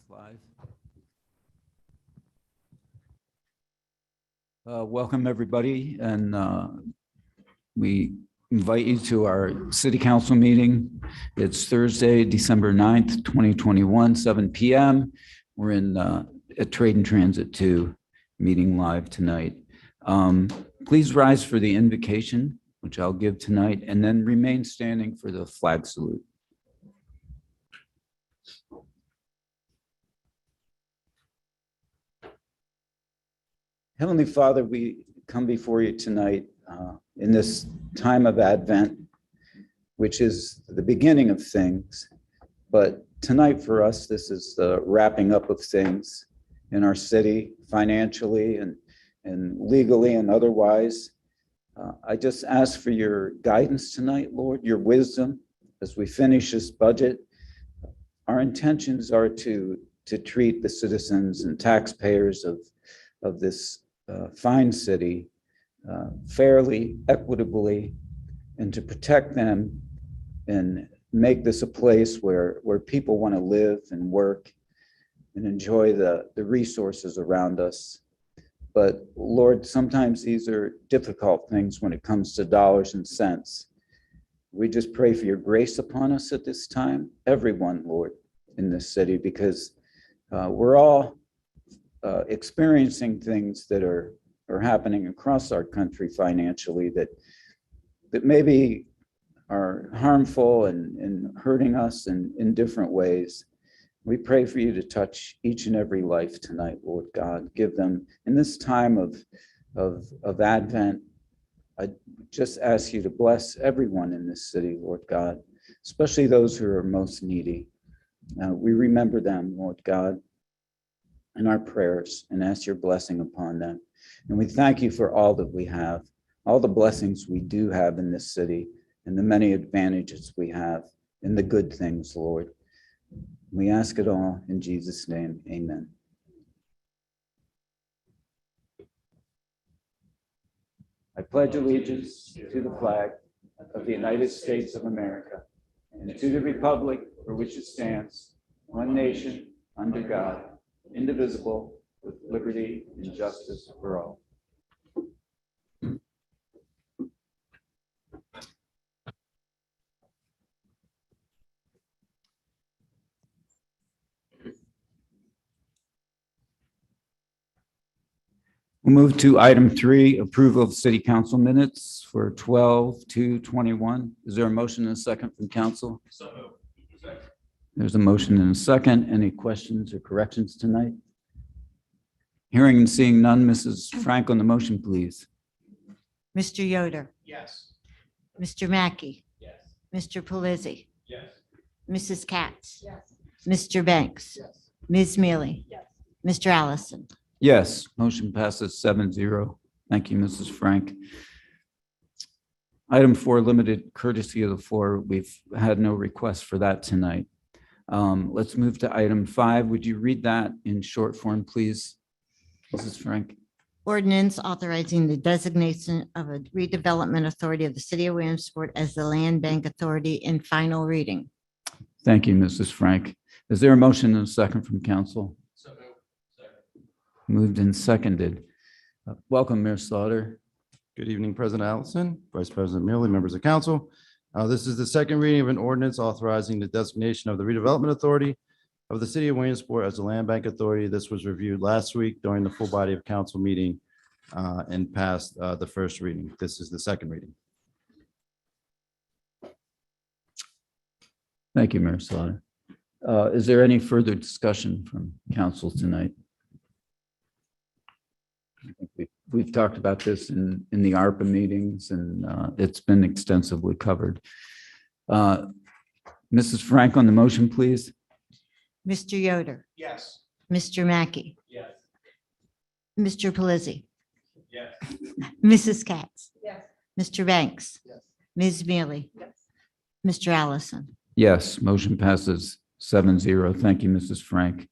Live. Welcome, everybody, and we invite you to our city council meeting. It's Thursday, December 9th, 2021, 7 p.m. We're in at Trade and Transit 2, meeting live tonight. Please rise for the invocation, which I'll give tonight, and then remain standing for the flag salute. Heavenly Father, we come before you tonight in this time of Advent, which is the beginning of things. But tonight for us, this is the wrapping up of things in our city, financially and legally and otherwise. I just ask for your guidance tonight, Lord, your wisdom, as we finish this budget, our intentions are to treat the citizens and taxpayers of this fine city fairly, equitably, and to protect them and make this a place where people want to live and work and enjoy the resources around us. But Lord, sometimes these are difficult things when it comes to dollars and cents. We just pray for your grace upon us at this time, everyone, Lord, in this city, because we're all experiencing things that are happening across our country financially that maybe are harmful and hurting us in different ways. We pray for you to touch each and every life tonight, Lord God. Give them, in this time of Advent, I just ask you to bless everyone in this city, Lord God, especially those who are most needy. We remember them, Lord God, in our prayers and ask your blessing upon them. And we thank you for all that we have, all the blessings we do have in this city, and the many advantages we have, and the good things, Lord. We ask it all in Jesus' name, amen. I pledge allegiance to the flag of the United States of America and to the republic for which it stands, one nation, under God, indivisible, with liberty and justice for all. We'll move to item 3, approval of city council minutes for 12/2/21. Is there a motion and a second from council? So moved. There's a motion and a second. Any questions or corrections tonight? Hearing and seeing none, Mrs. Frank on the motion, please. Mr. Yoder? Yes. Mr. Mackey? Yes. Mr. Pelisi? Yes. Mrs. Katz? Yes. Mr. Banks? Yes. Ms. Mealy? Yes. Mr. Allison? Yes, motion passes 7-0. Thank you, Mrs. Frank. Item 4, limited courtesy of the floor. We've had no request for that tonight. Let's move to item 5. Would you read that in short form, please, Mrs. Frank? Ordinance authorizing the designation of a redevelopment authority of the city of Williamsport as the land bank authority in final reading. Thank you, Mrs. Frank. Is there a motion and a second from council? So moved. Second. Moved and seconded. Welcome, Mayor Slaughter. Good evening, President Allison, Vice President Mealy, members of council. This is the second reading of an ordinance authorizing the designation of the redevelopment authority of the city of Williamsport as a land bank authority. This was reviewed last week during the full body of council meeting and passed the first reading. This is the second reading. Thank you, Mayor Slaughter. Is there any further discussion from council tonight? I think we've talked about this in the ARPA meetings, and it's been extensively covered. Mrs. Frank on the motion, please. Mr. Yoder? Yes. Mr. Mackey? Yes. Mr. Pelisi? Yes. Mrs. Katz? Yes. Mr. Banks? Yes. Ms. Mealy? Yes. Mr. Allison? Yes, motion passes 7-0. Thank you, Mrs. Frank.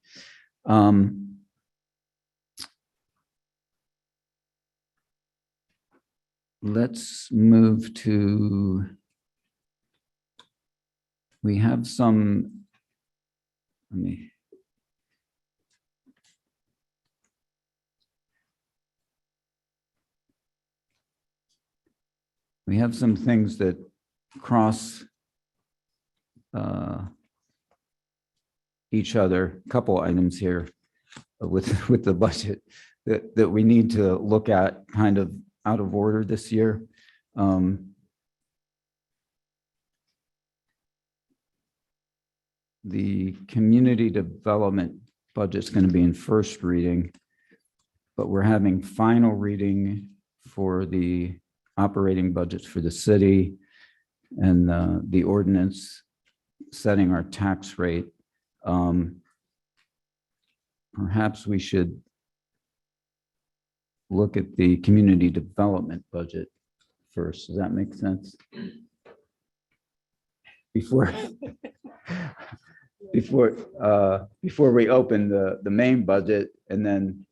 Let's move to, we have some, we have some things that cross each other, a couple items here with the budget that we need to look at kind of out of order this year. The community development budget is going to be in first reading, but we're having final reading for the operating budgets for the city and the ordinance setting our tax rate. Perhaps we should look at the community development budget first. Does that make sense? before, before we open the main budget and then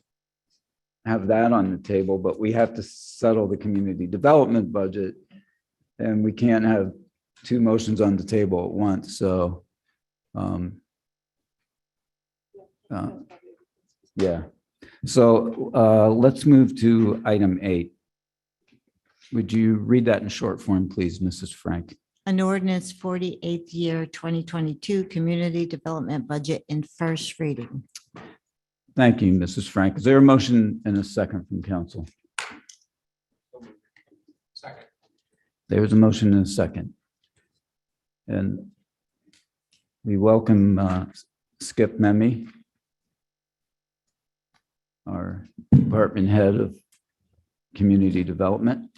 have that on the table, but we have to settle the community development budget. And we can't have two motions on the table at once, so. Yeah, so let's move to item 8. Would you read that in short form, please, Mrs. Frank? An ordinance 48th year 2022 community development budget in first reading. Thank you, Mrs. Frank. Is there a motion and a second from council? Second. There's a motion and a second. And we welcome Skip Memmy, our department head of community development.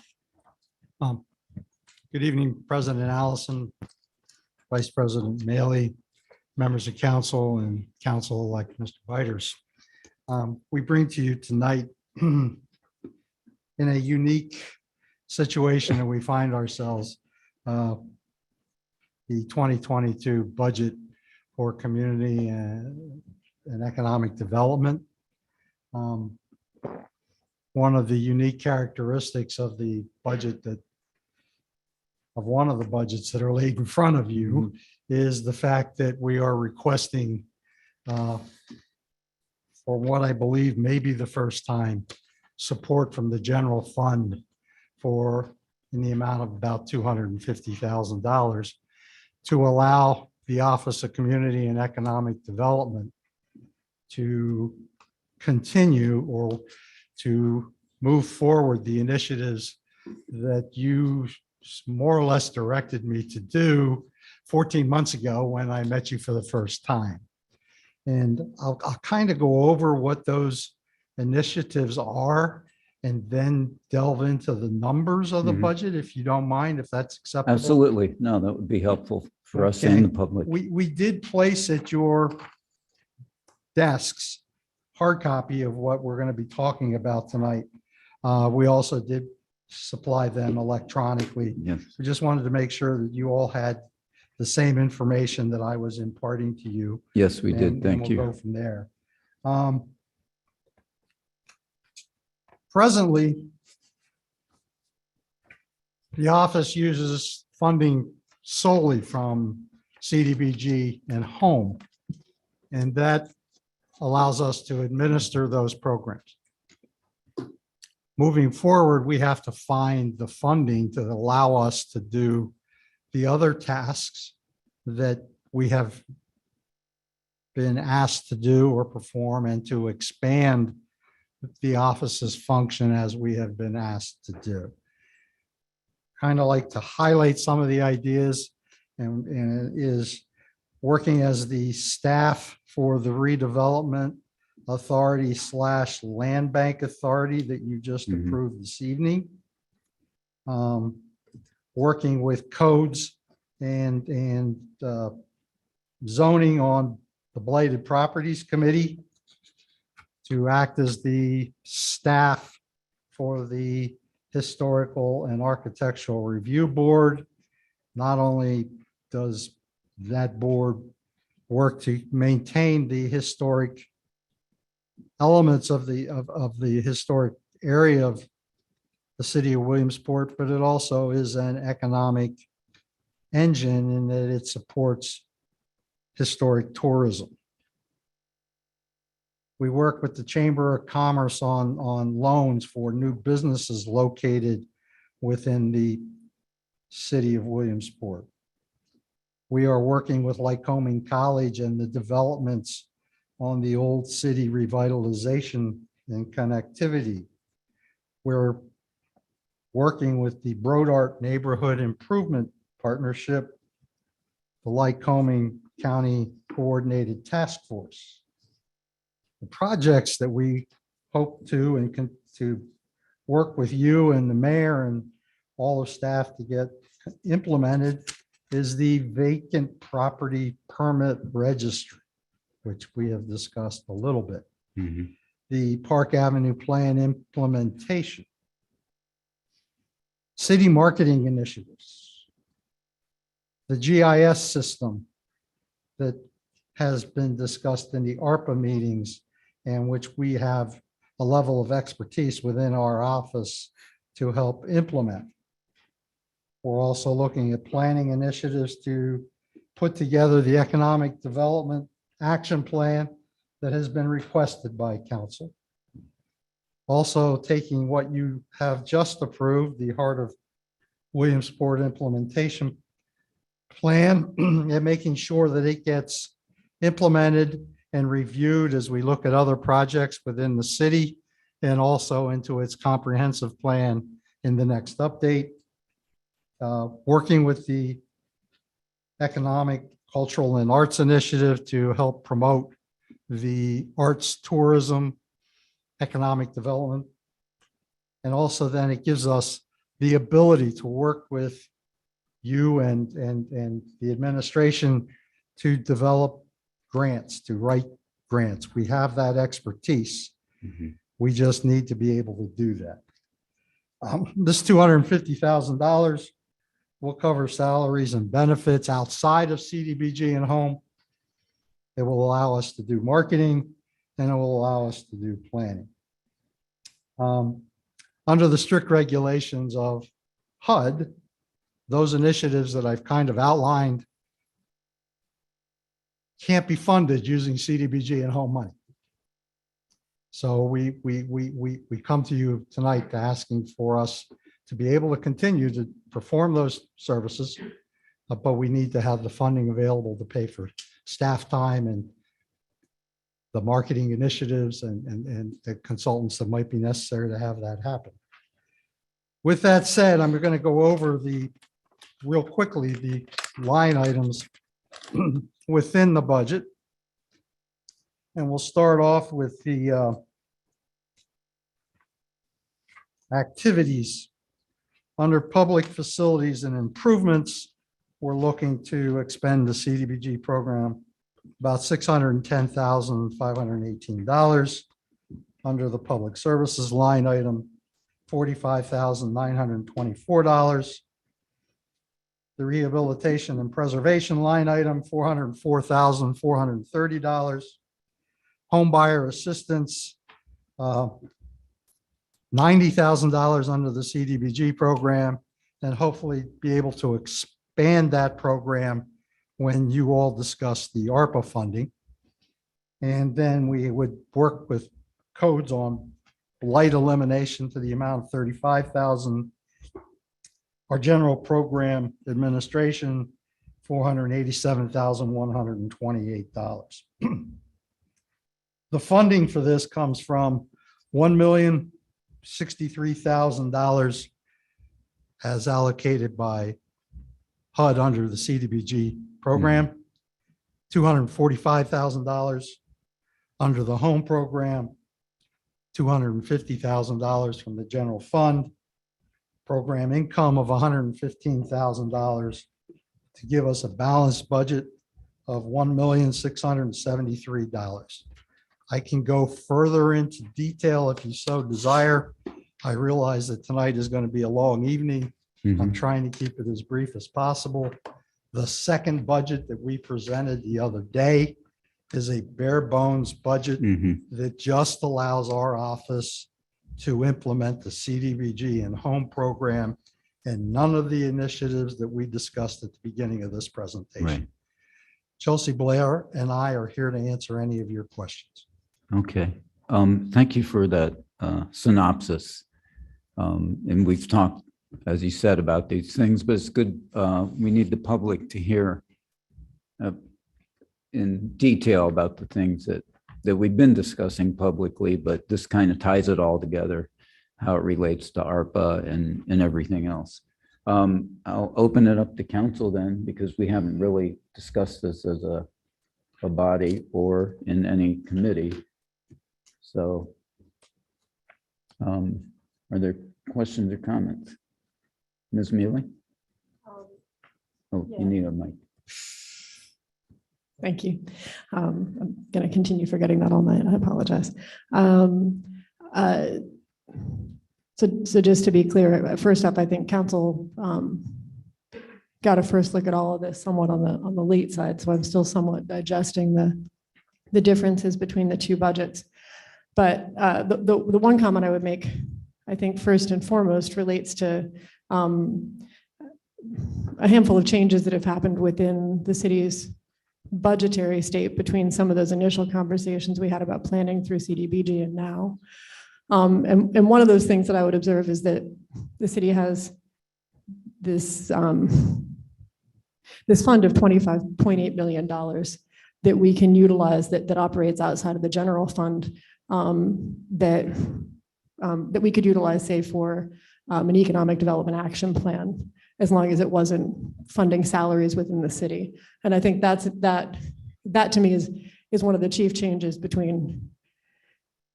Good evening, President Allison, Vice President Maley, members of council and council-elect Mr. Viters. We bring to you tonight in a unique situation that we find ourselves, the 2022 budget for community and economic development. One of the unique characteristics of the budget of one of the budgets that are laid in front of you is the fact that we are requesting for what I believe may be the first time, support from the general fund in the amount of about $250,000 to allow the Office of Community and Economic Development to continue or to move forward the initiatives that you more or less directed me to do 14 months ago when I met you for the first time. And I'll kind of go over what those initiatives are and then delve into the numbers of the budget, if you don't mind, if that's acceptable. Absolutely. No, that would be helpful for us and the public. We did place at your desks hard copy of what we're going to be talking about tonight. We also did supply them electronically. Yes. We just wanted to make sure that you all had the same information that I was imparting to you. Yes, we did. and Thank we'll you. go from there. Presently, the office uses funding solely from CDBG and home, and that allows us to administer those programs. Moving forward, we have to find the funding to allow us to do the other tasks that we have been asked to do or perform, and to expand the office's function as we have been asked to do. Kind of like to highlight some of the ideas, and it is working as the staff for the redevelopment authority / land bank authority that you just approved this evening. Working with codes and zoning on the Blighted Properties Committee to act as the staff for the Historical and Architectural Review Board. Not only does that board work to maintain the historic elements of the historic area of the city of Williamsport, but it also is an economic engine in that it supports historic tourism. We work with the Chamber of Commerce on loans for new businesses located within the city of Williamsport. We are working with Lycoming College and the developments on the old city revitalization and connectivity. We're working with the Brodart Neighborhood Improvement Partnership, the Lycoming County Coordinated Task Force. The projects that we hope to and to work with you and the mayor and all of staff to get implemented is the vacant property permit registry, which we have discussed a little bit. The Park Avenue Plan implementation, city marketing initiatives, the GIS system that has been discussed in the ARPA meetings and which we have a level of expertise within our office to help implement. We're also looking at planning initiatives to put together the economic development action plan that has been requested by council. Also taking what you have just approved, the Heart of Williamsport implementation plan, and making sure that it gets implemented and reviewed as we look at other projects within the city and also into its comprehensive plan in the next update. Working with the Economic, Cultural, and Arts Initiative to help promote the arts, tourism, economic development. And also then it gives us the ability to work with you and the administration to develop grants, to write grants. We have that expertise. We just need to be able to do that. This $250,000 will cover salaries and benefits outside of CDBG and home. It will allow us to do marketing and it will allow us to do planning. Under the strict regulations of HUD, those initiatives that I've kind of outlined can't be funded using CDBG and home money. So we come to you tonight asking for us to be able to continue to perform those services, but we need to have the funding available to pay for staff time and the marketing initiatives and the consultants that might be necessary to have that happen. With that said, I'm going to go over real quickly the line items within the budget. And we'll start off with the activities. Under public facilities and improvements, we're looking to expend the CDBG program about $610,518. Under the public services line item, $45,924. The rehabilitation and preservation line item, $404,430. Home buyer assistance, $90,000 under the CDBG program, and hopefully be able to expand that program when you all discuss the ARPA funding. And then we would work with codes on light elimination to the amount of $35,000. Our general program administration, $487,128. The funding for this comes from $1,063,000 as allocated by HUD under the CDBG program, $245,000 under the home program, $250,000 from the general fund, program income of $115,000 to give us a balanced budget of $1,673,000. I can go further into detail if you so desire. I realize that tonight is going to be a long evening. I'm trying to keep it as brief as possible. The second budget that we presented the other day is a bare bones budget that just allows our office to implement the CDBG and home program and none of the initiatives that we discussed at the beginning of this presentation. Right. Chelsea Blair and I are here to answer any of your questions. Okay. Thank you for that synopsis. And we've talked, as you said, about these things, but it's good. We need the public to hear in detail about the things that we've been discussing publicly, but this kind of ties it all together, how it relates to ARPA and everything else. I'll open it up to council then, because we haven't really discussed this as a body or in any committee. So are there questions or comments? Ms. Mealy? Oh, you need a mic. Thank you. I'm going to continue forgetting that all night. I apologize. So just to be clear, first up, I think council got to first look at all of this somewhat on the late side. So I'm still somewhat digesting the differences between the two budgets. But the one comment I would make, I think first and foremost, relates to a handful of changes that have happened within the city's budgetary state between some of those initial conversations we had about planning through CDBG and now. And one of those things that I would observe is that the city has this this fund of $25.8 million that we can utilize that operates outside of the general fund, that we could utilize, say, for an economic development action plan, as long as it wasn't funding salaries within the city. And I think that to me is one of the chief changes between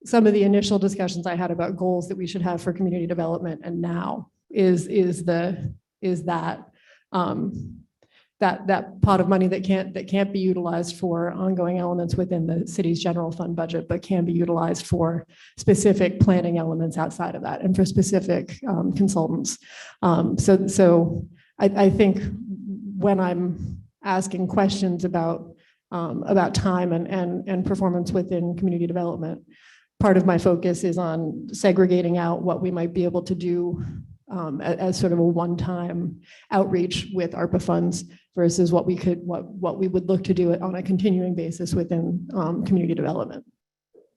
some of the initial discussions I had about goals that we should have for community development and now is that pot of money that can't be utilized for ongoing elements within the city's general fund budget, but can be utilized for specific planning elements outside of that and for specific consultants. So I think when I'm asking questions about time and performance within community development, part of my focus is on segregating out what we might be able to do as sort of a one-time outreach with ARPA funds versus what we would look to do it on a continuing basis within community development.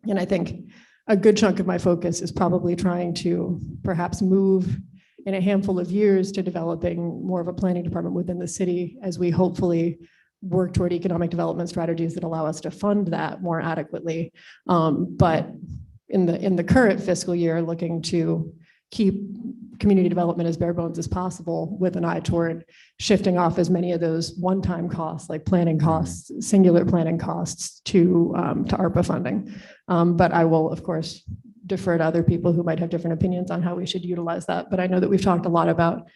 And I think a good chunk of my focus is probably trying to perhaps move in a handful of years to developing more of a planning department within the city as we hopefully work toward economic development strategies that allow us to fund that more adequately. But in the current fiscal year, looking to keep community development as bare bones as possible with an eye toward shifting off as many of those one-time costs, like planning costs, singular planning costs to ARPA funding. But I will, of course, defer to other people who might have different opinions on how we should utilize that. But I know that we've talked a lot about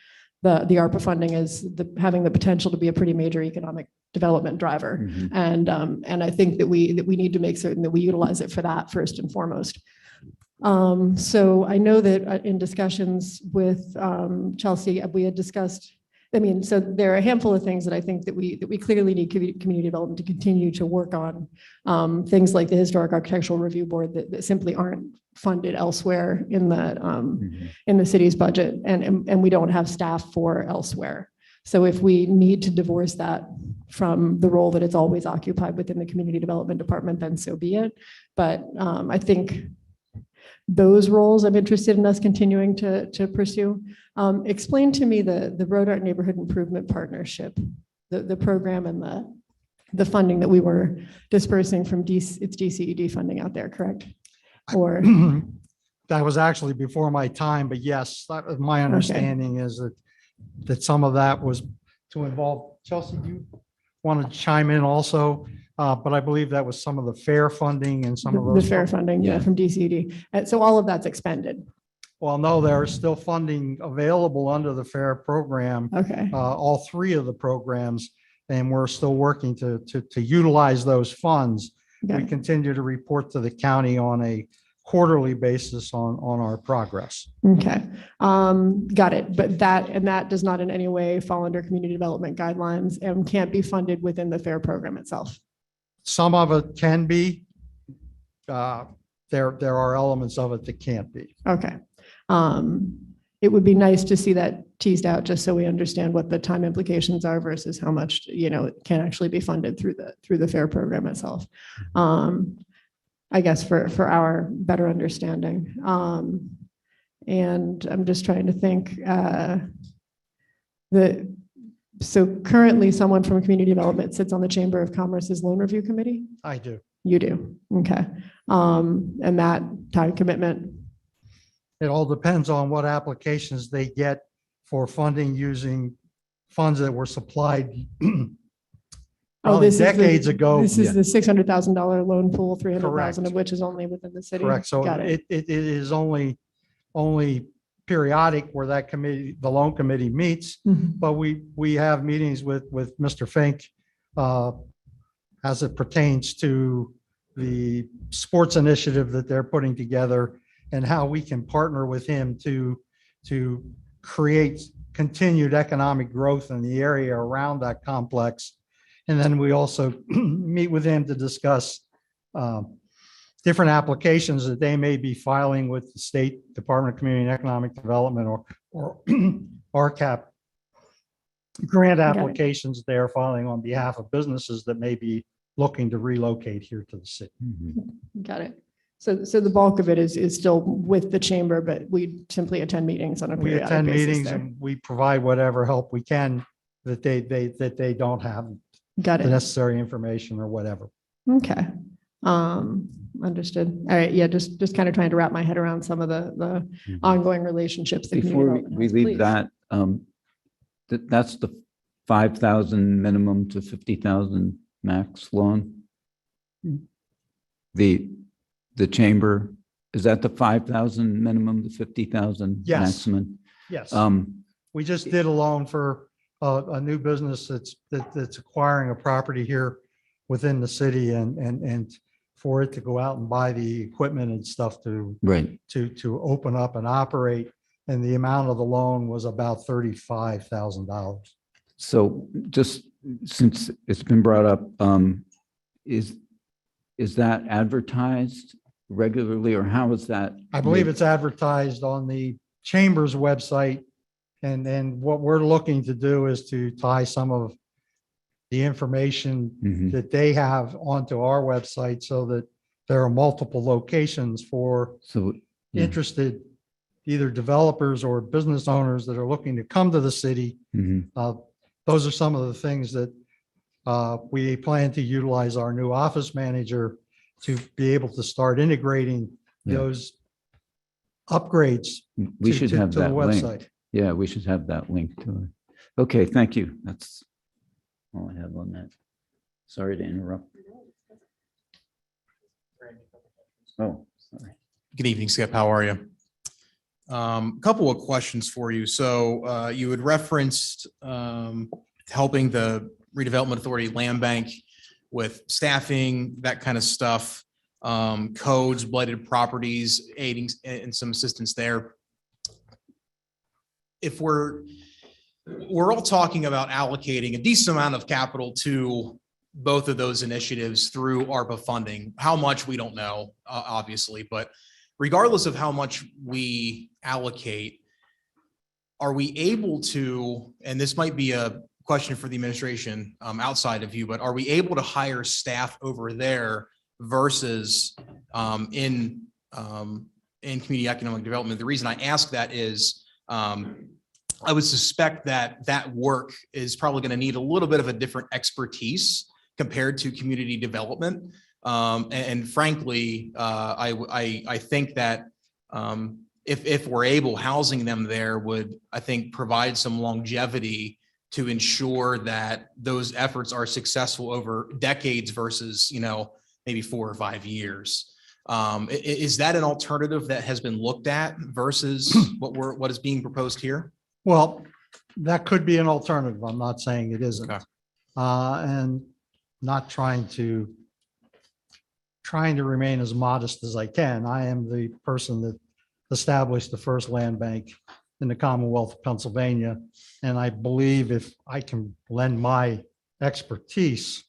the ARPA funding as having the potential to be a pretty major economic development driver. Mm-hmm. And I think that we need to make certain that we utilize it for that first and foremost. So I know that in discussions with Chelsea, we had discussed, so there are a handful of things that I think that we clearly need community development to continue to work on. Things like the Historic Architectural Review Board that simply aren't funded elsewhere in the city's budget, and we don't have staff for elsewhere. So if we need to divorce that from the role that it's always occupied within the community development department, then so be it. But I think those roles I'm interested in us continuing to pursue. Explain to me the Road Art Neighborhood Improvement Partnership, the program and the funding that we were dispersing from it's DCED funding out there, correct? Or that was actually before my time, but yes, that was my understanding. Okay. Is that some of that was to involve, Chelsea, do you want to chime in also? But I believe that was some of the fair funding and some of those. The fair funding, yeah, from DCD. And so all of that's expended. Well, no, there is still funding available under the fair program. Okay. All three of the programs, and we're still working to utilize those funds. Okay. We continue to report to the county on a quarterly basis on our progress. Okay. Got it. But that does not in any way fall under community development guidelines and can't be funded within the fair program itself. Some of it can be. There are elements of it that can't be. Okay. It would be nice to see that teased out just so we understand what the time implications are versus how much it can actually be funded through the fair program itself. I guess for our better understanding. And I'm just trying to think so currently someone from community development sits on the Chamber of Commerce's loan review committee? I do. You do. Okay. And that time commitment? It all depends on what applications they get for funding using funds that were supplied decades ago. This is the $600,000 loan pool, 300,000 of which is only within the city. Correct. So it is only periodic where that committee, the loan committee meets, but we have meetings with Mr. Fink as it pertains to the sports initiative that they're putting together and how we can partner with him to create continued economic growth in the area around that complex. And then we also meet with them to discuss different applications that they may be filing with the State Department of Community and Economic Development or RCAP grant it. applications they are filing on behalf of businesses that may be looking to relocate here to the city. Got it. So the bulk of it is still with the chamber, but we simply attend meetings on a We periodic attend basis meetings there. and we provide whatever help we can that they don't have Got the it. necessary information or whatever. Okay. Understood. All right. Yeah. Just kind of trying to wrap my head around some of the ongoing relationships. that Before community development we has. leave Please. that, that's the 5,000 minimum to 50,000 max loan. The chamber, is that the 5,000 minimum to 50,000 Yes. maximum? Yes. We just did a loan for a new business that's acquiring a property here within the city and for it to go out and buy the equipment and stuff Right. to open up and operate. And the amount of the loan was about $35,000. So just since it's been brought up, is that advertised regularly or how is that? I believe made? it's advertised on the chamber's website. And then what we're looking to do is to tie some of the information Mhm. that they have onto our website so that there are multiple locations for So, yeah. interested either developers or business owners that are looking to come to the city. Mhm. Those are some of the things that we plan to utilize our new office manager to be able to start integrating Yeah. those upgrades We to should to have the that website. link. Yeah, we should have that link to it. Okay, thank you. That's all I have on that. Sorry to interrupt. Oh, sorry. Good evening, Skip. How are you? Couple of questions for you. So you had referenced helping the Redevelopment Authority Land Bank with staffing, that kind of stuff, codes, blighted properties, aiding and some assistance there. If we're all talking about allocating a decent amount of capital to both of those initiatives through ARPA funding. How much, we don't know, obviously, but regardless of how much we allocate, are we able to, and this might be a question for the administration outside of you, but are we able to hire staff over there versus in community economic development? The reason I ask that is I would suspect that work is probably going to need a little bit of a different expertise compared to community development. And frankly, I think that if we're able, housing them there would, I think, provide some longevity to ensure that those efforts are successful over decades versus, maybe 4 or 5 years. Is that an alternative that has been looked at versus what is being proposed here? Well, that could be an alternative. I'm not saying it isn't. Okay. And not trying to remain as modest as I can. I am the person that established the first land bank in the Commonwealth of Pennsylvania. And I believe if I can lend my expertise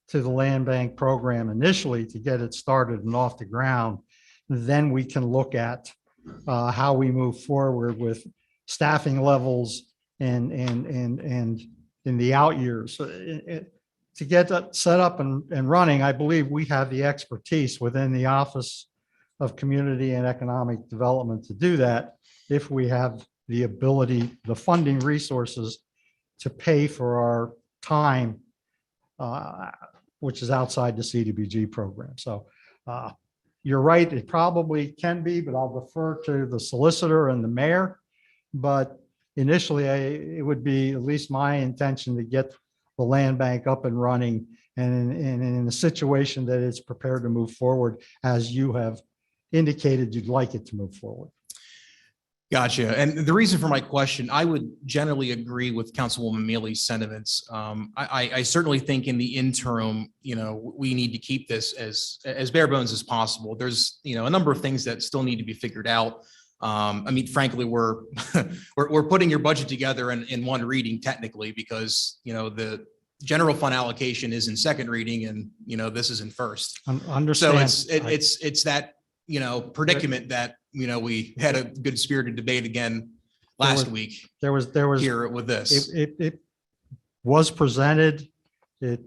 to the land bank program initially to get it started and off the ground, then we can look at how we move forward with staffing levels and in the out years. To get that set up and running, I believe we have the expertise within the Office of Community and Economic Development to do that if we have the ability, the funding resources to pay for our time, which is outside the CDBG program. So you're right, it probably can be, but I'll defer to the solicitor and the mayor. But initially, it would be at least my intention to get the land bank up and running and in a situation that it's prepared to move forward as you have indicated you'd like it to move forward. Gotcha. And the reason for my question, I would generally agree with Councilwoman Mealy's sentiments. I certainly think in the interim, we need to keep this as bare bones as possible. There's, a number of things that still need to be figured out. I mean, frankly, we're we're putting your budget together in one reading technically because, the general fund allocation is in second reading and, this is in first. So Understand. it's that, predicament that, we had a good spirited debate again last week There was here with this. it was presented. It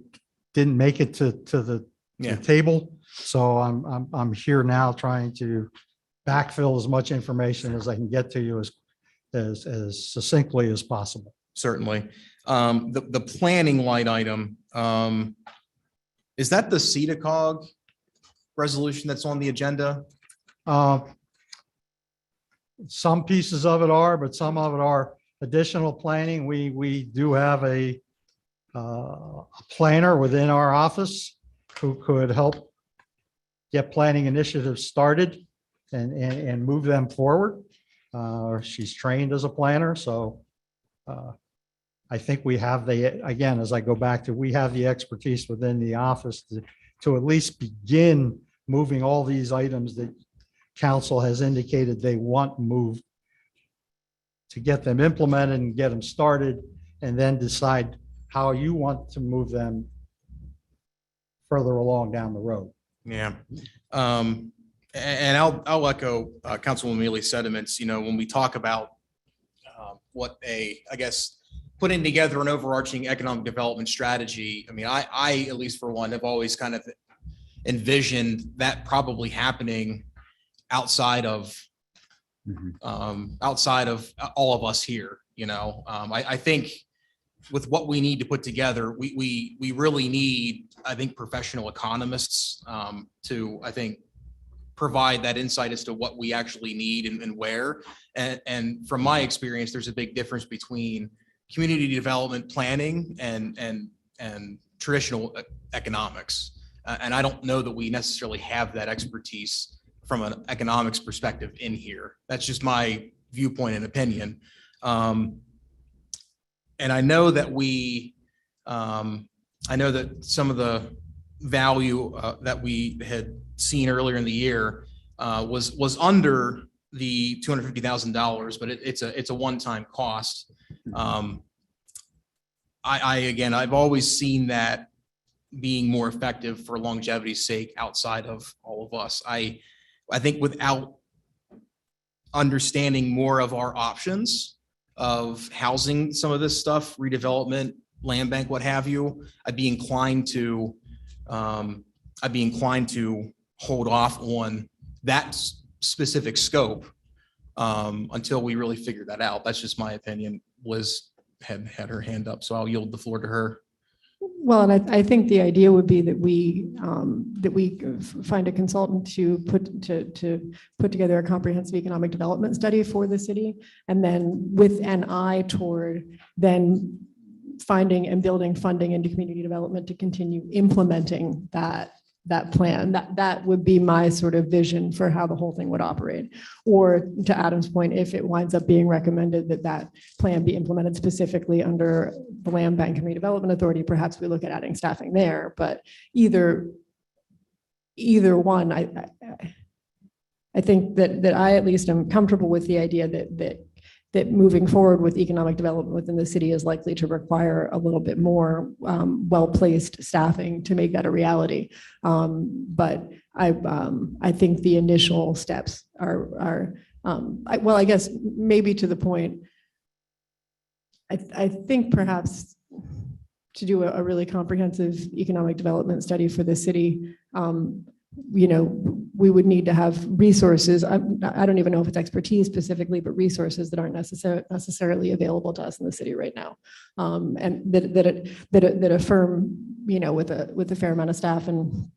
didn't make it to the Yeah. table. So I'm here now trying to backfill as much information as I can get to you as succinctly as possible. Certainly. The planning line item, is that the CEDACOG resolution that's on the agenda? Some pieces of it are, but some of it are additional planning. We do have a planner within our office who could help get planning initiatives started and move them forward. She's trained as a planner, so I think we have again, as I go back to, we have the expertise within the office to at least begin moving all these items that council has indicated they want moved, to get them implemented and get them started, and then decide how you want to move them further along down the road. Yeah. And I'll echo Councilwoman Mealy's sentiments, when we talk about I guess, putting together an overarching economic development strategy. I mean, I, at least for one, have always kind of envisioned that probably happening outside of all of us here, I think with what we need to put together, we really need, I think, professional economists to, I think, provide that insight as to what we actually need and where. And from my experience, there's a big difference between community development planning and traditional economics. And I don't know that we necessarily have that expertise from an economics perspective in here. That's just my viewpoint and opinion. And I know that I know that some of the value that we had seen earlier in the year was under the $250,000, but it's a one-time cost. I've always seen that being more effective for longevity's sake outside of all of us. I think without understanding more of our options of housing some of this stuff, redevelopment, land bank, what have you, I'd be inclined to hold off on that specific scope until we really figure that out. That's just my opinion. Liz had her hand up, so I'll yield the floor to her. Well, and I think the idea would be that we find a consultant to put together a comprehensive economic development study for the city, and then with an eye toward then finding and building funding into community development to continue implementing that plan. That would be my sort of vision for how the whole thing would operate. Or to Adam's point, if it winds up being recommended that plan be implemented specifically under the Land Bank and Redevelopment Authority, perhaps we look at adding staffing there. But either one, I think that I at least am comfortable with the idea that moving forward with economic development within the city is likely to require a little bit more well-placed staffing to make that a reality. But I think the initial steps are I guess maybe to the point, I think perhaps to do a really comprehensive economic development study for the city, we would need to have resources. I don't even know if it's expertise specifically, but resources that aren't necessarily available to us in the city right now. And that a firm, with a fair amount of staff and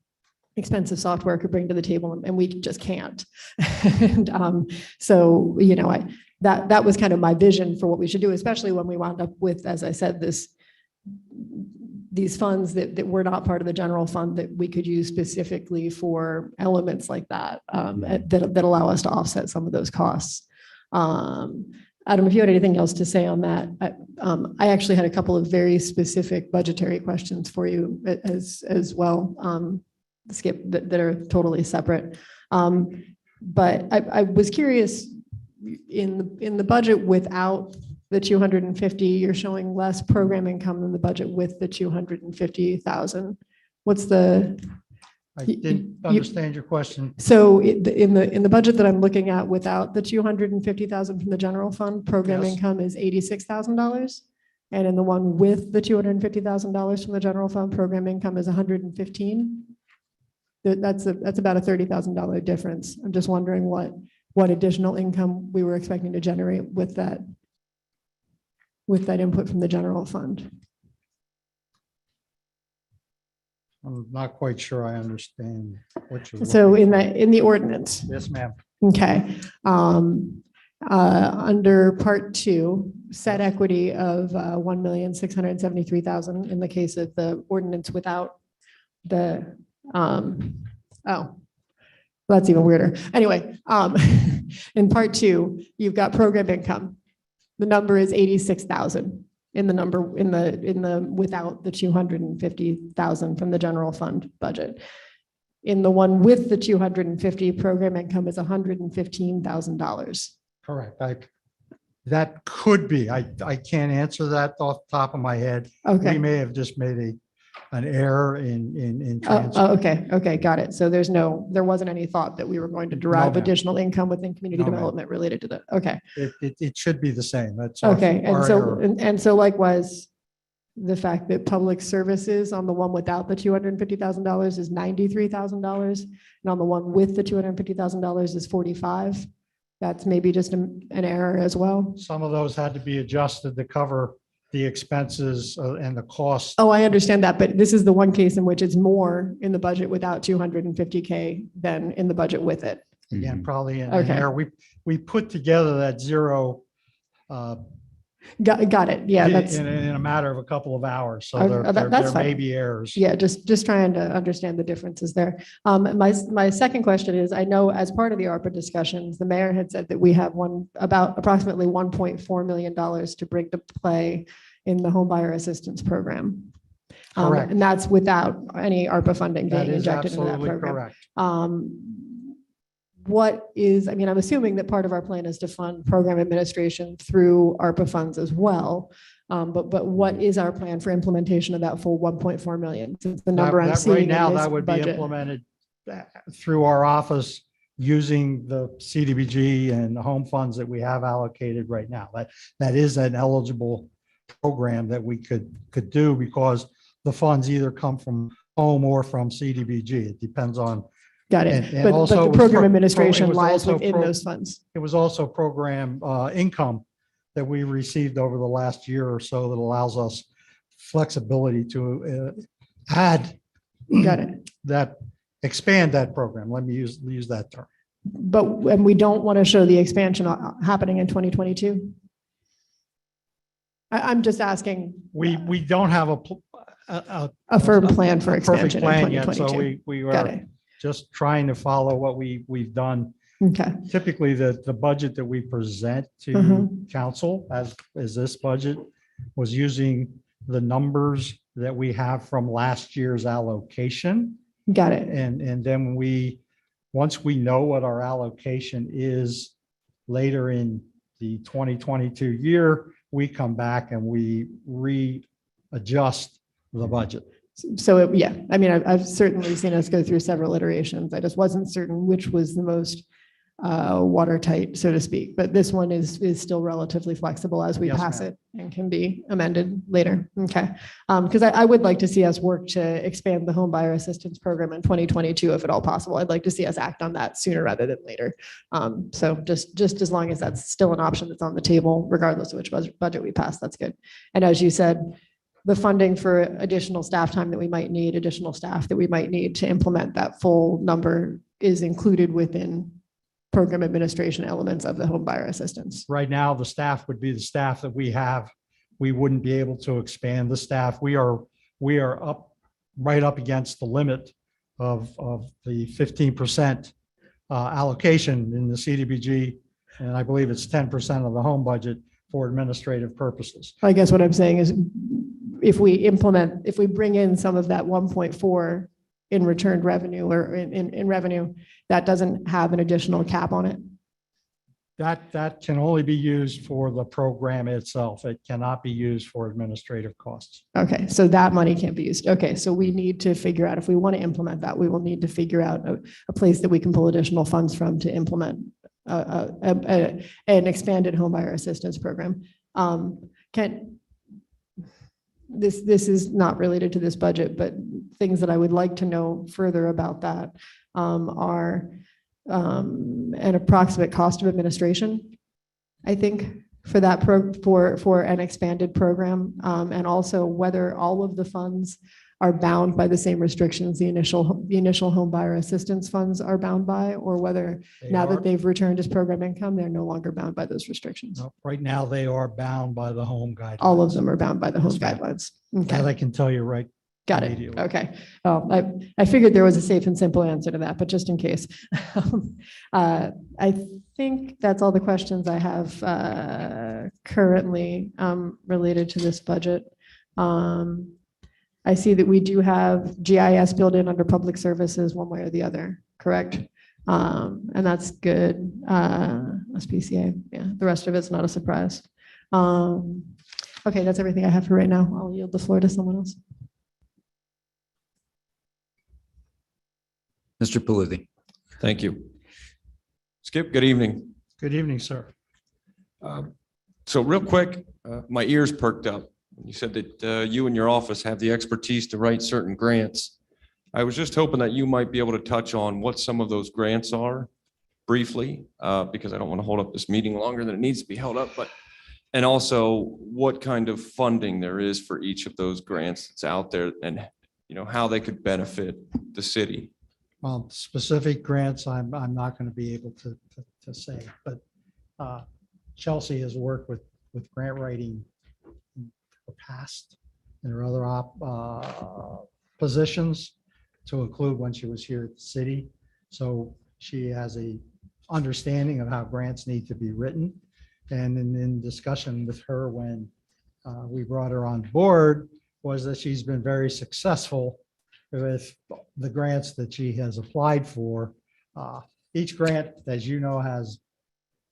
expensive software could bring to the table, and we just can't. And so, that was kind of my vision for what we should do, especially when we wound up with, as I said, these funds that were not part of the general fund that we could use specifically for elements like that, that allow us to offset some of those costs. Adam, if you had anything else to say on that, I actually had a couple of very specific budgetary questions for you as well, Skip, that are totally separate. But I was curious, in the budget without the 250, you're showing less program income than the budget with the 250,000. What's the, I didn't understand your question. so in the budget that I'm looking at without the 250,000 from the general fund, program Yes. income is $86,000. And in the one with the $250,000 from the general fund, program income is 115. That's about a $30,000 difference. I'm just wondering what additional income we were expecting to generate with that input from the general fund. I'm not quite sure I understand what you're. So looking in the ordinance, for. Yes, ma'am. okay. Under part 2, set equity of 1,673,000 in the case of the ordinance without the, oh, that's even weirder. Anyway, in part 2, you've got program income. The number is 86,000 in the number in the without the 250,000 from the general fund budget. In the one with the 250, program income is $115,000. Correct. That could be. I can't answer that off the top of my head. We Okay. may have just made an error in Oh, transfer. okay, got it. So there wasn't any thought that we were going to derive ma'am. additional income within community No, ma'am. development related to that. Okay, It should be the same. That's okay. our And so, error. and so likewise, the fact that public services on the one without the $250,000 is $93,000, and on the one with the $250,000 is 45. That's maybe just an error as well. Some of those had to be adjusted to cover the expenses and the costs. Oh, I understand that, but this is the one case in which it's more in the budget without 250K than in the budget with it. Again, probably an Okay. error. We put together that zero Got it. Yeah, that's, in a matter of a couple of hours. So Okay, there that's may fine. be errors. yeah, just trying to understand the differences there. My second question is, I know as part of the ARPA discussions, the mayor had said that we have approximately $1.4 million to bring to play in the home buyer assistance program. Correct. And that's without any ARPA funding That being is injected into that absolutely program. correct. I'm assuming that part of our plan is to fund program administration through ARPA funds as well. But what is our plan for implementation of that full 1.4 million? Since the number I'm Right seeing now, in this that would be budget. implemented through our office using the CDBG and the home funds that we have allocated right now. That is an eligible program that we could do because the funds either come from home or from CDBG. It depends on. Got it. and But also the it was program it administration was lies also within those funds. It was also program income that we received over the last year or so that allows us flexibility to add Got it. expand that program. Let me use that term. And we don't want to show the expansion happening in 2022? I'm just asking. We don't have A firm plan for a perfect expansion in plan yet, so 2022. we Got are it. just trying to follow what we've done. Okay. Typically, the budget that we present to Mhm. council as this budget was using the numbers that we have from last year's allocation. Got it. And then once we know what our allocation is later in the 2022 year, we come back and we readjust the budget. So, yeah, I mean, I've certainly seen us go through several iterations. I just wasn't certain which was the most watertight, so to speak. But this one is still relatively flexible as we Yes, pass ma'am. it and can be amended later. Okay. Because I would like to see us work to expand the home buyer assistance program in 2022, if at all possible. I'd like to see us act on that sooner rather than later. So just as long as that's still an option that's on the table, regardless of which budget we pass, that's good. And as you said, the funding for additional staff time that we might need, additional staff that we might need to implement that full number is included within program administration elements of the home buyer assistance. Right now, the staff would be the staff that we have. We wouldn't be able to expand the staff. We are right up against the limit of the 15% allocation in the CDBG. And I believe it's 10% of the home budget for administrative purposes. I guess what I'm saying is if we bring in some of that 1.4 in returned revenue or in revenue, that doesn't have an additional cap on it. That can only be used for the program itself. It cannot be used for administrative costs. Okay, so that money can't be used. Okay, so we need to figure out, if we want to implement that, we will need to figure out a place that we can pull additional funds from to implement an expanded homebuyer assistance program. This is not related to this budget, but things that I would like to know further about that are an approximate cost of administration, I think, for that for an expanded program, and also whether all of the funds are bound by the same restrictions the initial home buyer assistance funds are bound by, or whether now that they've returned as program income, they're no longer bound by those restrictions. No, right now, they are bound by the home guidelines. All of them are bound by the home Yes, ma'am. guidelines. That Okay, I can tell you right. got it. immediately. Okay. Well, I figured there was a safe and simple answer to that, but just in case. I think that's all the questions I have currently related to this budget. I see that we do have GIS built in under public services one way or the other, correct? And that's good. SPCA, yeah, the rest of it's not a surprise. Okay, that's everything I have for right now. I'll yield the floor to someone else. Mr. Palooza. Thank you. Skip, good evening. Good evening, sir. So real quick, my ears perked up. You said that you and your office have the expertise to write certain grants. I was just hoping that you might be able to touch on what some of those grants are briefly, because I don't want to hold up this meeting longer than it needs to be held up, and also what kind of funding there is for each of those grants that's out there, and how they could benefit the city. Well, specific grants, I'm not going to be able to say, but Chelsea has worked with grant writing in the past in her other positions, to include when she was here at the city. So she has a understanding of how grants need to be written. And in discussion with her when we brought her on board, was that she's been very successful with the grants that she has applied for. Each grant, as you know, has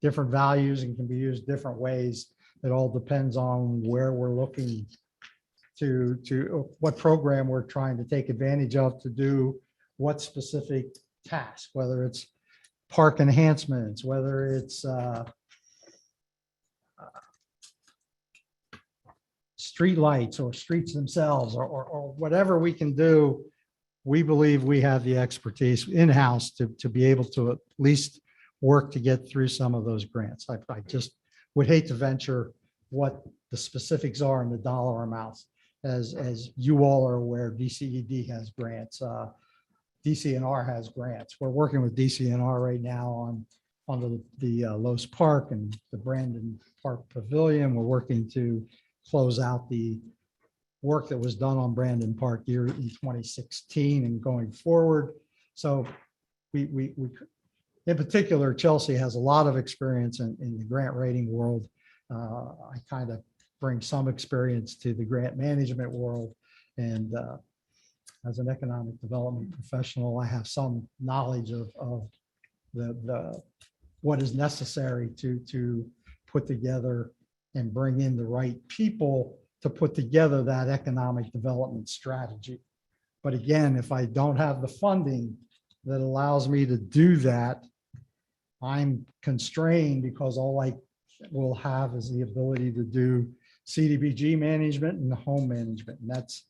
different values and can be used different ways. It all depends on where we're looking to what program we're trying to take advantage of to do what specific task, whether it's park enhancements, whether it's street lights or streets themselves, or whatever we can do. We believe we have the expertise in-house to be able to at least work to get through some of those grants. I just would hate to venture what the specifics are in the dollar amounts. As you all are aware, DCED has grants. DCNR has grants. We're working with DCNR right now on the Los Park and the Brandon Park Pavilion. We're working to close out the work that was done on Brandon Park year in 2016 and going forward. So we in particular, Chelsea has a lot of experience in the grant writing world. I kind of bring some experience to the grant management world. And as an economic development professional, I have some knowledge of the what is necessary to put together and bring in the right people to put together that economic development strategy. But again, if I don't have the funding that allows me to do that, I'm constrained, because all I will have is the ability to do CDBG management and home management. And that's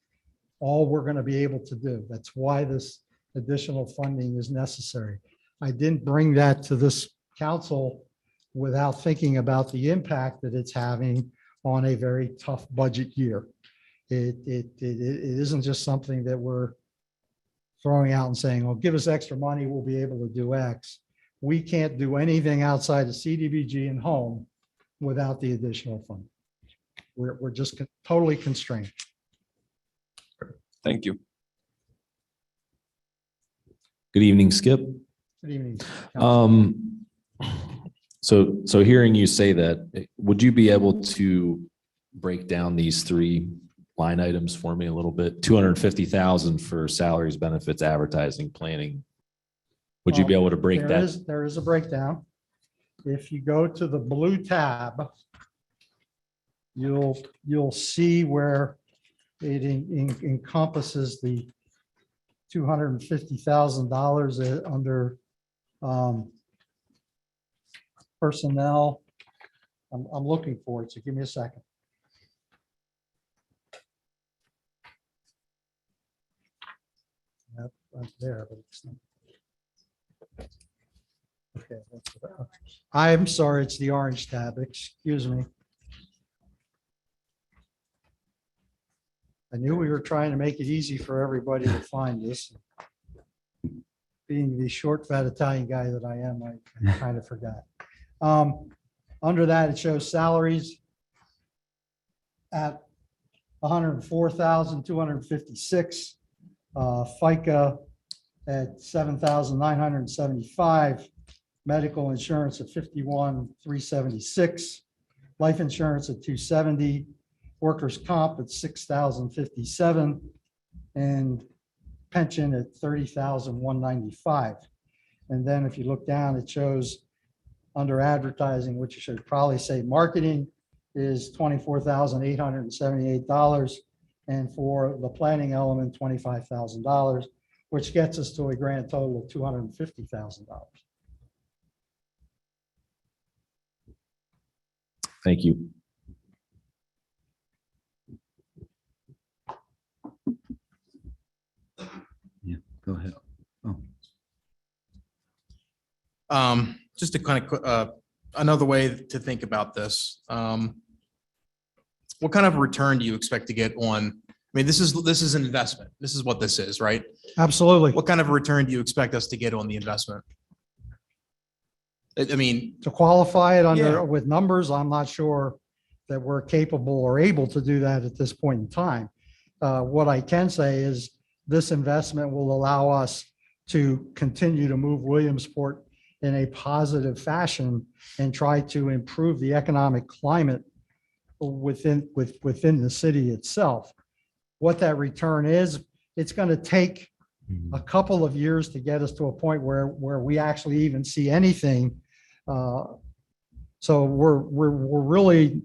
all we're going to be able to do. That's why this additional funding is necessary. I didn't bring that to this council without thinking about the impact that it's having on a very tough budget year. It isn't just something that we're throwing out and saying, well, give us extra money, we'll be able to do X. We can't do anything outside of CDBG and home without the additional funding. We're just totally constrained. Thank you. Good evening, Skip. Good evening. So hearing you say that, would you be able to break down these three line items for me a little bit? 250,000 for salaries, benefits, advertising, planning. Would you be able to break that? There is a breakdown. if you go to the blue tab, you'll see where it encompasses the $250,000 under personnel. I'm looking for it, so give me a second. Yep, right there, but it's not. Okay, that's what I'm sorry, it's the orange tab, excuse me. I knew we were trying to make it easy for everybody to find this. Being the short, fat Italian guy that I am, I kind of forgot. Under that, it shows salaries at 104,256. FICA at 7,975. Medical insurance at 51,376. Life insurance at 270. Workers' comp at 6,057. And pension at 30,195. And then if you look down, it shows under advertising, which you should probably say marketing, is $24,878. And for the planning element, $25,000, which gets us to a grand total of $250,000. Thank you. Yeah, go ahead. Just to kind of, another way to think about this. What kind of return do you expect to get on? I mean, this is an investment. This is what this is, right? Absolutely. What kind of return do you expect us to get on the investment? I mean, To qualify it Yeah. under, with numbers, I'm not sure that we're capable or able to do that at this point in time. What I can say is this investment will allow us to continue to move Williamsport in a positive fashion and try to improve the economic climate within the city itself. What that return is, it's going to take a couple of years to get us to a point where we actually even see anything. So we're really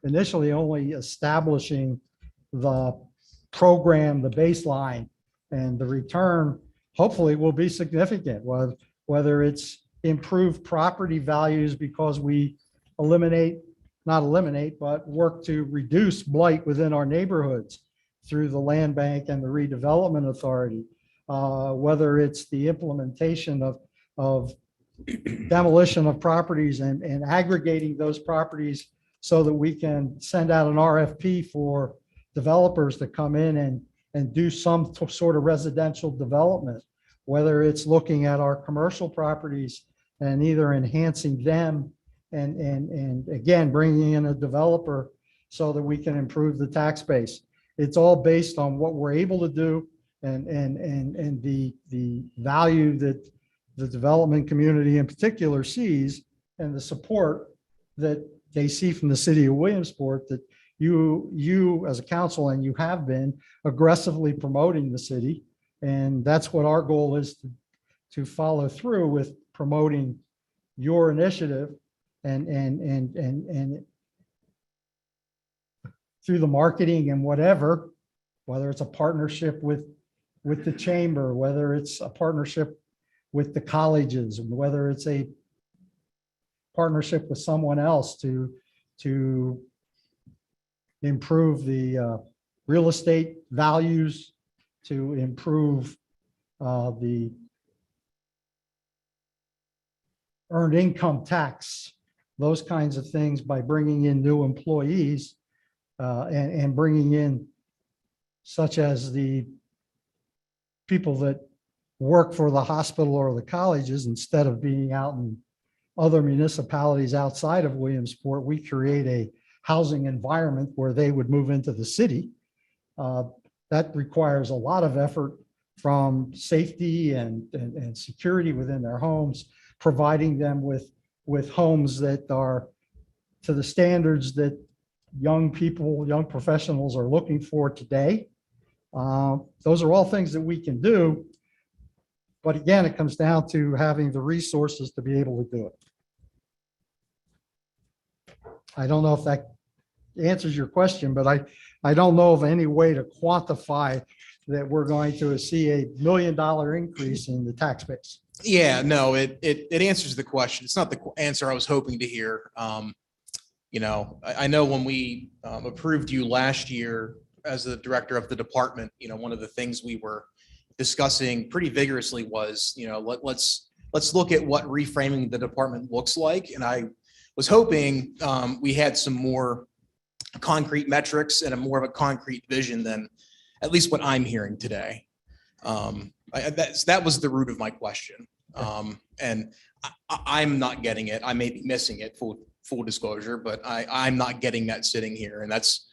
initially only establishing the program, the baseline, and the return hopefully will be significant, whether it's improved property values because we not eliminate, but work to reduce blight within our neighborhoods through the land bank and the redevelopment authority, whether it's the implementation of demolition of properties and aggregating those properties so that we can send out an RFP for developers to come in and do some sort of residential development, whether it's looking at our commercial properties and either enhancing them and again, bringing in a developer so that we can improve the tax base. It's all based on what we're able to do and the value that the development community in particular sees and the support that they see from the city of Williamsport that you as a council, and you have been aggressively promoting the city. And that's what our goal is to follow through with promoting your initiative and through the marketing and whatever, whether it's a partnership with the chamber, whether it's a partnership with the colleges, whether it's a partnership with someone else to improve the real estate values, to improve the earned income tax, those kinds of things by bringing in new employees and bringing in such as the people that work for the hospital or the colleges instead of being out in other municipalities outside of Williamsport. We create a housing environment where they would move into the city. That requires a lot of effort from safety and security within their homes, providing them with homes that are to the standards that young people, young professionals are looking for today. Those are all things that we can do. But again, it comes down to having the resources to be able to do it. I don't know if that answers your question, but I don't know of any way to quantify that we're going to see $1 million increase in the tax base. Yeah, no, it answers the question. It's not the answer I was hoping to hear. I know when we approved you last year as the director of the department, one of the things we were discussing pretty vigorously was, let's look at what reframing the department looks like. And I was hoping we had some more concrete metrics and a more of a concrete vision than at least what I'm hearing today. That was the root of my question. And I'm not getting it. I may be missing it, full disclosure, but I'm not getting that sitting here. And that's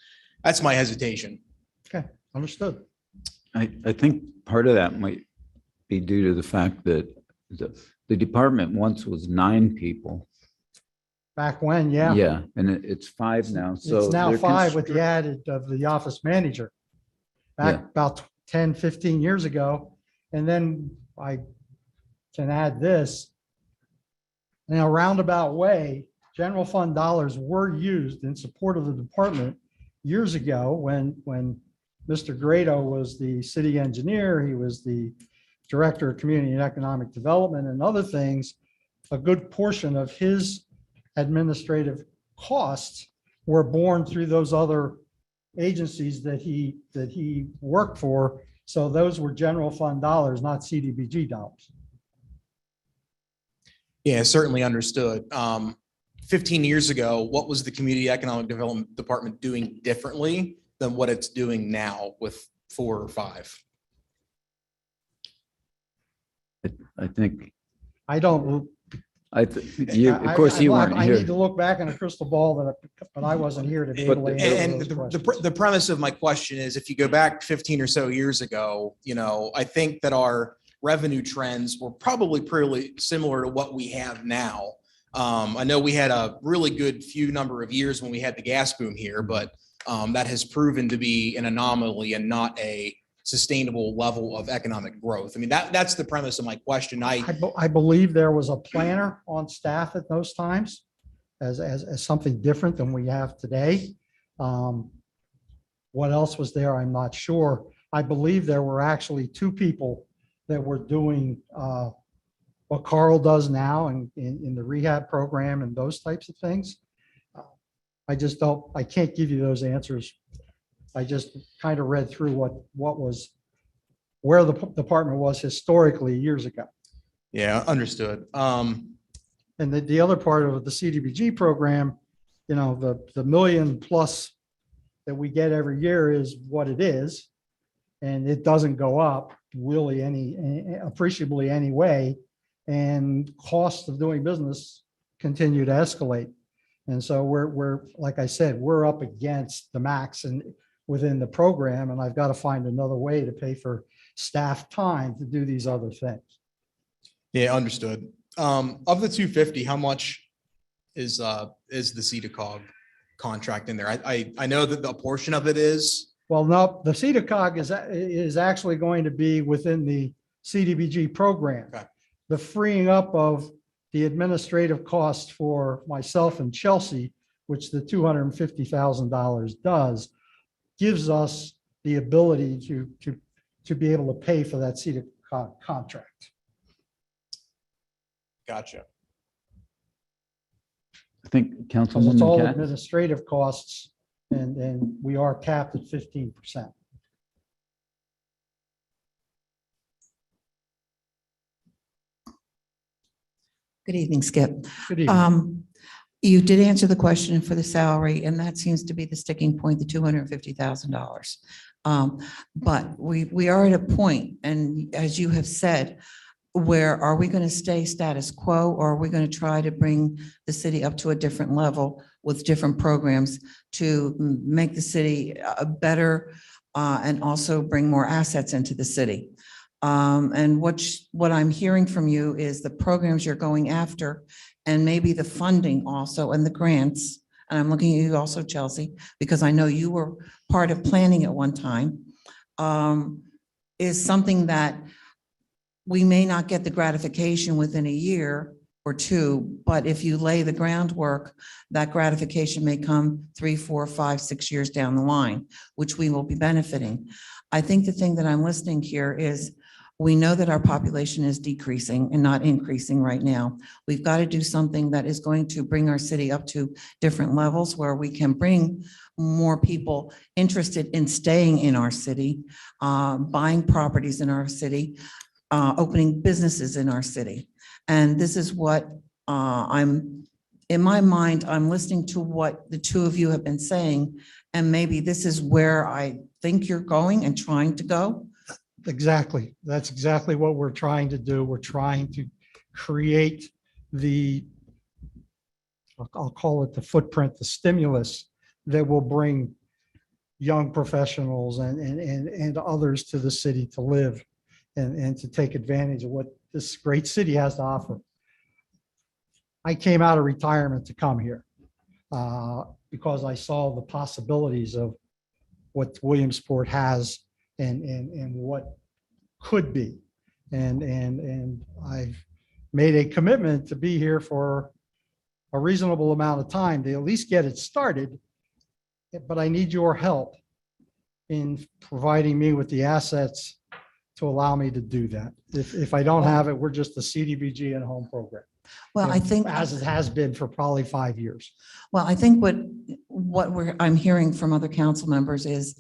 my hesitation. Okay, understood. I think part of that might be due to the fact that the department once was 9 people. Back when, yeah. Yeah, and it's 5 now, so. It's now they're 5 with the added of the office manager. Back Yeah. about 10, 15 years ago. And then I can add this. In a roundabout way, general fund dollars were used in support of the department years ago when Mr. Grado was the city engineer. He was the director of community and economic development and other things. A good portion of his administrative costs were borne through those other agencies that he worked for. So those were general fund dollars, not CDBG dollars. Yeah, certainly understood. 15 years ago, what was the Community Economic Development Department doing differently than what it's doing now with 4 or 5? I think, I don't. of course you weren't I need here. to look back in a crystal ball, but I wasn't here to be able to answer And those questions. the premise of my question is, if you go back 15 or so years ago, I think that our revenue trends were probably pretty similar to what we have now. I know we had a really good few number of years when we had the gas boom here, but that has proven to be an anomaly and not a sustainable level of economic growth. I mean, that's the premise of my question. I believe there was a planner on staff at those times as something different than we have today. What else was there? I'm not sure. I believe there were actually 2 people that were doing what Carl does now in the rehab program and those types of things. I can't give you those answers. I just kind of read through where the department was historically years ago. Yeah, understood. And the other part of the CDBG program, the $1 million plus that we get every year is what it is. And it doesn't go up really appreciably anyway. And costs of doing business continue to escalate. And so we're like I said, we're up against the max and within the program, and I've got to find another way to pay for staff time to do these other things. Yeah, understood. Of the 250, how much is the CEDACOG contract in there? I know that a portion of it is. Well, no, the CEDACOG is actually going to be within the CDBG program. Okay. The freeing up of the administrative costs for myself and Chelsea, which the $250,000 does, gives us the ability to be able to pay for that CEDACOG contract. Gotcha. I think Because it's Councilwoman all Katz. administrative costs, and we are capped at 15%. Good evening, Skip. Good evening. You did answer the question for the salary, and that seems to be the sticking point, the $250,000. But we are at a point, and as you have said, where are we going to stay status quo, or are we going to try to bring the city up to a different level with different programs to make the city better and also bring more assets into the city? And what I'm hearing from you is the programs you're going after and maybe the funding also and the grants. And I'm looking at you also, Chelsea, because I know you were part of planning at one time, is something that we may not get the gratification within a year or two, but if you lay the groundwork, that gratification may come 3, 4, 5, 6 years down the line, which we will be benefiting. I think the thing that I'm listening here is we know that our population is decreasing and not increasing right now. We've got to do something that is going to bring our city up to different levels where we can bring more people interested in staying in our city, buying properties in our city, opening businesses in our city. And this is what in my mind, I'm listening to what the two of you have been saying, and maybe this is where I think you're going and trying to go. Exactly. That's exactly what we're trying to do. We're trying to create I'll call it the footprint, the stimulus that will bring young professionals and others to the city to live and to take advantage of what this great city has to offer. I came out of retirement to come here because I saw the possibilities of what Williamsport has and what could be. And I've made a commitment to be here for a reasonable amount of time to at least get it started. But I need your help in providing me with the assets to allow me to do that. If I don't have it, we're just a CDBG and home program. Well, I think, As it has been for probably 5 years. well, I think what I'm hearing from other council members is,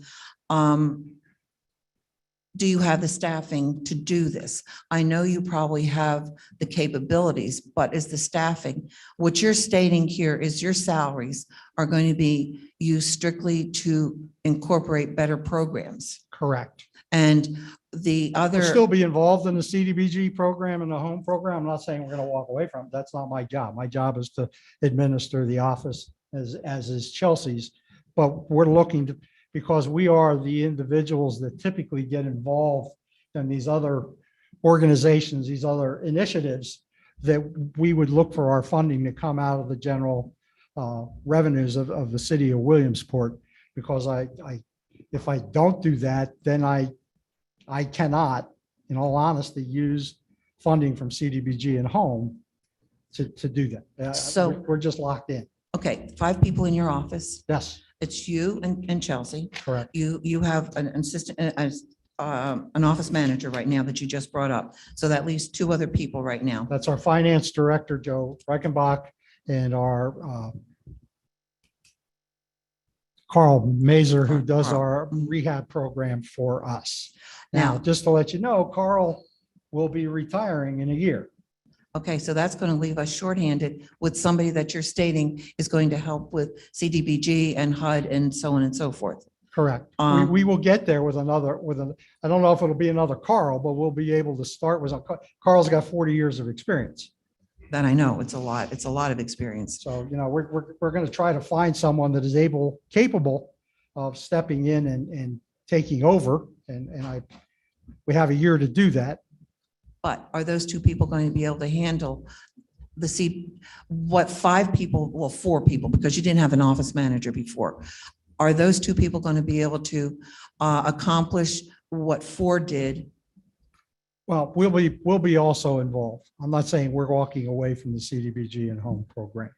do you have the staffing to do this? I know you probably have the capabilities, but is the staffing, what you're stating here is your salaries are going to be used strictly to incorporate better programs. Correct. And the I'll other, still be involved in the CDBG program and the home program. I'm not saying we're going to walk away from it. That's not my job. My job is to administer the office as is Chelsea's. But we're looking to, because we are the individuals that typically get involved in these other organizations, these other initiatives, that we would look for our funding to come out of the general revenues of the city of Williamsport. Because if I don't do that, then I cannot, in all honesty, use funding from CDBG and home to do that. So- We're just locked in. okay, 5 people in your office. Yes, It's you and Chelsea. correct. You have an assistant, an office manager right now that you just brought up. So that leaves 2 other people right now. That's our finance director, Joe Reichenbach, and our Carl Mazer, who does our rehab program for us. Now, Now- just to let you know, Carl will be retiring in a year. Okay, so that's going to leave us shorthanded with somebody that you're stating is going to help with CDBG and HUD and so on and so forth. Correct. Um, We will get there with I don't know if it'll be another Carl, but we'll be able to start with, Carl's got 40 years of experience. That I know, it's a lot. It's a lot of experience. So, we're going to try to find someone that is capable of stepping in and taking over. And we have a year to do that. But are those 2 people going to be able to handle what 5 people, well, 4 people, because you didn't have an office manager before. Are those 2 people going to be able to accomplish what 4 did? Well, we'll be also involved. I'm not saying we're walking away from the CDBG and home program.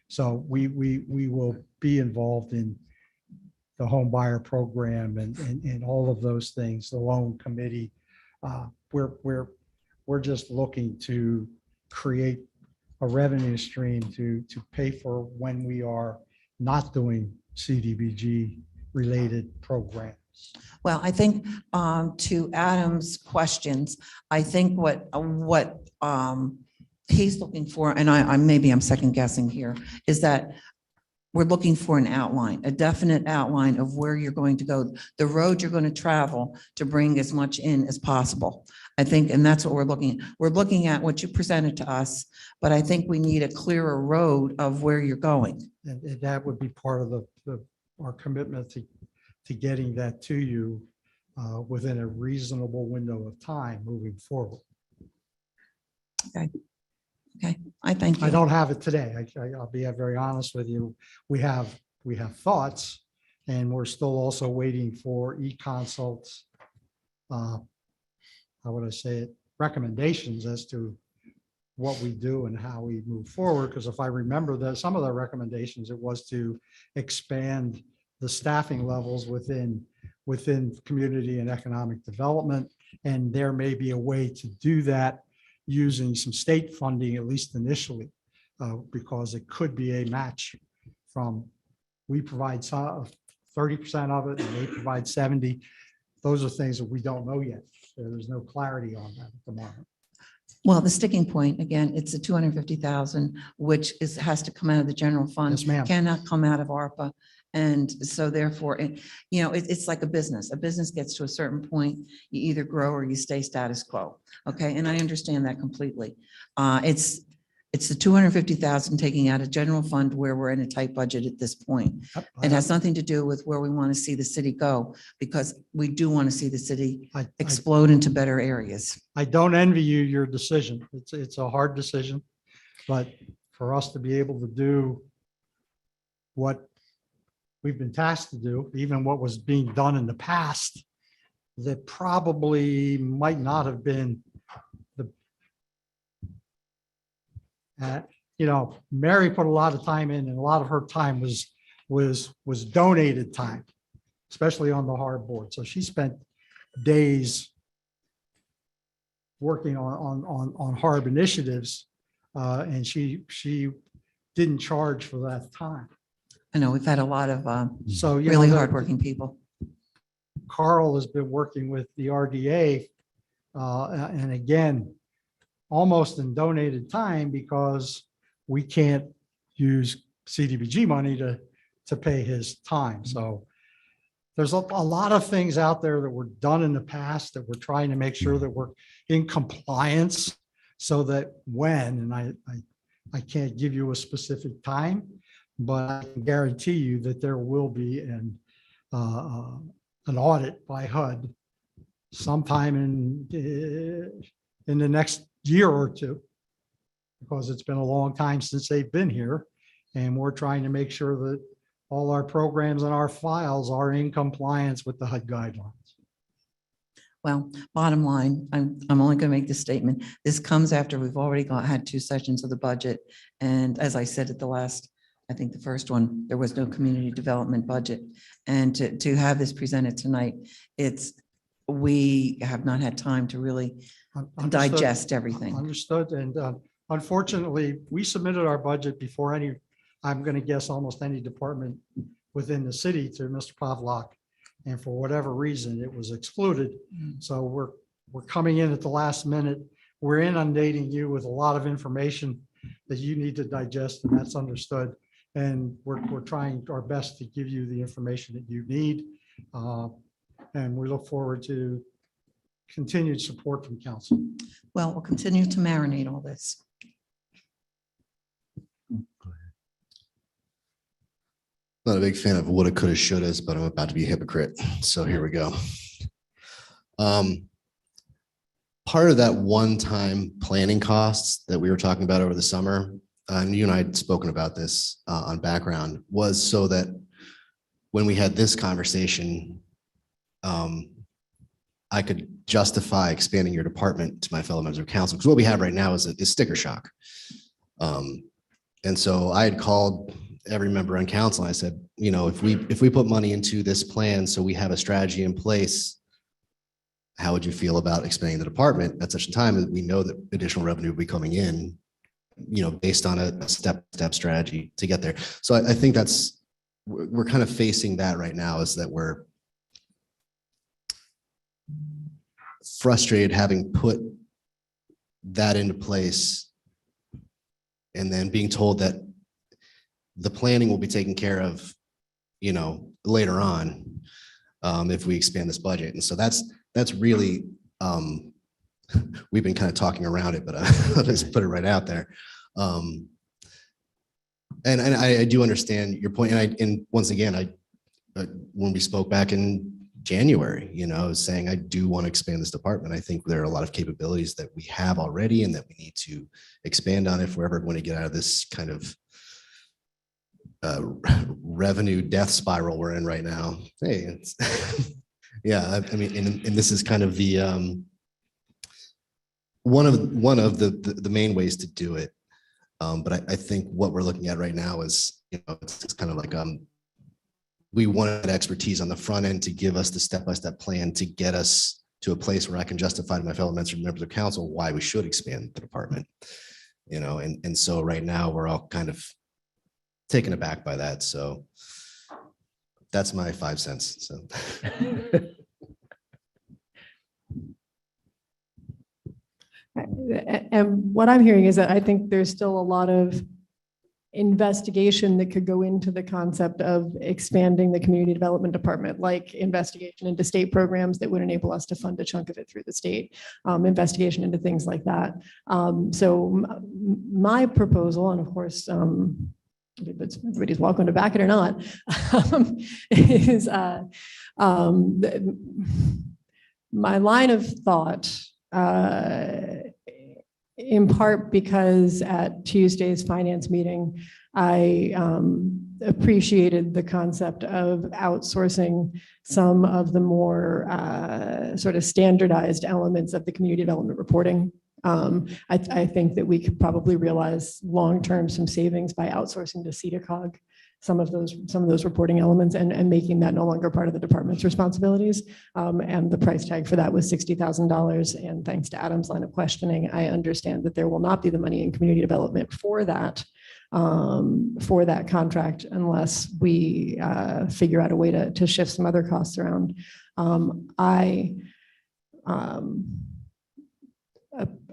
So we will be involved in the home buyer program and all of those things, the loan committee. We're just looking to create a revenue stream to pay for when we are not doing CDBG related programs. Well, I think to Adam's questions, I think what he's looking for, and I'm second guessing here, is that we're looking for an outline, a definite outline of where you're going to go, the road you're going to travel to bring as much in as possible. I think, and that's what we're looking at. We're looking at what you presented to us, but I think we need a clearer road of where you're going. And that would be part of our commitment to getting that to you within a reasonable window of time moving forward. Okay, I thank you. I don't have it today. I'll be very honest with you. We have thoughts, and we're still also waiting for e-consults. How would I say it? Recommendations as to what we do and how we move forward. Because if I remember that some of the recommendations, it was to expand the staffing levels within community and economic development. And there may be a way to do that using some state funding, at least initially, because it could be a match from, we provide 30% of it and they provide 70. Those are things that we don't know yet. There's no clarity on that at the moment. Well, the sticking point, again, it's the 250,000, which has to come out of the general fund. Yes, ma'am. Cannot come out of ARPA. And so therefore, it's like a business. A business gets to a certain point, you either grow or you stay status quo. Okay, and I understand that completely. It's the 250,000 taking out of general fund where we're in a tight budget at this point. It has nothing to do with where we want to see the city go, because we do want to see the city explode into better areas. I don't envy you your decision. It's a hard decision, but for us to be able to do what we've been tasked to do, even what was being done in the past, that probably might not have been Mary put a lot of time in, and a lot of her time was donated time, especially on the hard board. So she spent days working on HARB initiatives, and she didn't charge for that time. I know we've had a lot of So really hardworking people. Carl has been working with the RDA, and again, almost in donated time, because we can't use CDBG money to pay his time. So there's a lot of things out there that were done in the past that we're trying to make sure that we're in compliance, so that when, and I can't give you a specific time, but I can guarantee you that there will be an audit by HUD sometime in the next year or two, because it's been a long time since they've been here. And we're trying to make sure that all our programs and our files are in compliance with the HUD guidelines. Well, bottom line, I'm only going to make this statement. This comes after we've already had 2 sessions of the budget. And as I said at the last, I think the first one, there was no community development budget. And to have this presented tonight, we have not had time to really digest everything. Understood. And unfortunately, we submitted our budget before I'm going to guess almost any department within the city to Mr. Pavlak. And for whatever reason, it was excluded. So we're coming in at the last minute. We're inundating you with a lot of information that you need to digest, and that's understood. And we're trying our best to give you the information that you need. And we look forward to continued support from council. Well, we'll continue to marinate all this. Not a big fan of woulda, coulda, shouldas, but I'm about to be a hypocrite. So here we go. Part of that one-time planning costs that we were talking about over the summer, and you and I had spoken about this on background, was so that when we had this conversation, I could justify expanding your department to my fellow members of council, because what we have right now is sticker shock. And so I had called every member on council. And I said, if we put money into this plan, so we have a strategy in place, how would you feel about expanding the department at such a time that we know that additional revenue will be coming in, based on a step-step strategy to get there. So I think we're kind of facing that right now, is that we're frustrated having put that into place and then being told that the planning will be taken care of, later on, if we expand this budget. And so that's really, we've been kind of talking around it, but I'll just put it right out there. And I do understand your point. And once again, when we spoke back in January, I was saying I do want to expand this department. I think there are a lot of capabilities that we have already and that we need to expand on if we're ever going to get out of this kind of revenue death spiral we're in right now. Hey, yeah, I mean, and this is kind of the one of the main ways to do it. But I think what we're looking at right now is, it's kind of like, we wanted expertise on the front end to give us the step-by-step plan to get us to a place where I can justify to my fellow members of council why we should expand the department. And so right now we're all kind of taken aback by that. So that's my 5 cents. So. And what I'm hearing is that I think there's still a lot of investigation that could go into the concept of expanding the community development department, like investigation into state programs that would enable us to fund a chunk of it through the state, investigation into things like that. So my proposal, and of course, everybody's welcome to back it or not, is my line of thought, in part because at Tuesday's finance meeting, I appreciated the concept of outsourcing some of the more sort of standardized elements of the community development reporting. I think that we could probably realize long-term some savings by outsourcing to CEDACOG some of those reporting elements and making that no longer part of the department's responsibilities. And the price tag for that was $60,000. And thanks to Adam's line of questioning, I understand that there will not be the money in community development for that contract unless we figure out a way to shift some other costs around. I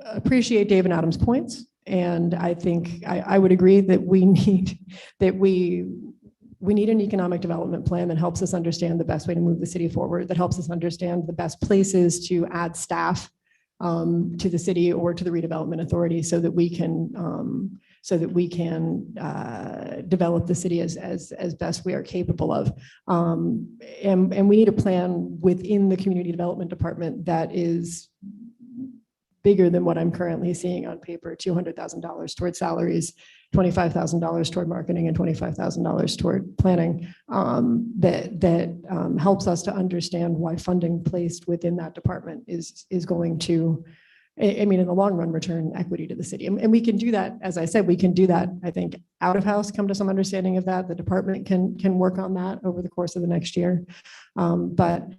appreciate Dave and Adam's points. And I think I would agree that we need an economic development plan that helps us understand the best way to move the city forward, that helps us understand the best places to add staff to the city or to the redevelopment authority so that we can develop the city as best we are capable of. And we need a plan within the community development department that is bigger than what I'm currently seeing on paper, $200,000 toward salaries, $25,000 toward marketing, and $25,000 toward planning. That helps us to understand why funding placed within that department is going to, I mean, in the long run, return equity to the city. And we can do that, as I said, we can do that, I think, out of house, come to some understanding of that. The department can work on that over the course of the next year. But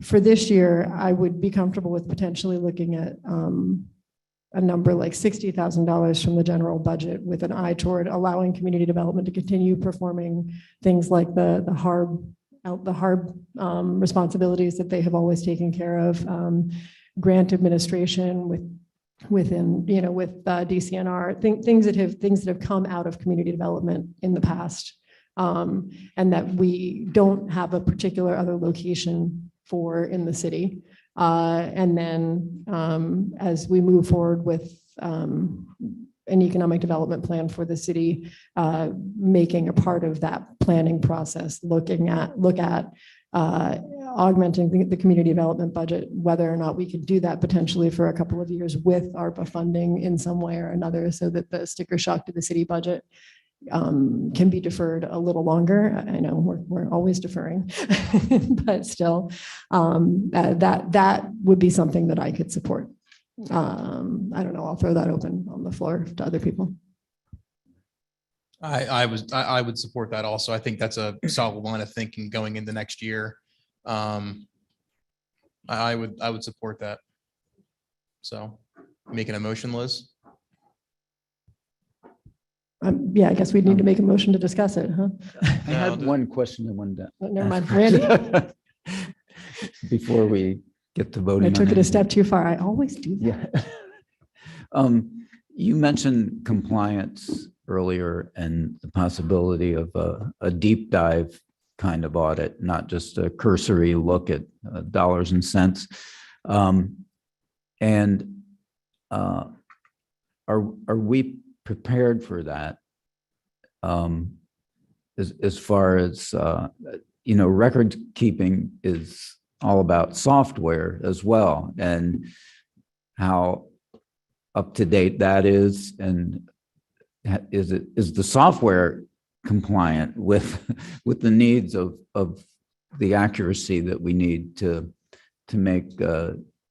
for this year, I would be comfortable with potentially looking at a number like $60,000 from the general budget with an eye toward allowing community development to continue performing things like the HARB responsibilities that they have always taken care of, grant administration within DCNR, things that have come out of community development in the past, and that we don't have a particular other location for in the city. And then as we move forward with an economic development plan for the city, making a part of that planning process, look at augmenting the community development budget, whether or not we could do that potentially for a couple of years with ARPA funding in some way or another, so that the sticker shock to the city budget can be deferred a little longer. I know we're always deferring, but still, that would be something that I could support. I don't know. I'll throw that open on the floor to other people. I would support that also. I think that's a solid line of thinking going into next year. I would support that. So, making a motion, Liz? Yeah, I guess we'd need to make a motion to discuss it, huh? I had one question I wanted to Never mind, Randy. before we get to voting. I took on it a step too far. I always do that. Yeah. You mentioned compliance earlier and the possibility of a deep dive kind of audit, not just a cursory look at dollars and cents. And are we prepared for that? As far as record keeping is all about software as well, and how up to date that is, and is the software compliant with the needs of the accuracy that we need to make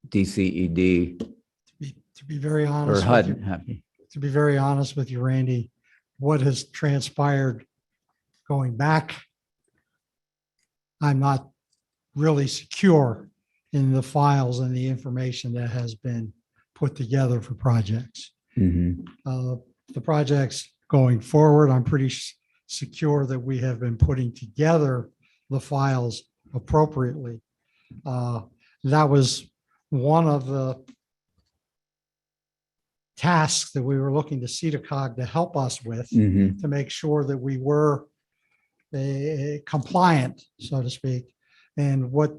DCED To be very or honest with HUD you, happy. to be very honest with you, Randy, what has transpired going back, I'm not really secure in the files and the information that has been put together for projects. Mhm. The projects going forward, I'm pretty secure that we have been putting together the files appropriately. That was one of the tasks that we were looking to CEDACOG to help us with, Mhm. to make sure that we were compliant, so to speak. And what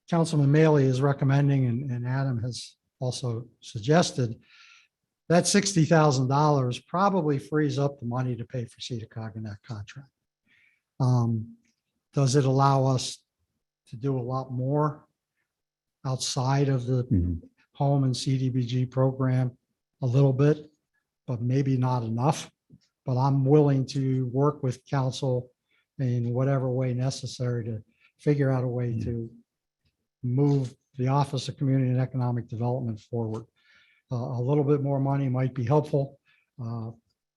Councilman Maley is recommending, and Adam has also suggested, that $60,000 probably frees up the money to pay for CEDACOG in that contract. Does it allow us to do a lot more outside of the Mhm. home and CDBG program? A little bit, but maybe not enough. But I'm willing to work with council in whatever way necessary to figure out a way to move the Office of Community and Economic Development forward. A little bit more money might be helpful,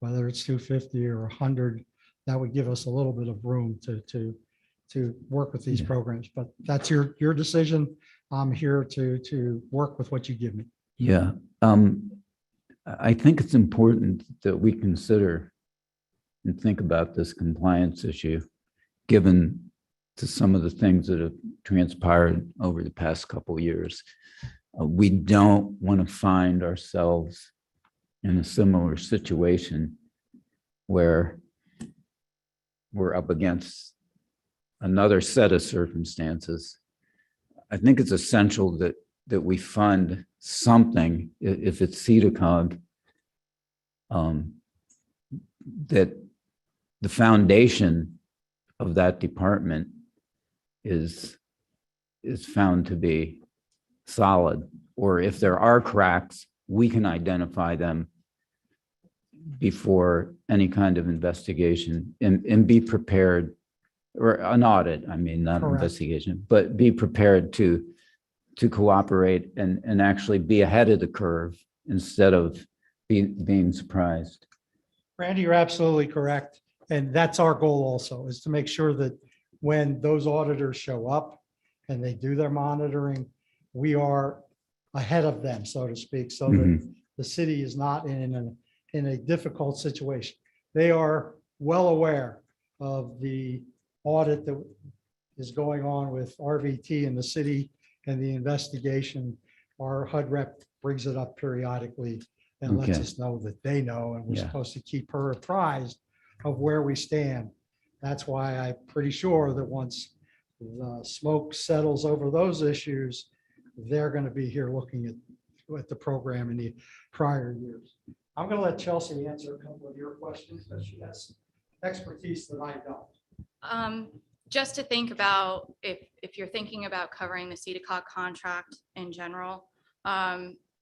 whether it's 250 or 100, that would give us a little bit of room to work with these Yeah. programs. But that's your decision. I'm here to work with what you give me. Yeah. I think it's important that we consider and think about this compliance issue, given to some of the things that have transpired over the past couple of years. We don't want to find ourselves in a similar situation where we're up against another set of circumstances. I think it's essential that we fund something, if it's CEDACOG, that the foundation of that department is found to be solid, or if there are cracks, we can identify them before any kind of investigation and be prepared, or an audit, I mean, not Correct. investigation, but be prepared to cooperate and actually be ahead of the curve instead of being surprised. Randy, you're absolutely correct. And that's our goal also, is to make sure that when those auditors show up and they do their monitoring, we are ahead of them, so to speak, so that the city is not in a difficult situation. They are well aware of the audit that is going on with RVT in the city and the investigation. Our HUD rep brings it up periodically and lets Okay. us know that they know, and we're Yeah. supposed to keep her apprised of where we stand. That's why I'm pretty sure that once the smoke settles over those issues, they're going to be here looking at the program in the prior years. I'm going to let Chelsea answer a couple of your questions, because she has expertise that I don't. Just to think about, if you're thinking about covering the CEDACOG contract in general,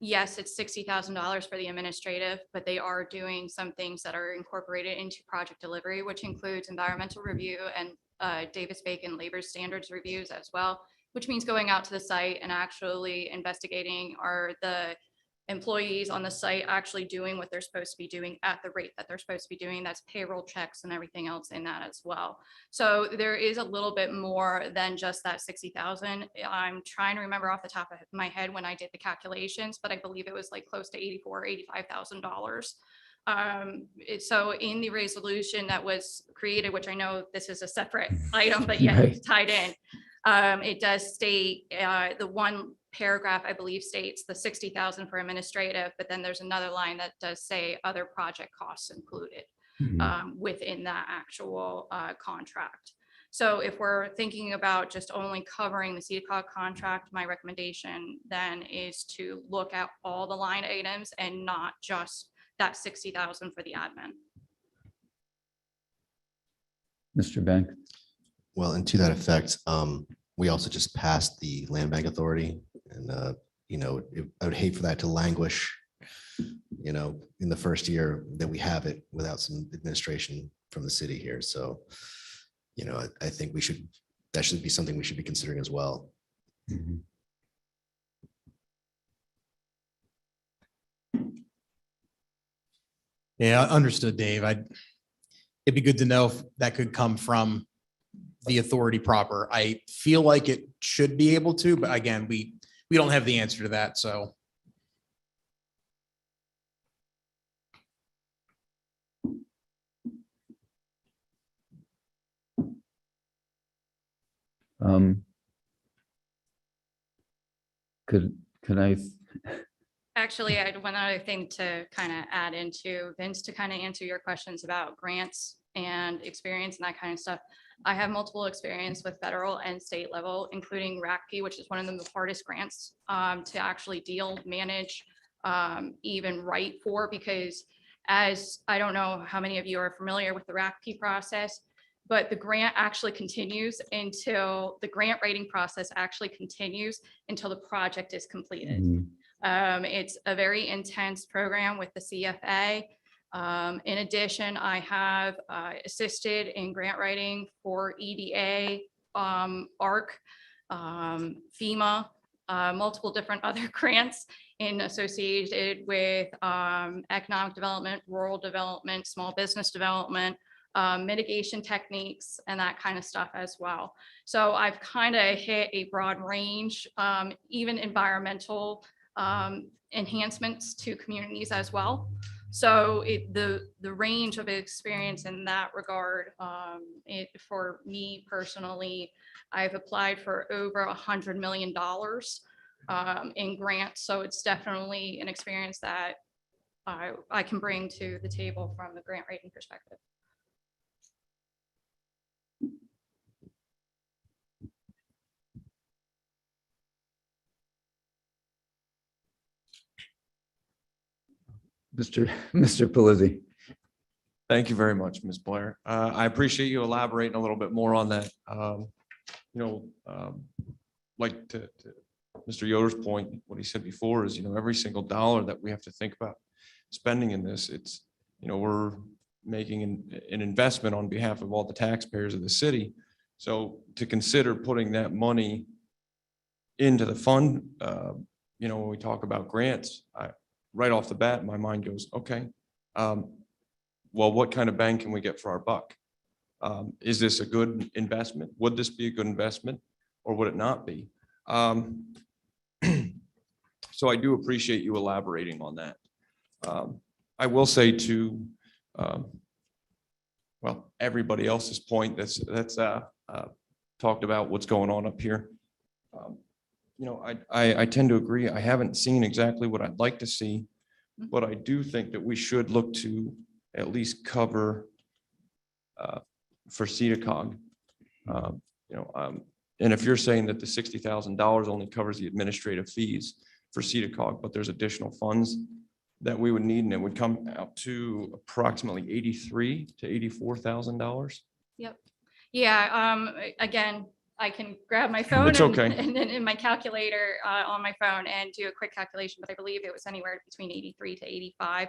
yes, it's $60,000 for the administrative, but they are doing some things that are incorporated into project delivery, which includes environmental review and Davis-Bacon labor standards reviews as well, which means going out to the site and actually investigating, are the employees on the site actually doing what they're supposed to be doing at the rate that they're supposed to be doing. That's payroll checks and everything else in that as well. So there is a little bit more than just that 60,000. I'm trying to remember off the top of my head when I did the calculations, but I believe it was like close to $84,000 or $85,000. So in the resolution that was created, which I know this is a separate item, but yet it's tied in, it does state, the one paragraph, I believe, states the 60,000 for administrative, but then there's another line that does say other project costs included within that actual contract. So if we're thinking about just only covering the CEDACOG contract, my recommendation then is to look at all the line items and not just that 60,000 for the admin. Mr. Bank? Well, and to that effect, we also just passed the Land Bank Authority, and I would hate for that to languish, in the first year that we have it without some administration from the city here. So, I think that should be something we should be considering as well. Yeah, understood, Dave. It'd be good to know if that could come from the authority proper. I feel like it should be able to, but again, we don't have the answer to that, so. Um, Could I, Actually, I had one other thing to kind of add into Vince, to kind of answer your questions about grants and experience and that kind of stuff. I have multiple experience with federal and state level, including RACP, which is one of the hardest grants to actually deal, manage, even write for, because as I don't know how many of you are familiar with the RACP process, but the grant actually continues until the grant writing process actually continues until the project is completed. It's a very intense program with the CFA. In addition, I have assisted in grant writing for EDA, ARC, FEMA, multiple different other grants associated with economic development, rural development, small business development, mitigation techniques, and that kind of stuff as well. So I've kind of hit a broad range, even environmental enhancements to communities as well. So the range of experience in that regard, for me personally, I've applied for over $100 million in grants. So it's definitely an experience that I can bring to the table from the grant writing perspective. Mr. Pelisi? Thank you very much, Ms. Blair. I appreciate you elaborating a little bit more on that. Like to Mr. Yoder's point, what he said before is, every single dollar that we have to think about spending in this, it's, we're making an investment on behalf of all the taxpayers of the city. So to consider putting that money into the fund, when we talk about grants, right off the bat, my mind goes, okay, well, what kind of bang can we get for our buck? Is this a good investment? Would this be a good investment, or would it not be? So I do appreciate you elaborating on that. I will say to, well, everybody else's point that's talked about what's going on up here. I tend to agree. I haven't seen exactly what I'd like to see, but I do think that we should look to at least cover for CEDACOG. And if you're saying that the $60,000 only covers the administrative fees for CEDACOG, but there's additional funds that we would need, and it would come out to approximately $83,000 to $84,000. Yep. Yeah. Again, I can grab my phone It's okay. and then in my calculator on my phone and do a quick calculation, but I believe it was anywhere between 83 to 85,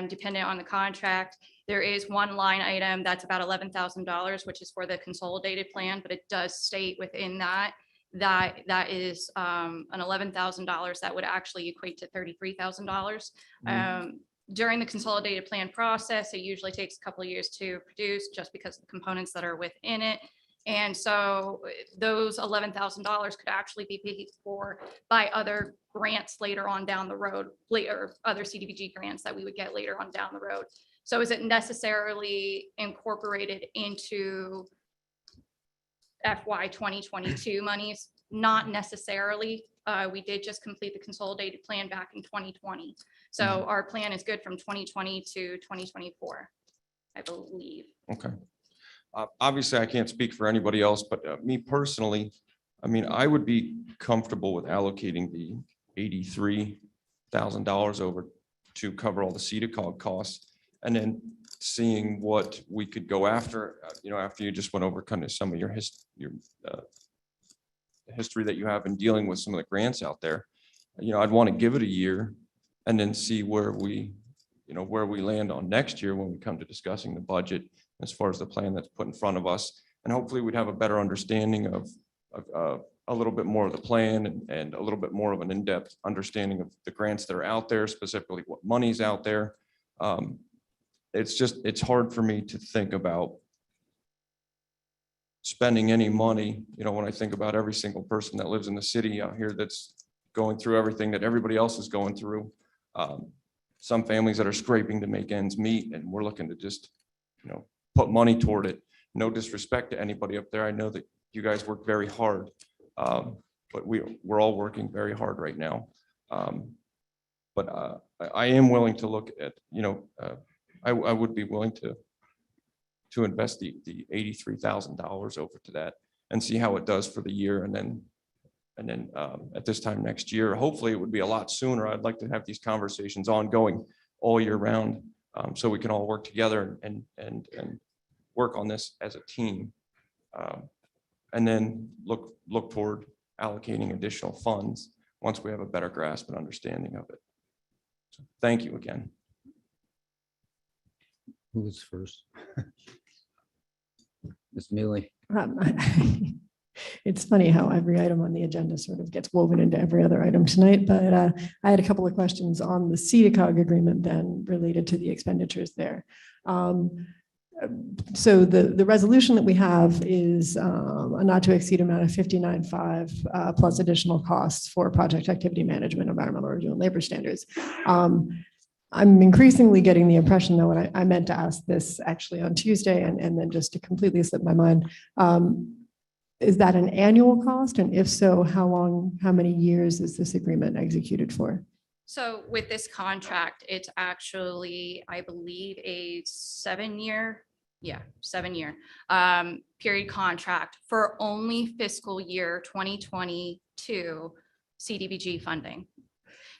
depending on the contract. There is one line item that's about $11,000, which is for the consolidated plan, but it does state within that is an $11,000 that would actually equate to $33,000. During the consolidated plan process, it usually takes a couple of years to produce just because of the components that are within it. And so those $11,000 could actually be paid for by other grants later on down the road, later other CDBG grants that we would get later on down the road. So is it necessarily incorporated into FY 2022 monies? Not necessarily. We did just complete the consolidated plan back in 2020. So our plan is good from 2020 to 2024, I believe. Okay. Obviously, I can't speak for anybody else, but me personally, I mean, I would be comfortable with allocating the $83,000 over to cover all the CEDACOG costs, and then seeing what we could go after. After you just went over kind of some of your history that you have in dealing with some of the grants out there. I'd want to give it a year and then see where we land on next year when we come to discussing the budget, as far as the plan that's put in front of us. And hopefully we'd have a better understanding of a little bit more of the plan and a little bit more of an in-depth understanding of the grants that are out there, specifically what money's out there. it's hard for me to think about spending any money, when I think about every single person that lives in the city out here that's going through everything that everybody else is going through. Some families that are scraping to make ends meet, and we're looking to just, put money toward it. No disrespect to anybody up there. I know that you guys work very hard, but we're all working very hard right now. But I am willing to look at, I would be willing to invest the $83,000 over to that and see how it does for the year. And then at this time next year, hopefully it would be a lot sooner. I'd like to have these conversations ongoing all year round, so we can all work together and work on this as a team. And then look toward allocating additional funds once we have a better grasp and understanding of it. So thank you again. Who's first? Ms. Mealy. It's funny how every item on the agenda sort of gets woven into every other item tonight, but I had a couple of questions on the CEDACOG agreement then related to the expenditures there. So the resolution that we have is a not to exceed amount of 59.5 plus additional costs for project activity management, environmental review, and labor standards. I'm increasingly getting the impression, though, and I meant to ask this actually on Tuesday, and then just to completely slip my mind, is that an annual cost? And if so, how many years is this agreement executed for? So with this contract, it's actually, I believe, a 7-year period contract for only fiscal year 2022 CDBG funding.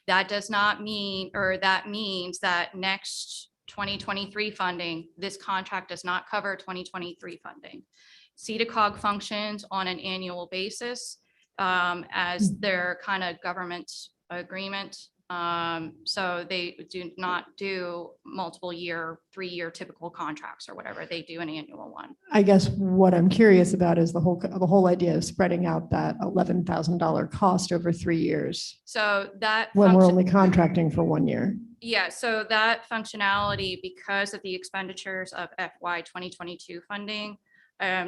That does not mean, or that means that next 2023 funding, this contract does not cover 2023 funding. CEDACOG functions on an annual basis as their kind of government agreement. So they do not do multiple year, 3-year typical contracts or whatever. They do an annual one. I guess what I'm curious about is the whole idea of spreading out that $11,000 cost over 3 years. So that when we're only contracting for 1 year. Yeah, so that functionality, because of the expenditures of FY 2022 funding,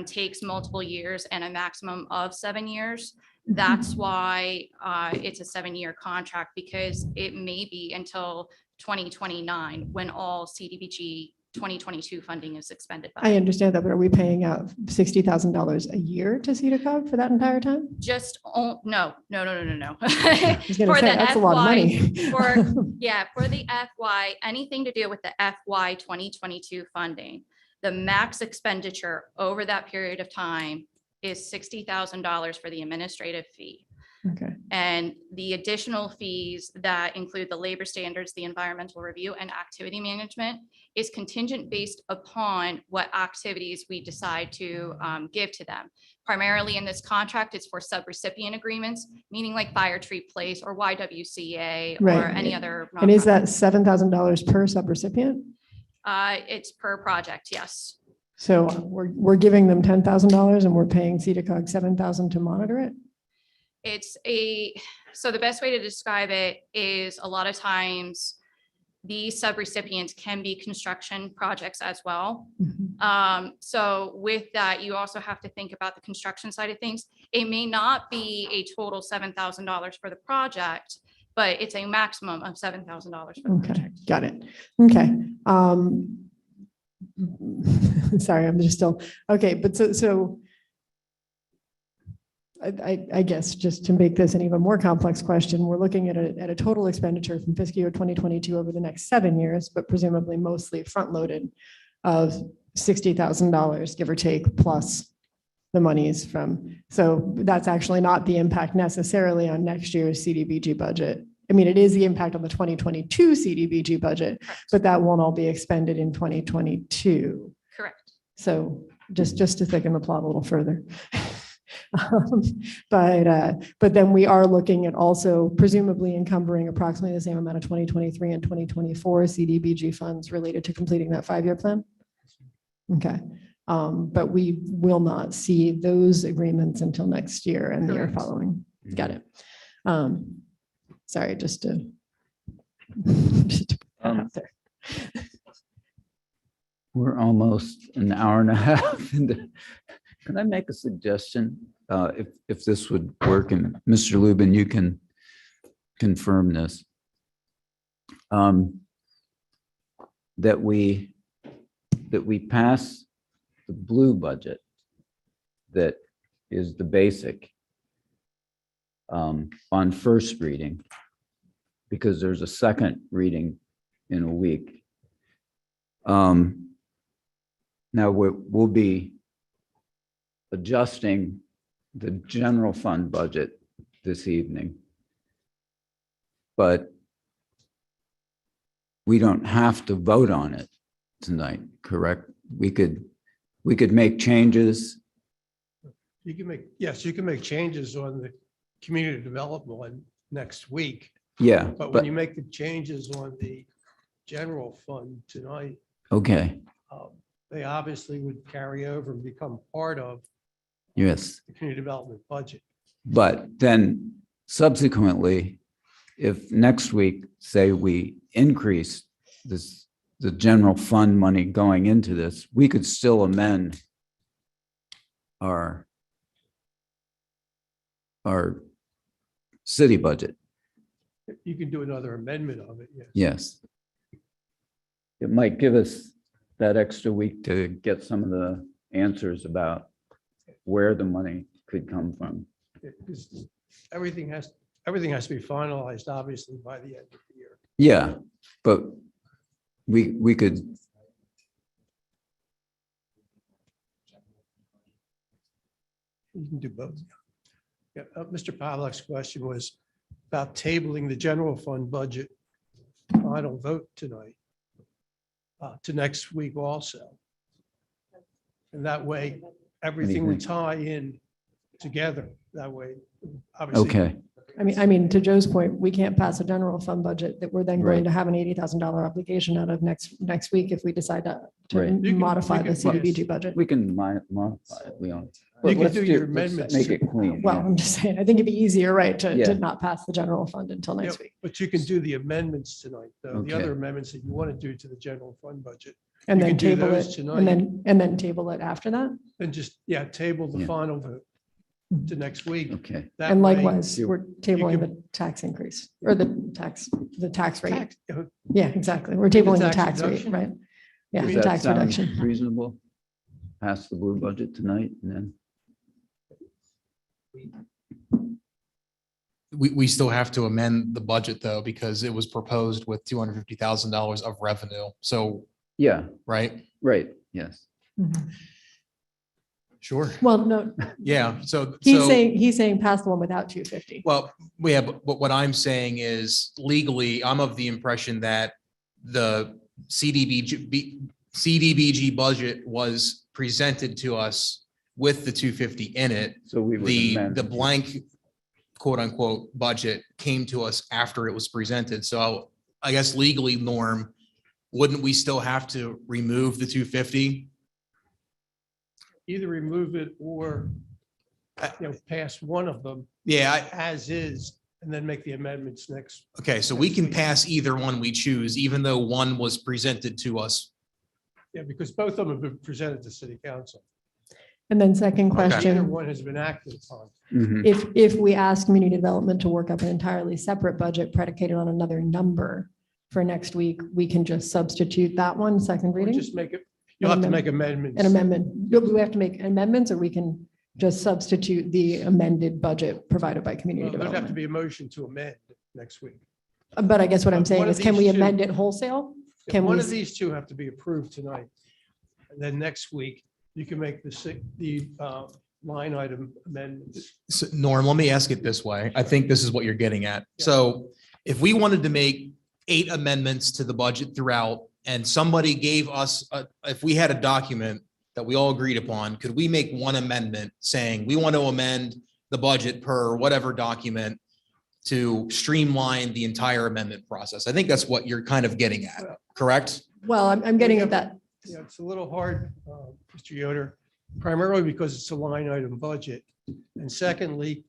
takes multiple years and a maximum of 7 years. That's why it's a 7-year contract, because it may be until 2029 when all CDBG 2022 funding is expended by. I understand that, but are we paying out $60,000 a year to CEDACOG for that entire time? Just, no. I was gonna For say, the that's a lot of money. For the FY, anything to do with the FY 2022 funding, the max expenditure over that period of time is $60,000 for the administrative fee. Okay. And the additional fees that include the labor standards, the environmental review, and activity management is contingent based upon what activities we decide to give to them. Primarily in this contract, it's for subrecipient agreements, meaning like Fire Tree Place or YWCA or Right. any other. And is nonprofit. that $7,000 per subrecipient? It's per project, yes. So we're giving them $10,000 and we're paying CEDACOG $7,000 to monitor it? So the best way to describe it is a lot of times these subrecipients can be construction projects as well. So with that, you also have to think about the construction side of things. It may not be a total $7,000 for the project, but it's a maximum of $7,000 for the Okay, project. got it. Okay. Sorry, I'm just still, okay, but so I guess just to make this an even more complex question, we're looking at a total expenditure from fiscal year 2022 over the next 7 years, but presumably mostly front-loaded of $60,000, give or take, plus the monies from, so that's actually not the impact necessarily on next year's CDBG budget. I mean, it is the impact on the 2022 CDBG budget, but that won't all be expended in 2022. Correct. So just to thicken the plot a little further. But then we are looking at also presumably encumbering approximately the same amount of 2023 and 2024 CDBG funds related to completing that 5-year plan. Okay. But we will not see those agreements until next year and the year following. Got it. Sorry, just to put that out there. We're almost an hour and a half into. Can I make a suggestion? If this would work, and Mr. Lubin, you can confirm this. That we pass the blue budget that is the basic on first reading, because there's a second reading in a week. Now we'll be adjusting the general fund budget this evening. But we don't have to vote on it tonight, correct? We could make changes. You can make, yes, you can make changes on the community development one next week. Yeah, But when but, you make the changes on the general fund tonight, okay, they obviously would carry over and become part of yes. the community development budget. But then subsequently, if next week, say we increase this, the general fund money going into this, we could still amend our city budget. You can do another amendment of it, yes. Yes. It might give us that extra week to get some of the answers about where the money could come from. Because everything has to be finalized, obviously, by the end of the year. Yeah, but we could, You can do both. Yeah, Mr. Pavlik's question was about tabling the general fund budget. I don't vote tonight to next week also. And that way, everything would think? tie in together that way. Obviously, okay, I mean, to Joe's point, we can't pass a general fund budget that we're then going Right. to have an $80,000 obligation out of next week if we decide to Right. You can- modify you the can- CDBG budget. we can modify it, Leon. You But can let's do your let's amendments. Make it clean. Well, yeah. I'm just saying, I think it'd be easier, right, Yeah. to not pass the general fund until next Yeah, week. But you can do the amendments tonight, though. The Okay. other amendments that you want to do to the general fund budget. And You then can do table those it, tonight. and then table it after that. And just, yeah, table the Yeah. final vote to next week. Okay, That And way- likewise, you- we're tabling can- the tax increase or the tax rate. Tax- Yeah, exactly. We're tabling the tax tax rate, reduction? right? Yeah, does the that tax sound reduction. reasonable? Pass the blue budget tonight and then, We still have to amend the budget though, because it was proposed with $250,000 of revenue. So, yeah, right? right, yes. Mhm. Sure. Well, no, Yeah. So, he's saying pass the one without 250. well, yeah, but what I'm saying is legally, I'm of the impression that the CDBG budget was presented to us with the 250 in it. So we would The amend. blank quote unquote budget came to us after it was presented. So I guess legally, Norm, wouldn't we still have to remove the 250? Either remove it or, pass one of them Yeah, as is, and then make the amendments next. okay, so we can pass either one we choose, even though one was presented to us. Yeah, because both of them have been presented to city council. And then second Neither question, one has been acted upon. Mhm. if we ask community development to work up an entirely separate budget predicated on another number for next week, we can just substitute that one, second Or reading, just make it, you'll have to make amendments. an amendment. Do we have to make amendments or we can just substitute the amended budget provided by community Well, There'd have to development? be a motion to amend next week. But I guess what I'm But saying one is, of can we these two- amend it wholesale? Can One we of these two have to be approved tonight. And then next week, you can make the line item amendments. So, Norm, let me ask it this way. I think this is what you're getting at. So if we wanted to make 8 amendments to the budget throughout, and somebody gave us, if we had a document that we all agreed upon, could we make one amendment saying we want to amend the budget per whatever document to streamline the entire amendment process? I think that's what you're kind of getting at, correct? Well, I'm getting at that. Yeah, it's a little hard, Mr. Yoder, primarily because it's a line item budget. And secondly,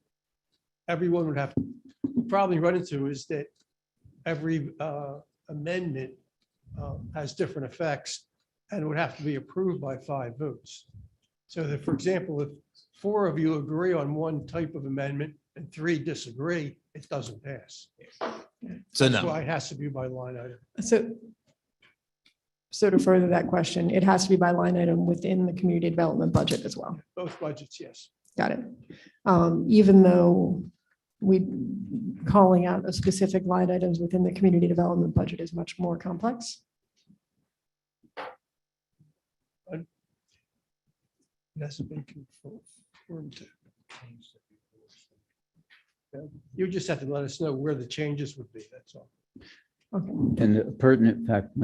everyone would have, probably run into is that every amendment has different effects and it would have to be approved by 5 votes. So that, for example, if 4 of you agree on one type of amendment and 3 disagree, it doesn't pass. So That's no. why it has to be by line item. So to further that question, it has to be by line item within the community development budget as well. Both budgets, yes. Got it. Even though we calling out a specific line items within the community development budget is much more complex. It hasn't been confirmed. You just have to let us know where the changes would be, that's all. Okay. And a pertinent fact,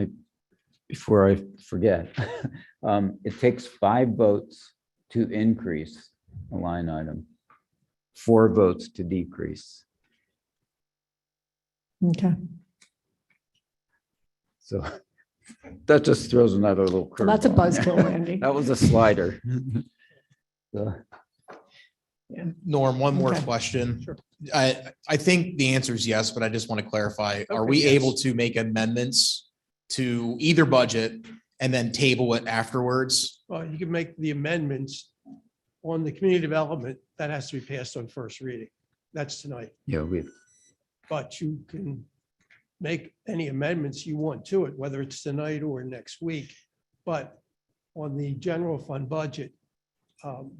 before I forget, it takes 5 votes to increase a line item, 4 votes to decrease. Okay. So that just throws another little curve. So that's a buzzkill, Randy. That was a slider. So, Norm, one more Okay. question. Sure. I think the answer is yes, but I just want to clarify. Are Okay, we yes. able to make amendments to either budget and then table it afterwards? Well, you can make the amendments on the community development, that has to be passed on first reading. That's tonight. yeah, But you can make any amendments you want to it, whether it's tonight or next week. But on the general fund budget,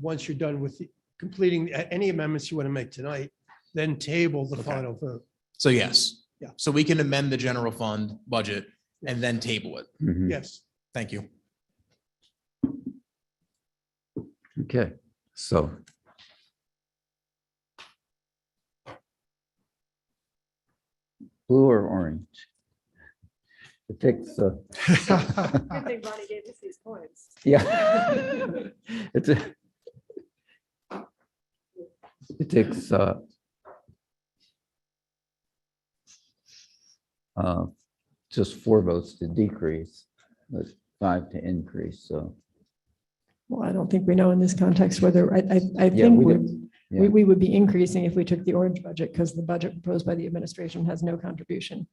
once you're done with completing any amendments you want to make tonight, then table the Okay. final vote. So yes. Yeah. So we can amend the general fund budget and then table it. mhm. Yes. Thank you. Okay, so. Blue or orange? It takes, Good thing Bonnie gave us these points. yeah. It's a. It takes, just 4 votes to decrease, but 5 to increase, so. Well, I don't think we know in this context whether, I Yeah, think we we, don't- yeah. we would be increasing if we took the orange budget because the budget proposed by the administration has no contribution.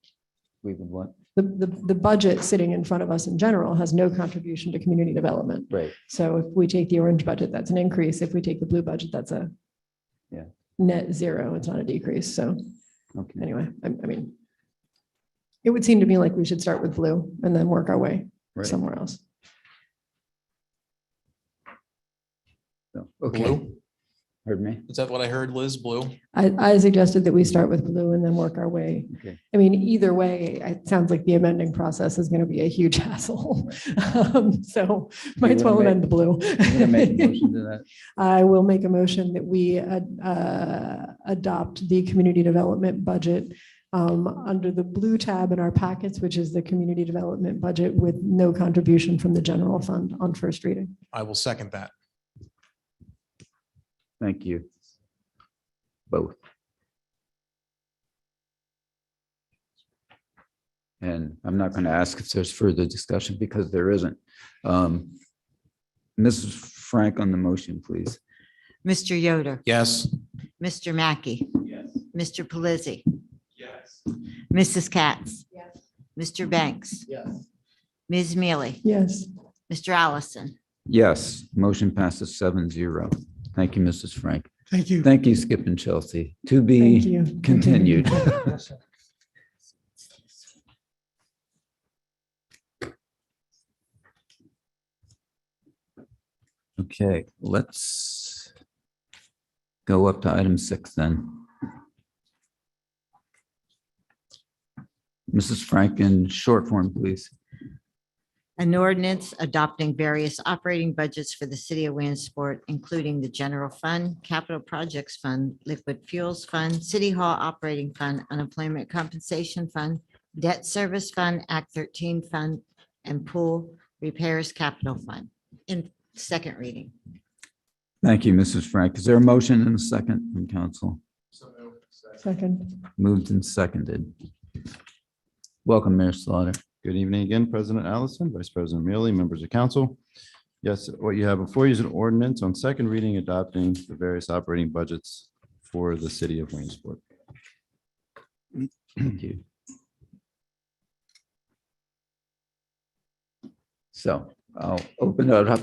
We would want, The budget sitting in front of us in general has no contribution to community development. right, So if we take the orange budget, that's an increase. If we take the blue budget, that's a Yeah. net 0. It's not a decrease. So okay. anyway, I mean, it would seem to me like we should start with blue and then work our way Right. somewhere else. So, okay, Blue? heard me? Is that what I heard, Liz? Blue? I suggested that we start with blue and then work our way. Okay, I mean, either way, it sounds like the amending process is going to be a huge hassle. So might as wanna well make- amend the blue. I'm gonna make a motion to that. I will make a motion that we adopt the community development budget under the blue tab in our packets, which is the community development budget with no contribution from the general fund on first reading. I will second that. Thank you. Both. And I'm not going to ask if there's further discussion because there isn't. Mrs. Frank on the motion, please. Mr. Yoder, Yes. Mr. Mackey, Yes. Mr. Pelisi, Yes. Mrs. Katz, Yes. Mr. Banks, Yes. Ms. Mealy, Yes. Mr. Allison. Yes, motion passes 7-0. Thank you, Mrs. Frank. Thank you. Thank you, Skip and Chelsea. To Thank be you. continued. Okay, let's go up to item 6 then. Mrs. Frank, in short form, please. An ordinance adopting various operating budgets for the city of Williamsport, including the general fund, capital projects fund, liquid fuels fund, city hall operating fund, unemployment compensation fund, debt service fund, Act 13 fund, and pool repairs capital fund in second reading. Thank you, Mrs. Frank. Is there a motion and a second from council? Second. Moved and seconded. Welcome, Mayor Slaughter. Good evening again, President Allison, Vice President Mealy, members of council. Yes, what you have before you is an ordinance on second reading adopting the various operating budgets for the city of Williamsport. Thank you. So I'll open it up.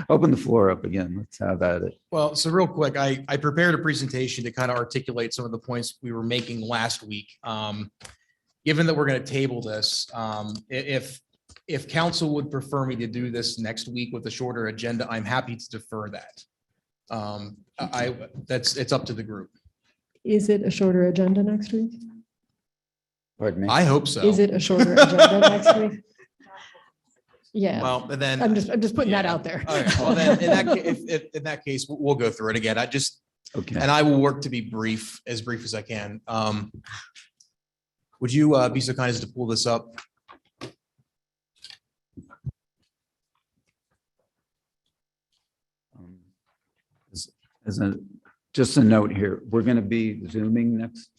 Open the floor up again. Let's have at it. Well, so real quick, I prepared a presentation to kind of articulate some of the points we were making last week. Given that we're going to table this, if council would prefer me to do this next week with a shorter agenda, I'm happy to defer that. It's up to the group. Is it a shorter agenda next week? Pardon me. I hope so. Is it a shorter agenda next week? Yeah, Well, and then. I'm just putting that out there. All right, well, then, in that case, we'll go through it again. Okay. And I will work to be brief as I can. Would you be so kind as to pull this up? Just a note here, we're going to be Zooming next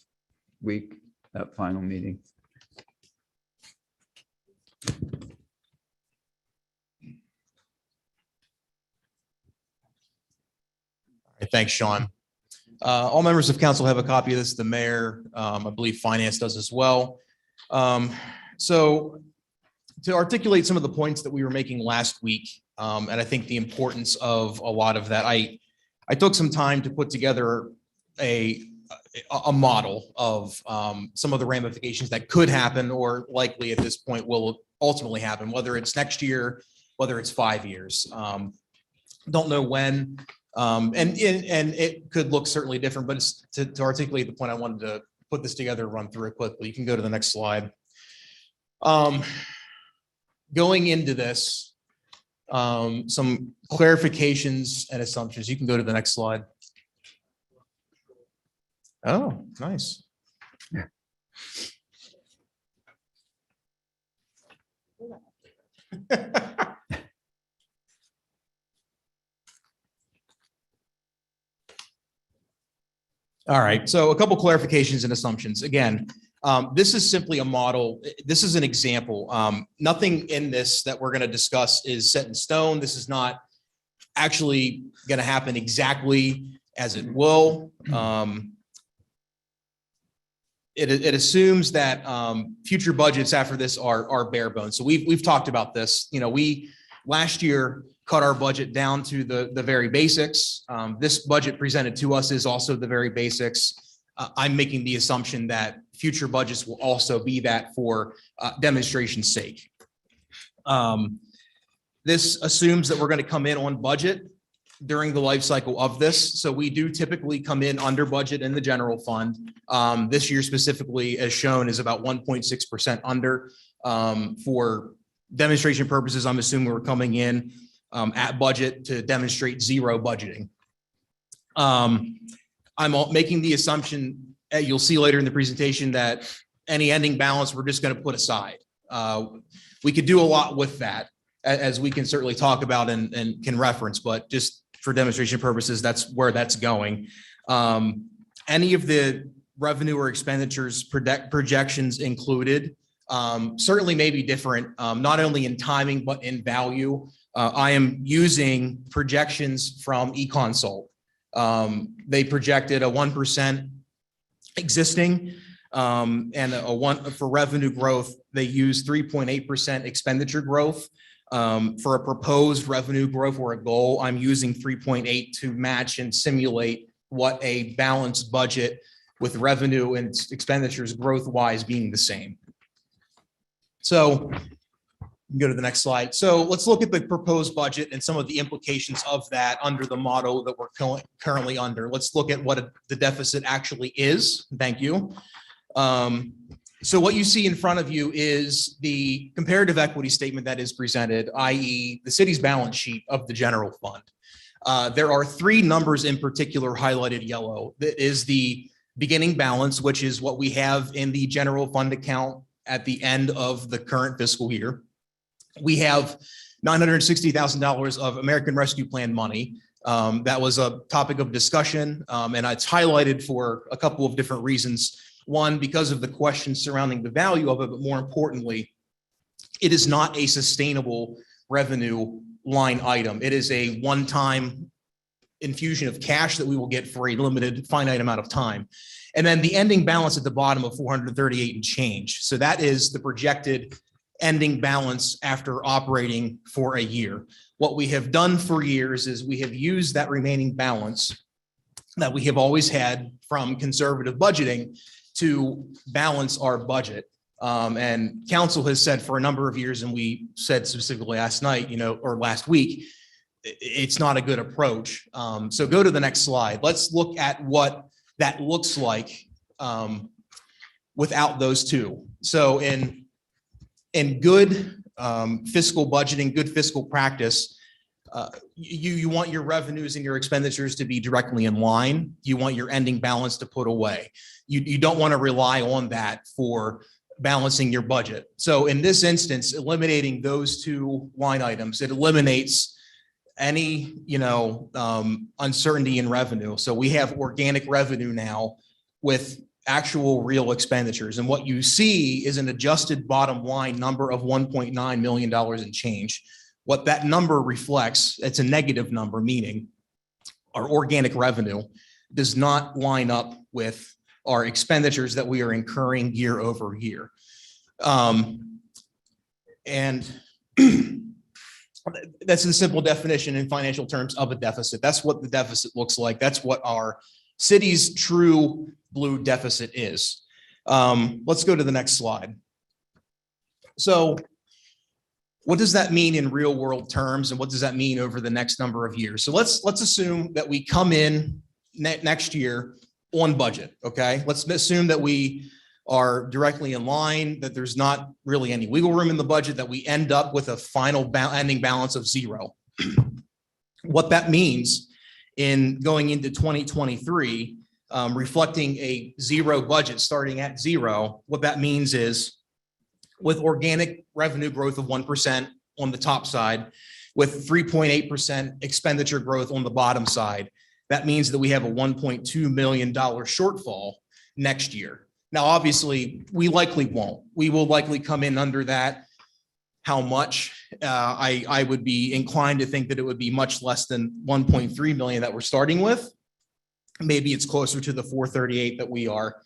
week, that final meeting. Thanks, Sean. All members of council have a copy of this. The mayor, I believe finance does as well. So to articulate some of the points that we were making last week, and I think the importance of a lot of that, I took some time to put together a model of some of the ramifications that could happen or likely at this point will ultimately happen, whether it's next year, whether it's 5 years. Don't know when. And it could look certainly different, but it's to articulate the point, I wanted to put this together, run through it quickly. You can go to the next slide. Going into this, some clarifications and assumptions. You can go to the next slide. Oh, nice. All right, so a couple clarifications and assumptions. Again, this is simply a model. This is an example. Nothing in this that we're going to discuss is set in stone. This is not actually going to happen exactly as it will. It assumes that future budgets after this are bare bones. So we've talked about this. You know, we last year cut our budget down to the very basics. This budget presented to us is also the very basics. I'm making the assumption that future budgets will also be that for demonstration's sake. This assumes that we're going to come in on budget during the life cycle of this. So we do typically come in under budget in the general fund. This year specifically, as shown, is about 1.6% under. For demonstration purposes, I'm assuming we're coming in at budget to demonstrate zero budgeting. I'm making the assumption, you'll see later in the presentation, that any ending balance we're just going to put aside. We could do a lot with that, as we can certainly talk about and can reference, but just for demonstration purposes, that's where that's going. Any of the revenue or expenditures projections included certainly may be different, not only in timing, but in value. I am using projections from eConsult. They projected a 1% existing and a 1 for revenue growth. They use 3.8% expenditure growth. For a proposed revenue growth or a goal, I'm using 3.8 to match and simulate what a balanced budget with revenue and expenditures growth wise being the same. So go to the next slide. So let's look at the proposed budget and some of the implications of that under the model that we're currently under. Let's look at what the deficit actually is. Thank you. So what you see in front of you is the comparative equity statement that is presented, i.e. the city's balance sheet of the general fund. There are 3 numbers in particular highlighted yellow. That is the beginning balance, which is what we have in the general fund account at the end of the current fiscal year. We have $960,000 of American Rescue Plan money. That was a topic of discussion, and it's highlighted for a couple of different reasons. One, because of the questions surrounding the value of it, but more importantly, it is not a sustainable revenue line item. It is a one-time infusion of cash that we will get for a limited, finite amount of time. And then the ending balance at the bottom of 438 and change. So that is the projected ending balance after operating for a year. What we have done for years is we have used that remaining balance that we have always had from conservative budgeting to balance our budget. And council has said for a number of years, and we said specifically last night, or last week, it's not a good approach. So go to the next slide. Let's look at what that looks like without those two. So in good fiscal budgeting, good fiscal practice, you want your revenues and your expenditures to be directly in line. You want your ending balance to put away. You don't want to rely on that for balancing your budget. So in this instance, eliminating those two line items, it eliminates any, uncertainty in revenue. So we have organic revenue now with actual real expenditures. And what you see is an adjusted bottom line number of $1.9 million in change. What that number reflects, it's a negative number, meaning our organic revenue does not line up with our expenditures that we are incurring year over year. And that's the simple definition in financial terms of a deficit. That's what the deficit looks like. That's what our city's true blue deficit is. Let's go to the next slide. So what does that mean in real world terms? And what does that mean over the next number of years? So let's assume that we come in next year on budget. Okay. Let's assume that we are directly in line, that there's not really any wiggle room in the budget, that we end up with a final ending balance of zero. What that means in going into 2023, reflecting a zero budget starting at zero, what that means is with organic revenue growth of 1% on the top side, with 3.8% expenditure growth on the bottom side, that means that we have a $1.2 million shortfall next year. Now, obviously, we likely won't. We will likely come in under that. How much? I would be inclined to think that it would be much less than 1.3 million that we're starting with. Maybe it's closer to the 438 that we are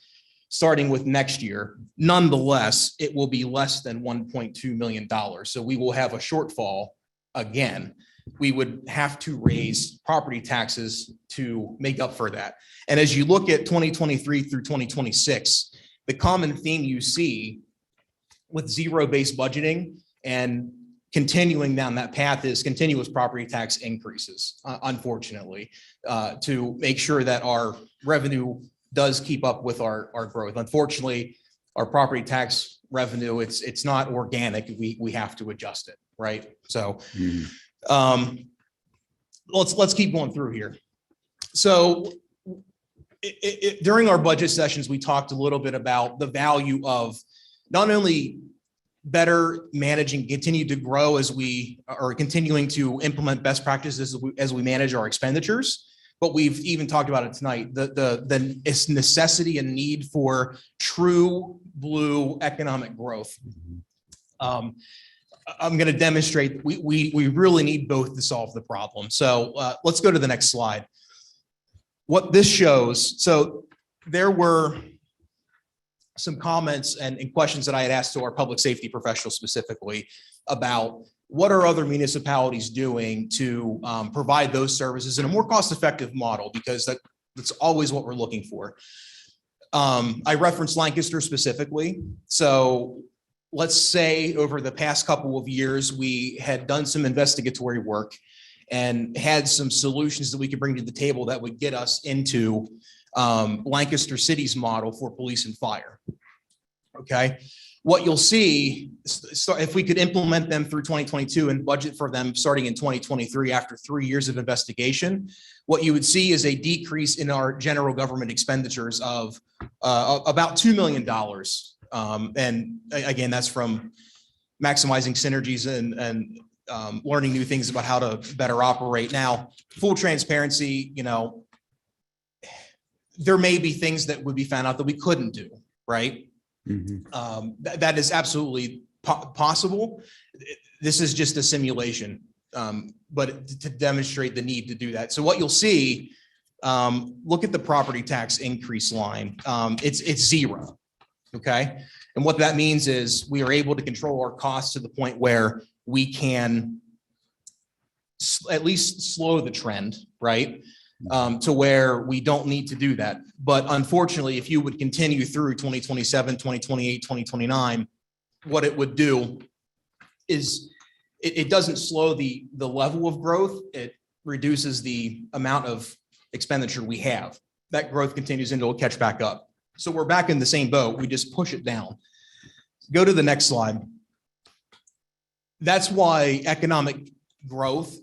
starting with next year. Nonetheless, it will be less than $1.2 million. So we will have a shortfall again. We would have to raise property taxes to make up for that. And as you look at 2023 through 2026, the common theme you see with zero-based budgeting and continuing down that path is continuous property tax increases, unfortunately, to make sure that our revenue does keep up with our growth. Unfortunately, our property tax revenue, it's not organic. We have to adjust it, right? So let's keep going through here. So during our budget sessions, we talked a little bit about the value of not only better managing, continue to grow as we are continuing to implement best practices as we manage our expenditures, but we've even talked about it tonight, the necessity and need for true blue economic growth. I'm going to demonstrate we really need both to solve the problem. So let's go to the next slide. What this shows, so there were some comments and questions that I had asked to our public safety professionals specifically about what are other municipalities doing to provide those services in a more cost-effective model, because that's always what we're looking for. I referenced Lancaster specifically. So let's say over the past couple of years, we had done some investigatory work and had some solutions that we could bring to the table that would get us into Lancaster City's model for police and fire. Okay. What you'll see, if we could implement them through 2022 and budget for them starting in 2023 after 3 years of investigation, what you would see is a decrease in our general government expenditures of about $2 million. And again, that's from maximizing synergies and learning new things about how to better operate. Now, full transparency, there may be things that would be found out that we couldn't do, right? That is absolutely possible. This is just a simulation, but to demonstrate the need to do that. So what you'll see, look at the property tax increase line. It's zero. Okay. And what that means is we are able to control our costs to the point where we can at least slow the trend, right? To where we don't need to do that. But unfortunately, if you would continue through 2027, 2028, 2029, what it would do is it doesn't slow the level of growth. It reduces the amount of expenditure we have. That growth continues and it'll catch back up. So we're back in the same boat. We just push it down. Go to the next slide. That's why economic growth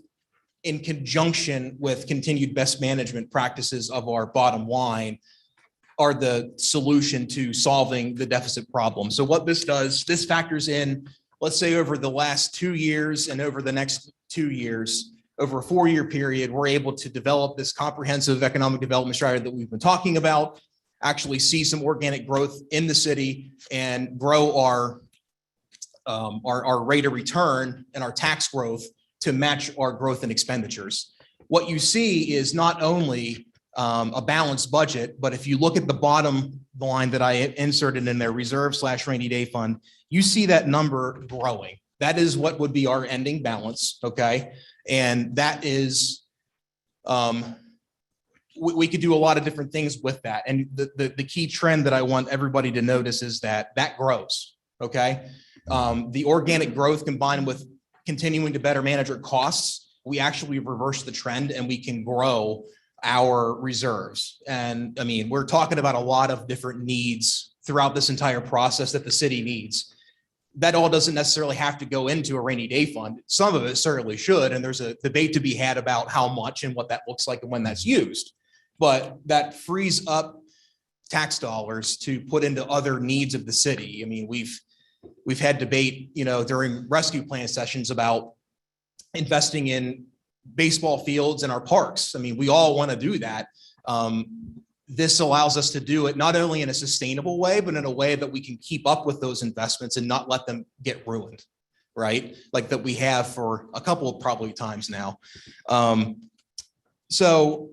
in conjunction with continued best management practices of our bottom line are the solution to solving the deficit problem. So what this does, this factors in, let's say over the last 2 years and over the next 2 years, over a 4-year period, we're able to develop this comprehensive economic development strategy that we've been talking about, actually see some organic growth in the city and grow our rate of return and our tax growth to match our growth in expenditures. What you see is not only a balanced budget, but if you look at the bottom line that I inserted in there, reserve/rainy day fund, you see that number growing. That is what would be our ending balance, okay? And that is, we could do a lot of different things with that. And the key trend that I want everybody to notice is that grows, okay? The organic growth combined with continuing to better manage our costs, we actually reverse the trend and we can grow our reserves. And I mean, we're talking about a lot of different needs throughout this entire process that the city needs. That all doesn't necessarily have to go into a rainy day fund. Some of it certainly should. And there's a debate to be had about how much and what that looks like and when that's used. But that frees up tax dollars to put into other needs of the city. I mean, we've had debate, during rescue plan sessions about investing in baseball fields and our parks. I mean, we all want to do that. This allows us to do it not only in a sustainable way, but in a way that we can keep up with those investments and not let them get ruined, right? Like that we have for a couple of probably times now. So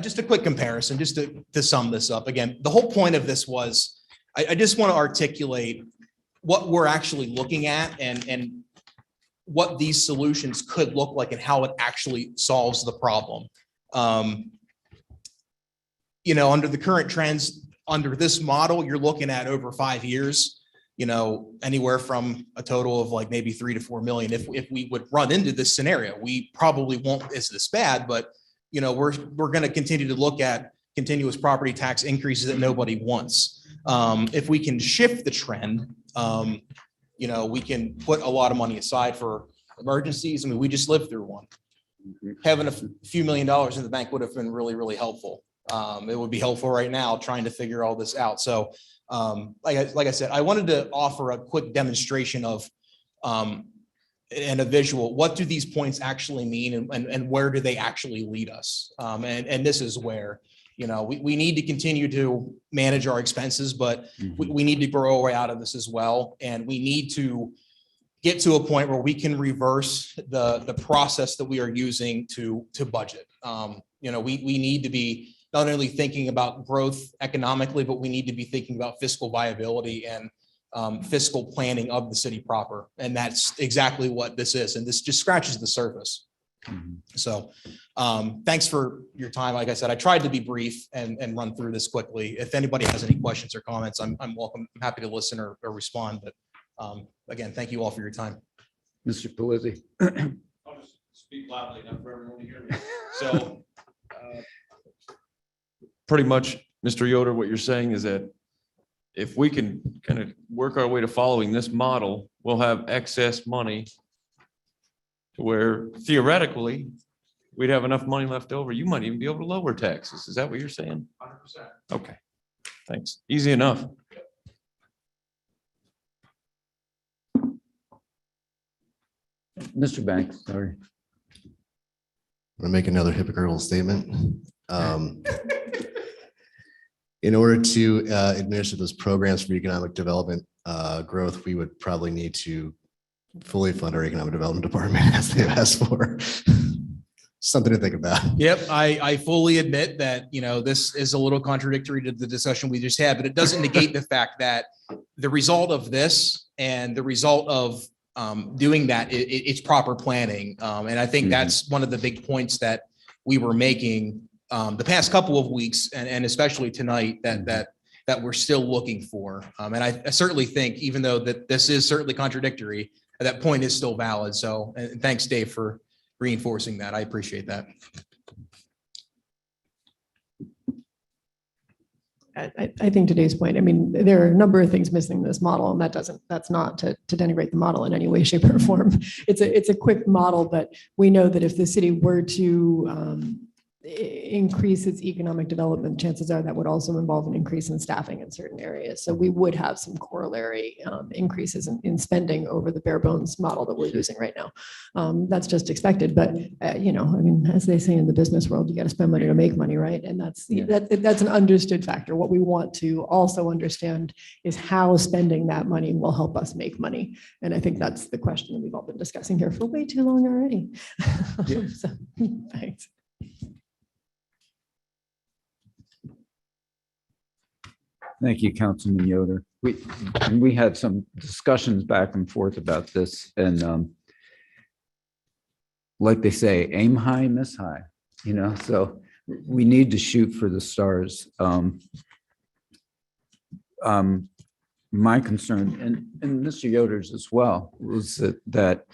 just a quick comparison, just to sum this up. Again, the whole point of this was, I just want to articulate what we're actually looking at and what these solutions could look like and how it actually solves the problem. Under the current trends, under this model, you're looking at over 5 years, anywhere from a total of like maybe 3 to 4 million. If we would run into this scenario, we probably won't, it's this bad, but we're going to continue to look at continuous property tax increases that nobody wants. If we can shift the trend, we can put a lot of money aside for emergencies. I mean, we just lived through one. Having a few $1 million in the bank would have been really, really helpful. It would be helpful right now trying to figure all this out. So like I said, I wanted to offer a quick demonstration of and a visual. What do these points actually mean and where do they actually lead us? And this is where, we need to continue to manage our expenses, but we need to grow our way out of this as well. And we need to get to a point where we can reverse the process that we are using to budget. We need to be not only thinking about growth economically, but we need to be thinking about fiscal viability and fiscal planning of the city proper. And that's exactly what this is. And this just scratches the surface. So thanks for your time. Like I said, I tried to be brief and run through this quickly. If anybody has any questions or comments, I'm welcome. I'm happy to listen or respond. But again, thank you all for your time. Mr. Pelisi. I'll just speak loudly enough for everyone to hear me. So pretty much, Mr. Yoder, what you're saying is that if we can kind of work our way to following this model, we'll have excess money to where theoretically we'd have enough money left over. You might even be able to lower taxes. Is that what you're saying? 100%. Okay, thanks. Easy enough. Mr. Banks, sorry. I'm gonna make another hypocritical statement. In order to administer those programs for economic development growth, we would probably need to fully fund our economic development department as they've asked for. Something to think about. Yep, I fully admit that, this is a little contradictory to the discussion we just had, but it doesn't negate the fact that the result of this and the result of doing that, it's proper planning. And I think that's one of the big points that we were making the past couple of weeks and especially tonight that we're still looking for. And I certainly think, even though that this is certainly contradictory, that point is still valid. So, and thanks, Dave, for reinforcing that. I appreciate that. I think today's point, I mean, there are a number of things missing in this model, and that's not to denigrate the model in any way, shape, or form. It's a quick model, but we know that if the city were to increase its economic development, chances are that would also involve an increase in staffing in certain areas. So we would have some corollary increases in spending over the bare bones model that we're using right now. That's just expected, but I mean, as they say in the business world, you got to spend money to make money, right? And that's an understood factor. What we want to also understand is how spending that money will help us make money. And I think that's the question that we've all been discussing here for way too long already. So, thanks. Thank you, Councilman Yoder. We had some discussions back and forth about this, and like they say, aim high, miss high, so we need to shoot for the stars. My concern, and Mr. Yoder's as well, was that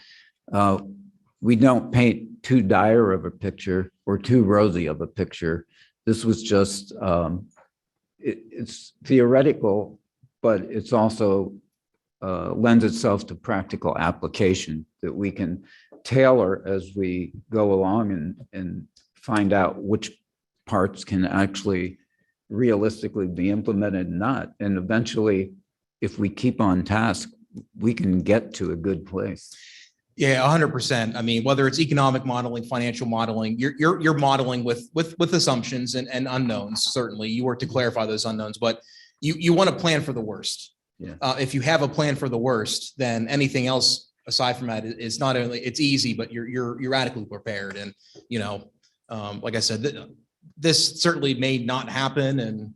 we don't paint too dire of a picture or too rosy of a picture. This was just it's theoretical, but it's also lends itself to practical application that we can tailor as we go along and find out which parts can actually realistically be implemented and not. And eventually, if we keep on task, we can get to a good place. Yeah, 100%. I mean, whether it's economic modeling, financial modeling, you're modeling with assumptions and unknowns. Certainly, you work to clarify those unknowns, but you want to plan for the worst. Yeah. If you have a plan for the worst, then anything else aside from that is not only it's easy, but you're adequately prepared. And like I said, this certainly may not happen, and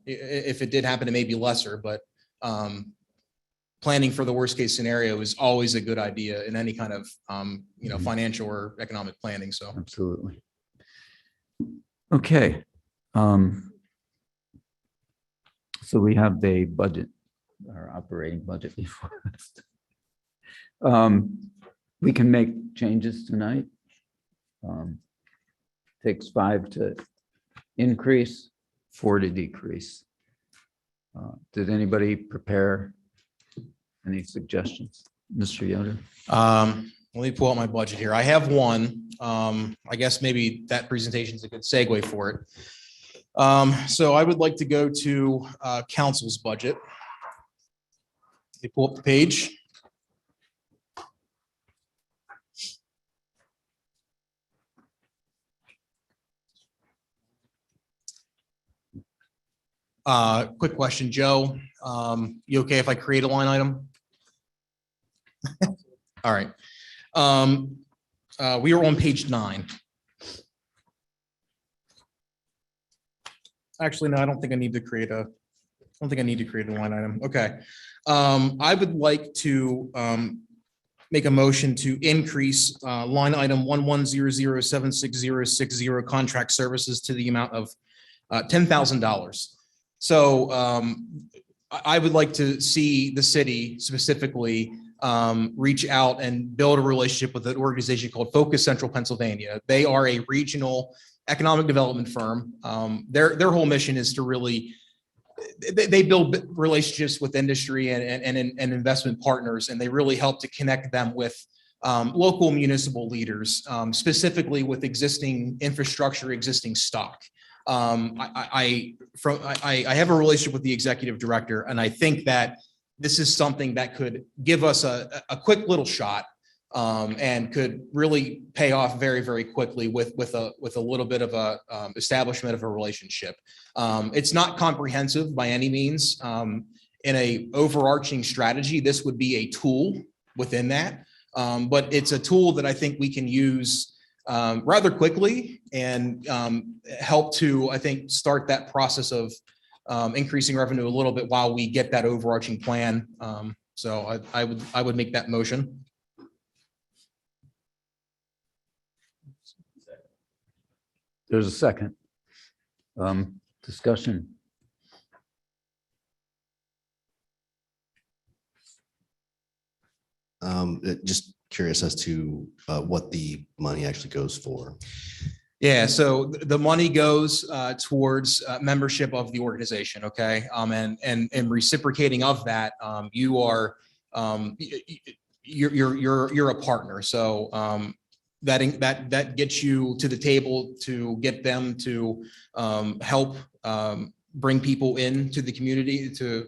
if it did happen, it may be lesser, but planning for the worst case scenario is always a good idea in any kind of, financial or economic planning. So Absolutely. Okay. So we have the budget, our operating budget before us. We can make changes tonight. Takes 5 to increase, 4 to decrease. Did anybody prepare any suggestions? Mr. Yoder? Let me pull out my budget here. I have one. I guess maybe that presentation is a good segue for it. So I would like to go to council's budget. They pull up the page. Quick question, Joe. You okay if I create a line item? All right. We are on page 9. Actually, no, I don't think I need to create a line item. Okay. I would like to make a motion to increase line item 1100766060 contract services to the amount of $10,000. So I would like to see the city specifically reach out and build a relationship with an organization called Focus Central Pennsylvania. They are a regional economic development firm. Their whole mission is to really, they build relationships with industry and investment partners, and they really help to connect them with local municipal leaders, specifically with existing infrastructure, existing stock. I have a relationship with the executive director, and I think that this is something that could give us a quick little shot and could really pay off very, very quickly with a little bit of a establishment of a relationship. It's not comprehensive by any means. In a overarching strategy, this would be a tool within that, but it's a tool that I think we can use rather quickly and help to, I think, start that process of increasing revenue a little bit while we get that overarching plan. So I would make that motion. There's a second. Discussion. Just curious as to what the money actually goes for. Yeah, so the money goes towards membership of the organization, okay? And reciprocating of that, you are you're a partner. So that gets you to the table to get them to help bring people into the community to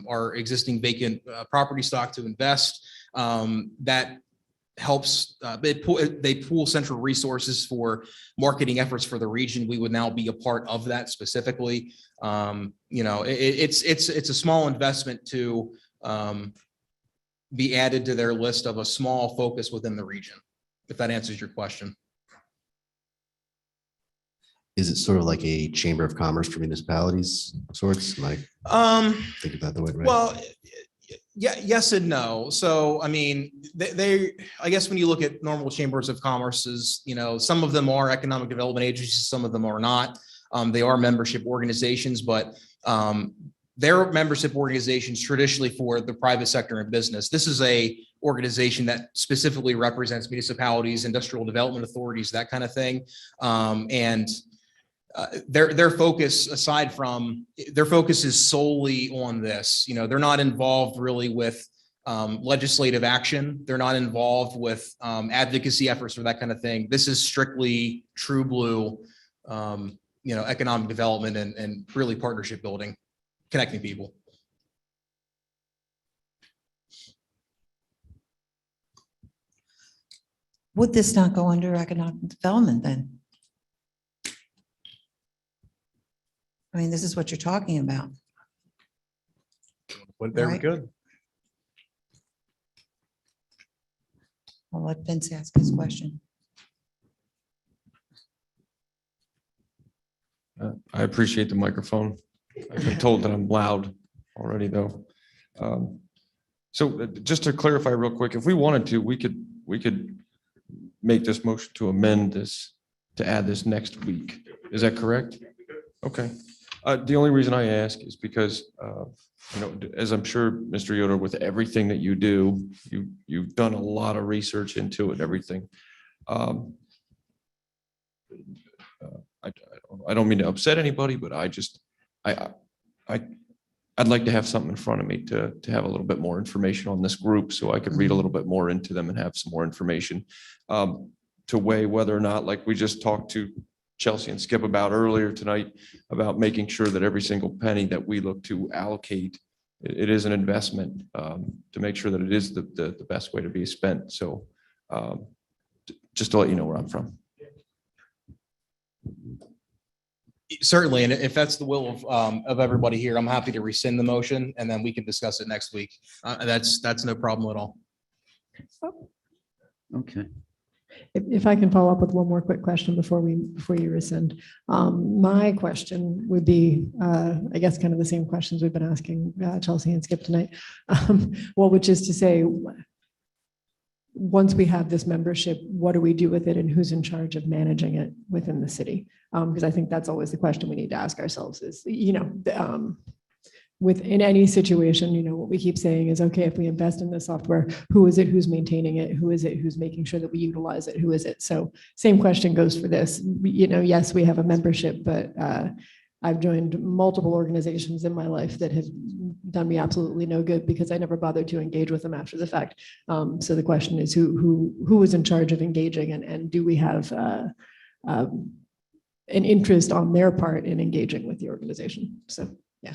our existing vacant property stock to invest. That helps, they pool central resources for marketing efforts for the region. We would now be a part of that specifically. It's a small investment to be added to their list of a small focus within the region, if that answers your question. Is it sort of like a chamber of commerce for municipalities sorts? Like, think about the way, right? Well, yeah, yes and no. So, I mean, I guess when you look at normal chambers of commerces, some of them are economic development agencies, some of them are not. They are membership organizations, but they're membership organizations traditionally for the private sector and business. This is a organization that specifically represents municipalities, industrial development authorities, that kind of thing. Their focus, aside from their focus, is solely on this. They're not involved really with legislative action. They're not involved with advocacy efforts or that kind of thing. This is strictly true blue, economic development and really partnership building, connecting people. Would this not go under economic development then? I mean, this is what you're talking about. Very Right. good. I'll let Vince ask his question. I appreciate the microphone. I've been told that I'm loud already, though. So just to clarify real quick, if we wanted to, we could make this motion to amend this, to add this next week. Is that correct? Okay. The only reason I ask is because, as I'm sure, Mr. Yoder, with everything that you do, you've done a lot of research into it and everything. I don't mean to upset anybody, but I'd like to have something in front of me to have a little bit more information on this group, so I could read a little bit more into them and have some more information to weigh whether or not, like we just talked to Chelsea and Skip about earlier tonight, about making sure that every single penny that we look to allocate, it is an investment to make sure that it is the best way to be spent. So just to let you know where I'm from. Certainly, and if that's the will of everybody here, I'm happy to rescind the motion, and then we can discuss it next week. That's no problem at all. Okay. If I can follow up with one more quick question before you rescind. My question would be, I guess, kind of the same questions we've been asking Chelsea and Skip tonight. Well, which is to say, once we have this membership, what do we do with it and who's in charge of managing it within the city? Because I think that's always the question we need to ask ourselves is, within any situation, what we keep saying is, okay, if we invest in this software, who is it who's maintaining it? Who is it who's making sure that we utilize it? Who is it? So same question goes for this. Yes, we have a membership, but I've joined multiple organizations in my life that have done me absolutely no good because I never bothered to engage with them after the fact. So the question is who is in charge of engaging, and do we have an interest on their part in engaging with the organization? So, yeah.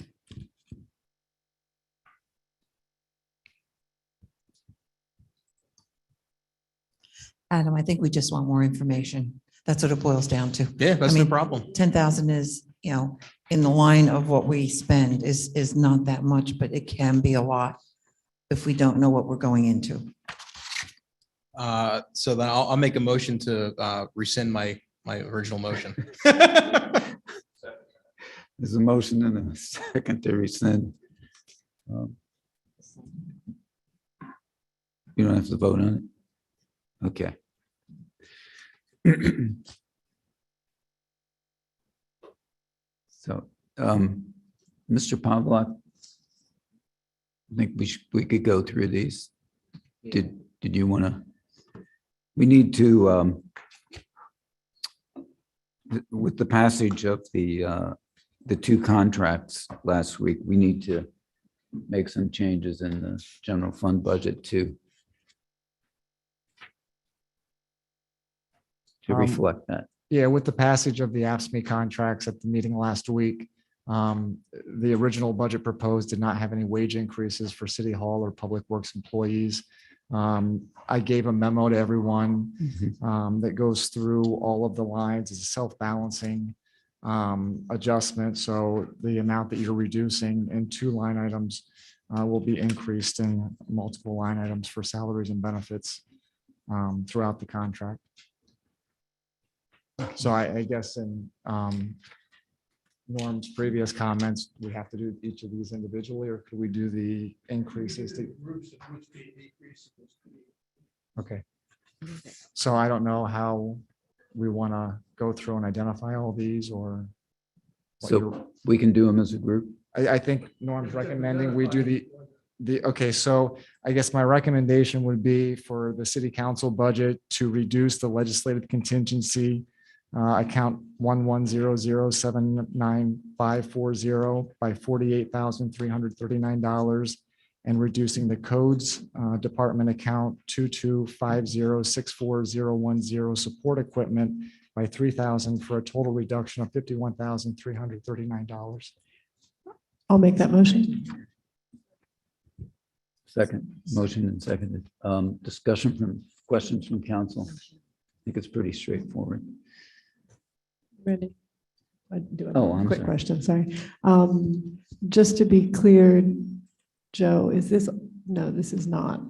Adam, I think we just want more information. That's what it boils down to. Yeah, that's I no mean, problem. 10,000 is, in the line of what we spend is not that much, but it can be a lot if we don't know what we're going into. So then I'll make a motion to rescind my original motion. There's a motion and a second to rescind. You don't have to vote on it? Okay. So, Mr. Pavlak, I think we could go through these. Did you want to? We need to, with the passage of the two contracts last week, we need to make some changes in the general fund budget to reflect that. Yeah, with the passage of the AFSCME contracts at the meeting last week, the original budget proposed did not have any wage increases for City Hall or Public Works employees. I gave a memo to everyone that goes through all of the lines as a self-balancing adjustment. So the amount that you're reducing in two line items will be increased in multiple line items for salaries and benefits throughout the contract. So I guess in Norm's previous comments, we have to do each of these individually, or could we do the increases? Okay. So I don't know how we want to go through and identify all these, or. what you're- So we can do them as a group? I think Norm's recommending we do okay, so I guess my recommendation would be for the city council budget to reduce the legislative contingency account 1100799540 by $48,339, and reducing the codes department account 22506410 support equipment by $3,000 for a total reduction of $51,339. I'll make that motion. Second, motion and seconded. Discussion questions from council. I think it's pretty straightforward. Ready? I do Oh, a I'm quick sorry. question, sorry. Just to be clear, Joe, is this, no, this is not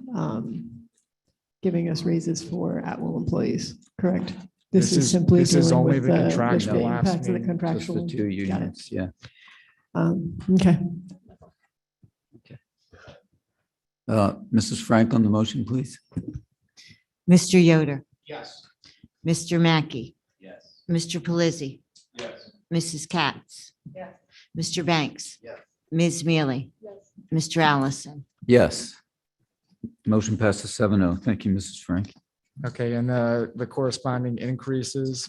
giving us raises for at-will employees, correct? This is simply this is dealing only with the the contractual impacts of the AFSCME. Just the contractual. two Got it. unions, yeah. Okay. Mrs. Frank on the motion, please. Mr. Yoder, Yes. Mr. Mackey, Yes. Mr. Pelisi, Yes. Mrs. Katz, Mr. Banks, Yes. Ms. Mealy, Mr. Allison. Yes. Motion passes 7-0. Thank you, Mrs. Frank. Okay, and the corresponding increases,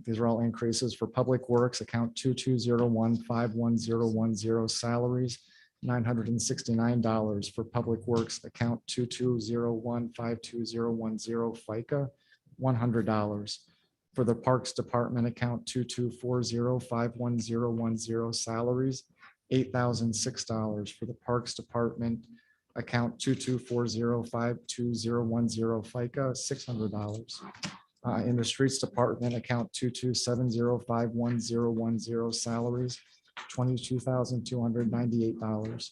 these are all increases for Public Works, account 2201511010 salaries, $969 for Public Works, account 2201521010 FICA, $100 for the Parks Department, account 2240511010 salaries, $8,006 for the Parks Department, account 2240521010 FICA, $600. In the Streets Department, account 2270511010 salaries, $22,298.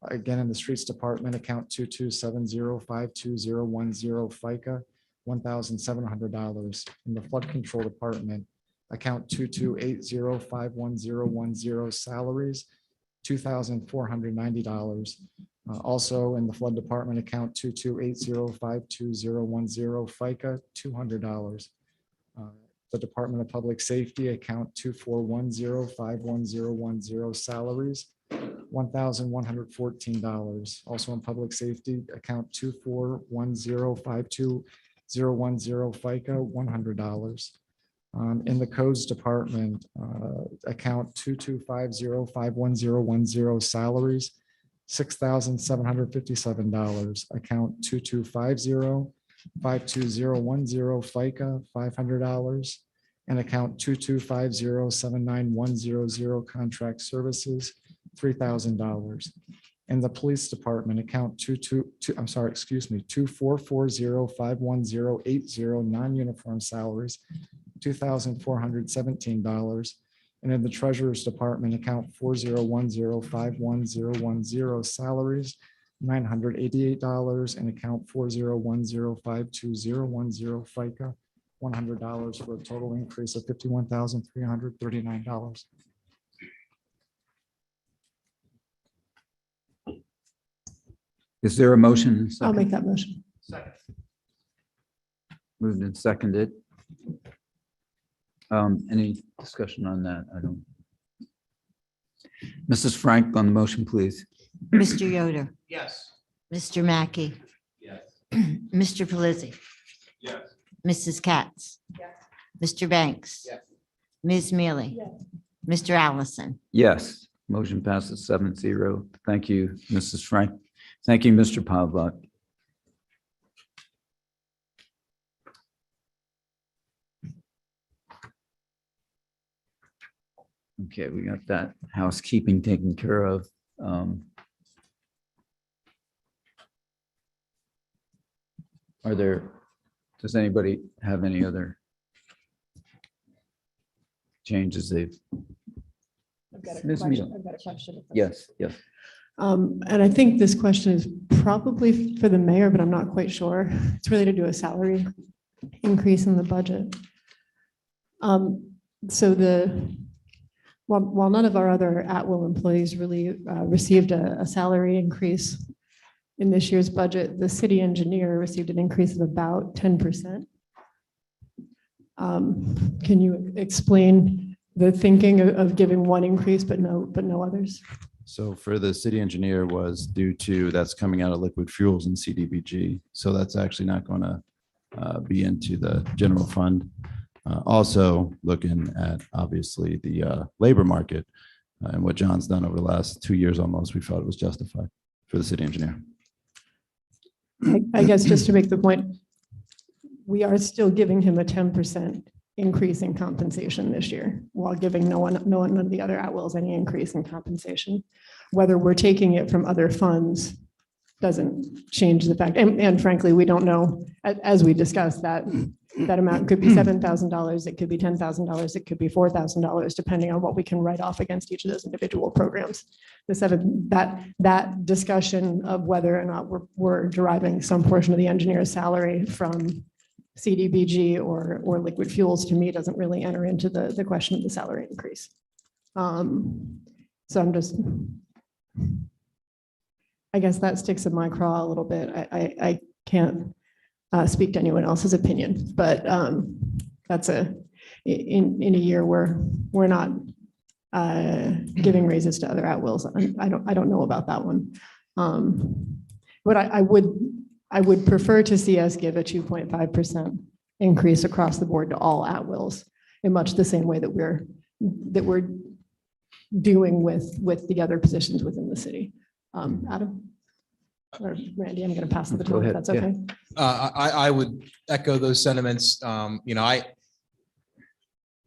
Again, in the Streets Department, account 2270521010 FICA, $1,700. In the Flood Control Department, account 2280511010 salaries, $2,490. Also in the Flood Department, account 2280521010 FICA, $200. The Department of Public Safety, account 2410511010 salaries, $1,114. Also in Public Safety, account 2410521010 FICA, $100. In the Codes Department, account 2250511010 salaries, $6,757. Account 2250521010 FICA, $500. And account 2250791010 contract services, $3,000. In the Police Department, account 2440511080 non-uniform salaries, $2,417. And in the Treasurer's Department, account 4010511010 salaries, $988, and account 4010520010 FICA, $100 for a total increase of $51,339. Is there a motion? I'll make that motion. Moved and seconded. Any discussion on that? I don't. Mrs. Frank on the motion, please. Mr. Yoder, Yes. Mr. Mackey, Yes. Mr. Pelisi, Yes. Mrs. Katz, Mr. Banks, Yes. Ms. Mealy, Mr. Allison. Yes, motion passes 7-0. Thank you, Mrs. Frank. Thank you, Mr. Pavlak. Okay, we got that housekeeping taken care of. Does anybody have any other changes they've? I've got a Ms. question. Mealy. I've got a question. Yes, yes. And I think this question is probably for the mayor, but I'm not quite sure. It's related to a salary increase in the budget. While none of our other at-will employees really received a salary increase in this year's budget, the city engineer received an increase of about 10%. Can you explain the thinking of giving one increase but no others? So for the city engineer was due to, that's coming out of liquid fuels and CDBG. So that's actually not going to be into the general fund. Also looking at obviously the labor market and what John's done over the last 2 years almost, we felt it was justified for the city engineer. I guess just to make the point, we are still giving him a 10% increase in compensation this year, while giving none of the other at-wills any increase in compensation. Whether we're taking it from other funds doesn't change the fact, and frankly, we don't know, as we discussed, that amount could be $7,000, it could be $10,000, it could be $4,000, depending on what we can write off against each of those individual programs. That discussion of whether or not we're deriving some portion of the engineer's salary from CDBG or liquid fuels, to me, doesn't really enter into the question of the salary increase. So I guess that sticks in my craw a little bit. I can't speak to anyone else's opinion, but that's in a year where we're not giving raises to other at-wills. I don't know about that one. But I would prefer to see us give a 2.5% increase across the board to all at-wills in much the same way that we're doing with the other positions within the city. Adam? Or Randy, I'm going to pass the baton if that's okay. I would echo those sentiments.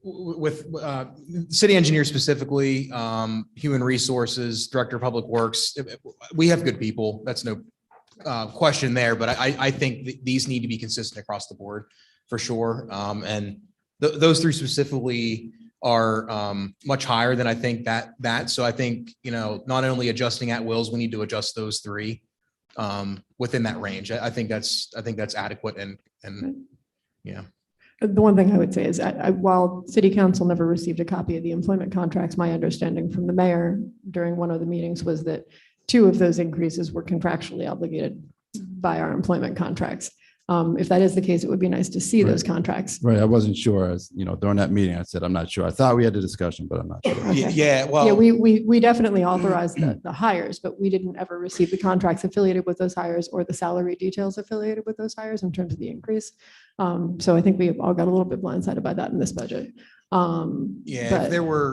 With city engineer specifically, human resources, director of public works, we have good people. That's no question there, but I think these need to be consistent across the board for sure. And those three specifically are much higher than I think that. So I think, not only adjusting at wills, we need to adjust those three within that range. I think that's adequate and yeah. The one thing I would say is while city council never received a copy of the employment contracts, my understanding from the mayor during one of the meetings was that 2 of those increases were contractually obligated by our employment contracts. If that is the case, it would be nice to see those contracts. Right. I wasn't sure. During that meeting, I said, I'm not sure. I thought we had a discussion, but I'm not sure. Okay. Yeah. Well, Yeah, we definitely authorized the hires, but we didn't ever receive the contracts affiliated with those hires or the salary details affiliated with those hires in terms of the increase. So I think we all got a little bit blindsided by that in this budget. yeah, but-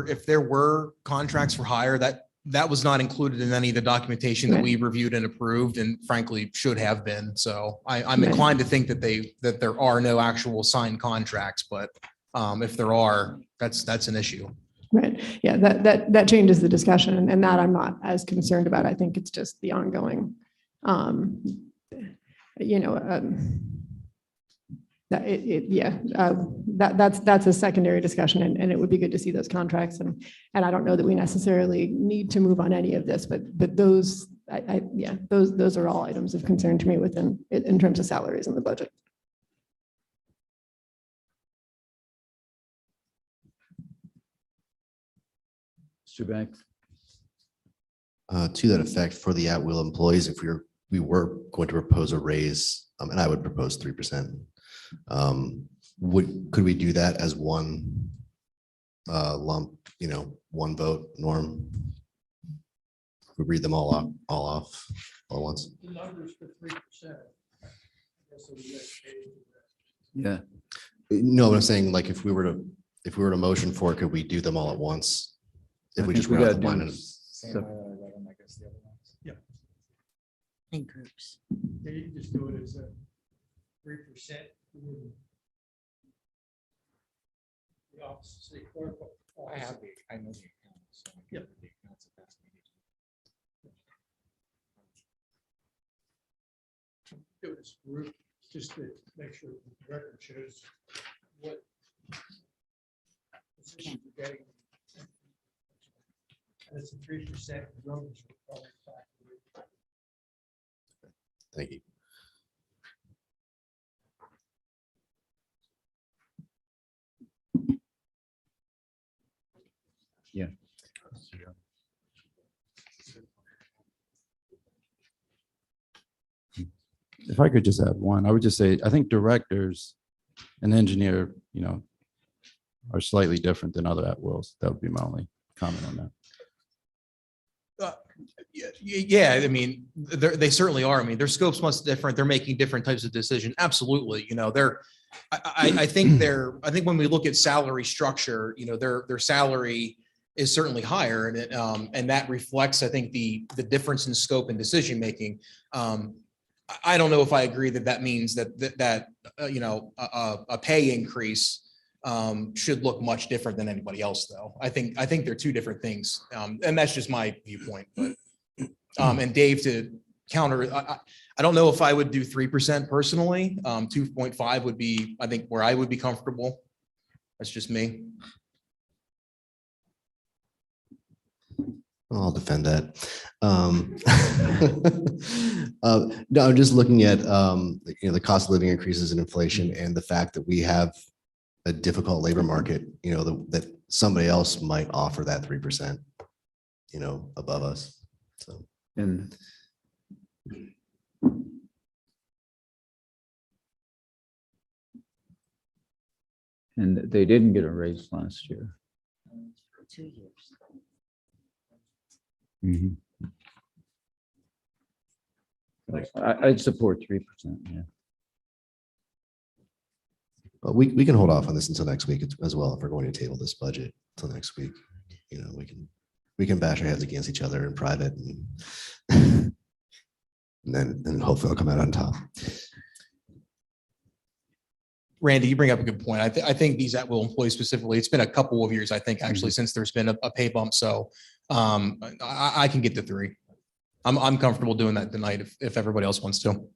if there were contracts for hire, that was not included in any of the documentation that Right. we reviewed and approved, and frankly should have been. So I'm Right. inclined to think that there are no actual signed contracts, but if there are, that's an issue. Right. Yeah, that changes the discussion, and that I'm not as concerned about. I think it's just the ongoing, that's a secondary discussion, and it would be good to see those contracts. And I don't know that we necessarily need to move on any of this, but those yeah, those are all items of concern to me in terms of salaries in the budget. Mr. Banks? To that effect, for the at-will employees, if we were going to propose a raise, and I would propose 3%. Could we do that as one lump, one vote, Norm? We read them all off all at once. The numbers for 3%. Yeah. No, but I'm saying, like, if we were to motion for it, could we do them all at once? If we just read out the line items. In groups. Yeah, you can just do it as a 3%. The office of city clerk. I know the accounts. So I Yep. the accounts if that's needed. Do it as a group, just to make sure the record shows what positions you're getting. And it's a 3%. Numbers are probably factored in. Thank you. Yeah. If I could just add one, I would just say, I think directors and engineer, are slightly different than other at-wills. That would be my only comment on that. Yeah, I mean, they certainly are. I mean, their scope's much different. They're making different types of decisions. Absolutely. I think when we look at salary structure, their salary is certainly higher, and that reflects, I think, the difference in scope and decision-making. I don't know if I agree that means that a pay increase should look much different than anybody else, though. I think they're two different things. And that's just my viewpoint, but and Dave, to counter, I don't know if I would do 3% personally. 2.5 would be, I think, where I would be comfortable. That's just me. I'll defend that. No, I'm just looking at, the cost of living increases and inflation and the fact that we have a difficult labor market, that somebody else might offer that 3%, above us. So. And they didn't get a raise last year. 2 years. Mhm. I'd support 3%, yeah. But we can hold off on this until next week as well. If we're going to table this budget until next week, we can bash our heads against each other in private and then hopefully it'll come out on top. Randy, you bring up a good point. I think these at-will employees specifically, it's been a couple of years, I think, actually, since there's been a pay bump. So I can get to 3. I'm comfortable doing that tonight if everybody else wants to.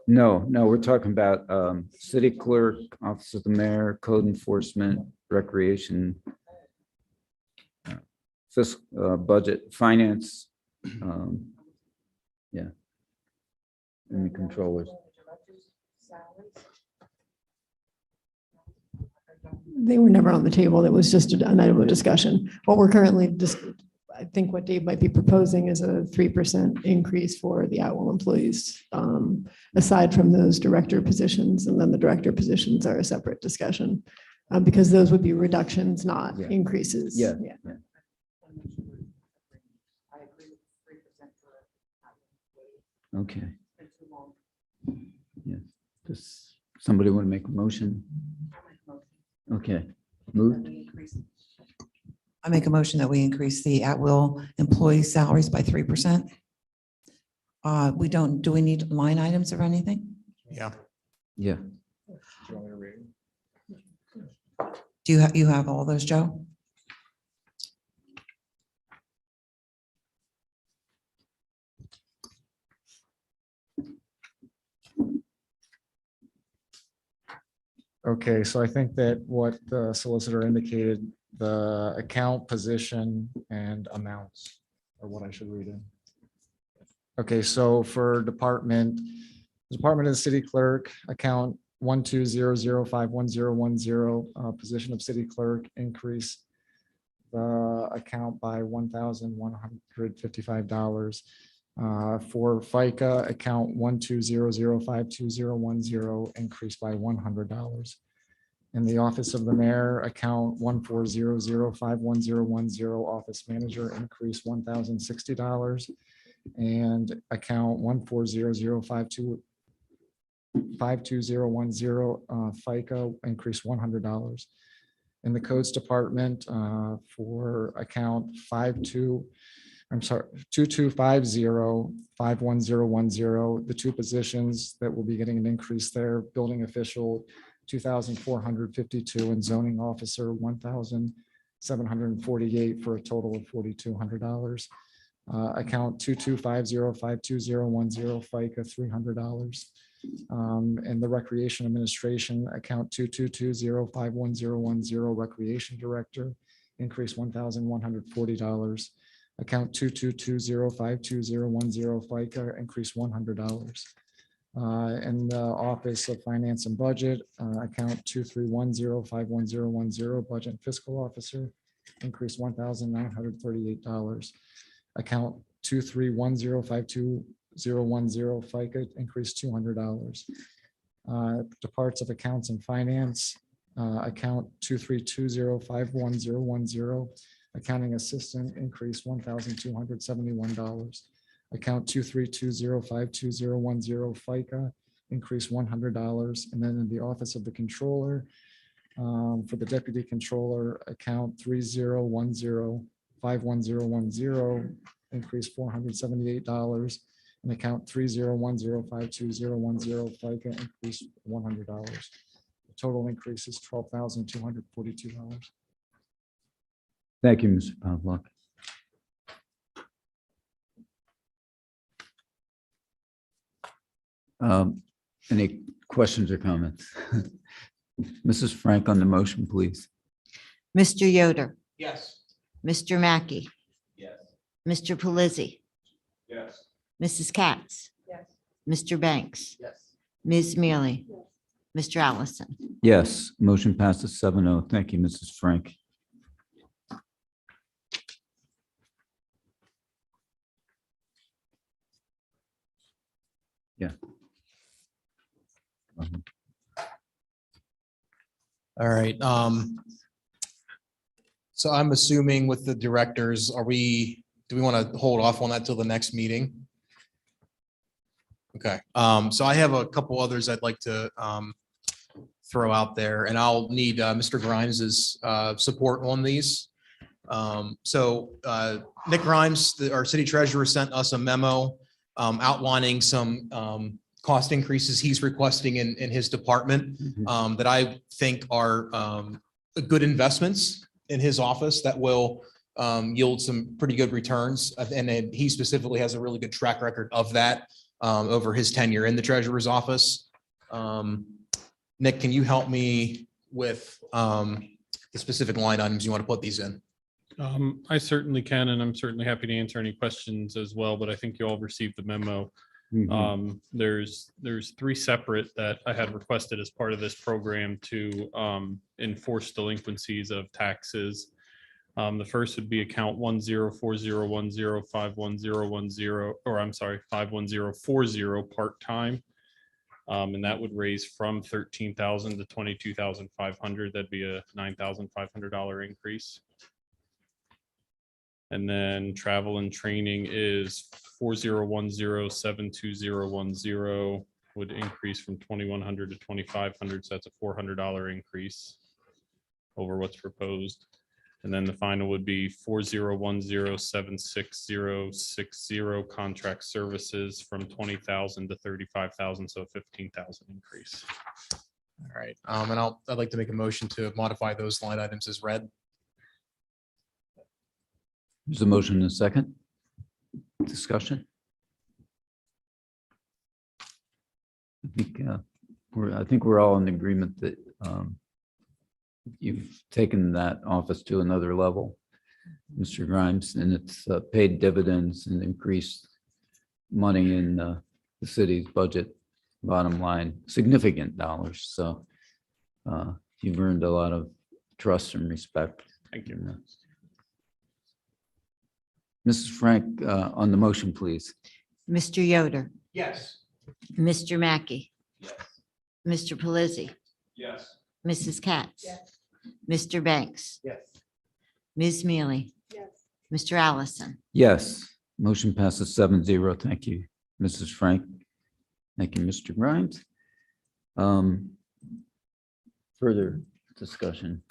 No, we're talking about city clerk, office of the mayor, code enforcement, recreation, fiscal, budget, finance. Yeah. And the controllers. They were never on the table. It was just an item of discussion. What we're currently just, I think what Dave might be proposing is a 3% increase for the at-will employees, aside from those director positions. And then the director positions are a separate discussion because those would be reductions, not increases. Yeah. Okay. Yeah. Does somebody want to make a motion? Okay. Moved. I make a motion that we increase the at-will employee salaries by 3%. Do we need line items or anything? Yeah. Yeah. Do you have all those, Joe? Okay, so I think that what the solicitor indicated, the account position and amounts are what I should read in. Okay, so for Department of the City Clerk, account 120051010, position of City Clerk, increase the account by $1,155. For FICA, account 120052010, increased by $100. In the Office of the Mayor, account 140051010, Office Manager, increase $1,060. And account 140052010, FICA, increase $100. In the Codes Department, for account 22505110, the two positions that will be getting an increase there, building official 2,452 and zoning officer 1,748, for a total of $4,200. Account 22505210, FICA, $300. And the Recreation Administration, account 22205110, Recreation Director, increase $1,140. Account 22205210, FICA, increase $100. In the Office of Finance and Budget, account 23105110, Budget and Fiscal Officer, increase $1,938. Account 23105210, FICA, increase $200. Departs of Accounts and Finance, account 23205110, Accounting Assistant, increase $1,271. Account 23205210, FICA, increase $100. And then in the Office of the Controller, for the Deputy Controller, account 30105110, increase $478. And account 30105210, FICA, increase $100. The total increase is $12,242. Thank you, Mr. Pavlik. Any questions or comments? Mrs. Frank on the motion, please. Mr. Yoder, Yes. Mr. Mackey, Yes. Mr. Pelisi, Yes. Mrs. Katz, Yes. Mr. Banks, Yes. Ms. Mealy, Mr. Allison. Yes, motion passes 7-0. Thank you, Mrs. Frank. Yeah. All right. So I'm assuming with the directors, do we want to hold off on that till the next meeting? Okay, so I have a couple others I'd like to throw out there, and I'll need Mr. Grimes's support on these. So Nick Grimes, our city treasurer, sent us a memo outlining some cost increases he's requesting in his department that I think are good investments in his office that will yield some pretty good returns. And then he specifically has a really good track record of that over his tenure in the treasurer's office. Nick, can you help me with the specific line items you want to put these in? I certainly can, and I'm certainly happy to answer any questions as well, but I think you all received the memo. There's three separate that I had requested as part of this program to enforce delinquencies of taxes. The first would be account 10401051010, or I'm sorry, 51040 part-time. And that would raise from $13,000 to $22,500. That'd be a $9,500 increase. And then travel and training is 40107210 would increase from $2,100 to $2,500. So that's a $400 increase over what's proposed. And then the final would be 4010766060 contract services from 20,000 to 35,000, so 15,000 increase. All right, and I'd like to make a motion to modify those line items as read. There's a motion and a second. Discussion. I think we're all in agreement that You've taken that office to another level, Mr. Grimes, and it's paid dividends and increased money in the city's budget, bottom line, significant dollars. So you've earned a lot of trust and respect. Thank you. Mrs. Frank, on the motion, please. Mr. Yoder, Yes. Mr. Mackey, Mr. Pelisi, Yes. Mrs. Katz, Mr. Banks, Yes. Ms. Mealy, Mr. Allison. Yes, motion passes 7-0. Thank you, Mrs. Frank. Thank you, Mr. Grimes. Further discussion.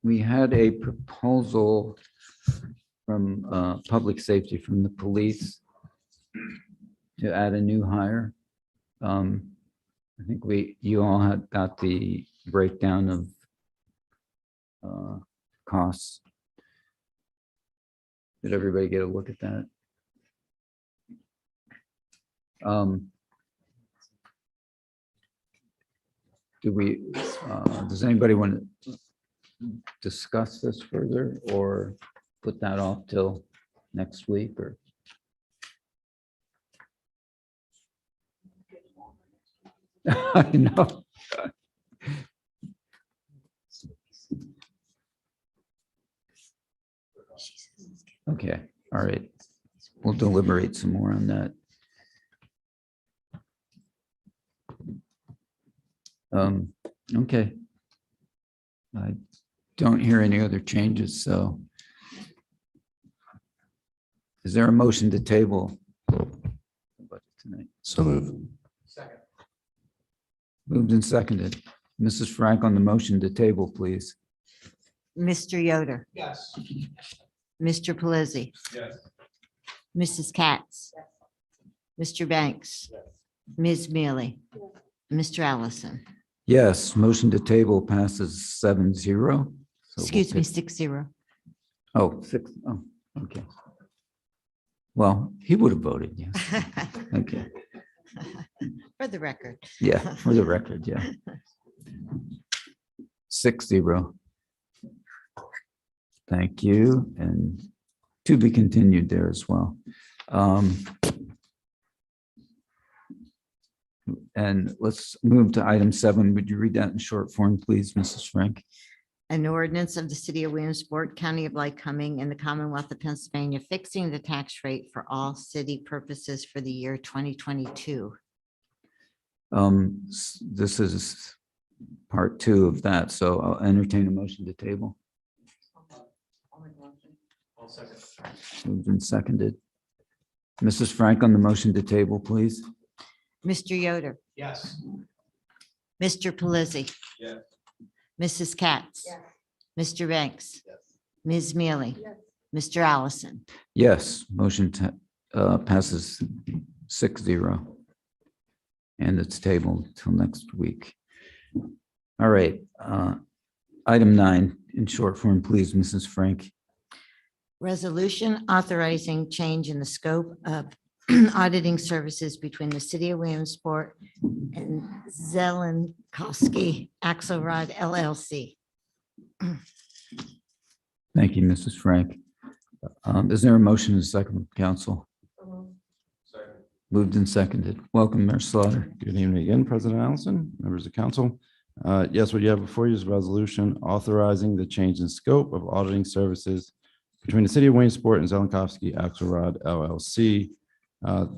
We have a proposal from public safety from the police to add a new hire. I think you all had got the breakdown of costs. Did everybody get a look at that? Does anybody want to discuss this further or put that off till next week or? I know. Okay, all right. We'll deliberate some more on that. Okay. I don't hear any other changes, so. Is there a motion to table the budget tonight? So move. Moved and seconded. Mrs. Frank on the motion to table, please. Mr. Yoder, Yes. Mr. Pelisi, Yes. Mrs. Katz, Mr. Banks, Ms. Mealy, Mr. Allison. Yes, motion to table passes 7-0. So we'll Excuse me, pick- 6-0. Oh, 6, oh, okay. Well, he would have voted, yes. Okay, For the record. yeah, for the record, yeah. 6-0. Thank you, and to be continued there as well. And let's move to item 7. Would you read that in short form, please, Mrs. Frank? An ordinance of the city of Williamsport, county of Lycoming, and the Commonwealth of Pennsylvania, fixing the tax rate for all city purposes for the year 2022. This is part 2 of that, so I'll entertain a motion to table. Moved and seconded. Mrs. Frank on the motion to table, please. Mr. Yoder, Yes. Mr. Pelisi. Yes. Mrs. Katz. Mr. Banks. Ms. Mealy. Mr. Allison. Yes, motion passes 6-0. And it's tabled till next week. All right. Item 9, in short form, please, Mrs. Frank. Resolution authorizing change in the scope of auditing services between the city of Williamsport and Zelenkowski Axelrod LLC. Thank you, Mrs. Frank. Is there a motion in second, council? Second. Moved and seconded. Welcome, Mayor Slaughter. Good evening again, President Allison, members of council. Yes, what you have before you is a resolution authorizing the change in scope of auditing services between the city of Williamsport and Zelenkowski Axelrod LLC.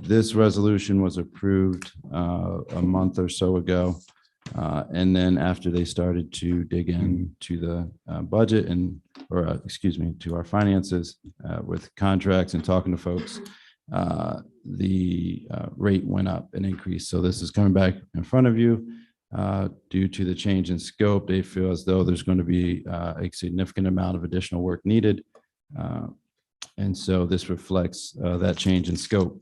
This resolution was approved a month or so ago. And then after they started to dig into the budget to our finances with contracts and talking to folks, the rate went up and increased. So this is coming back in front of you. Due to the change in scope, they feel as though there's going to be a significant amount of additional work needed. And so this reflects that change in scope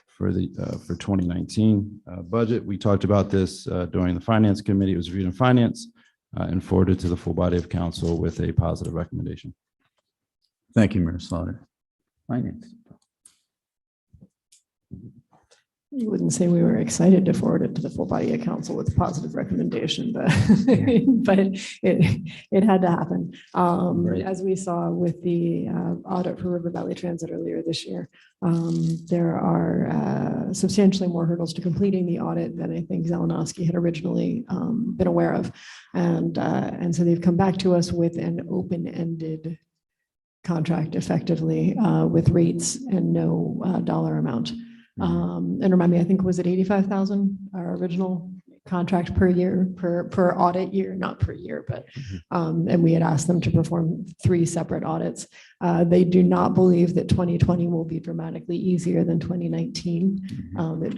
for 2019 budget. We talked about this during the Finance Committee. It was reviewed in Finance and forwarded to the full body of council with a positive recommendation. Thank you, Mayor Slaughter. Finance. You wouldn't say we were excited to forward it to the full body of council with a positive recommendation, but it had to happen. Right. As we saw with the audit for River Valley Transit earlier this year, there are substantially more hurdles to completing the audit than I think Zelenowski had originally been aware of. And so they've come back to us with an open-ended contract effectively with rates and no dollar amount. And remind me, I think, was it 85,000, our original contract per year, per audit year, not per year, but, and we had asked them to perform 3 separate audits. They do not believe that 2020 will be dramatically easier than 2019.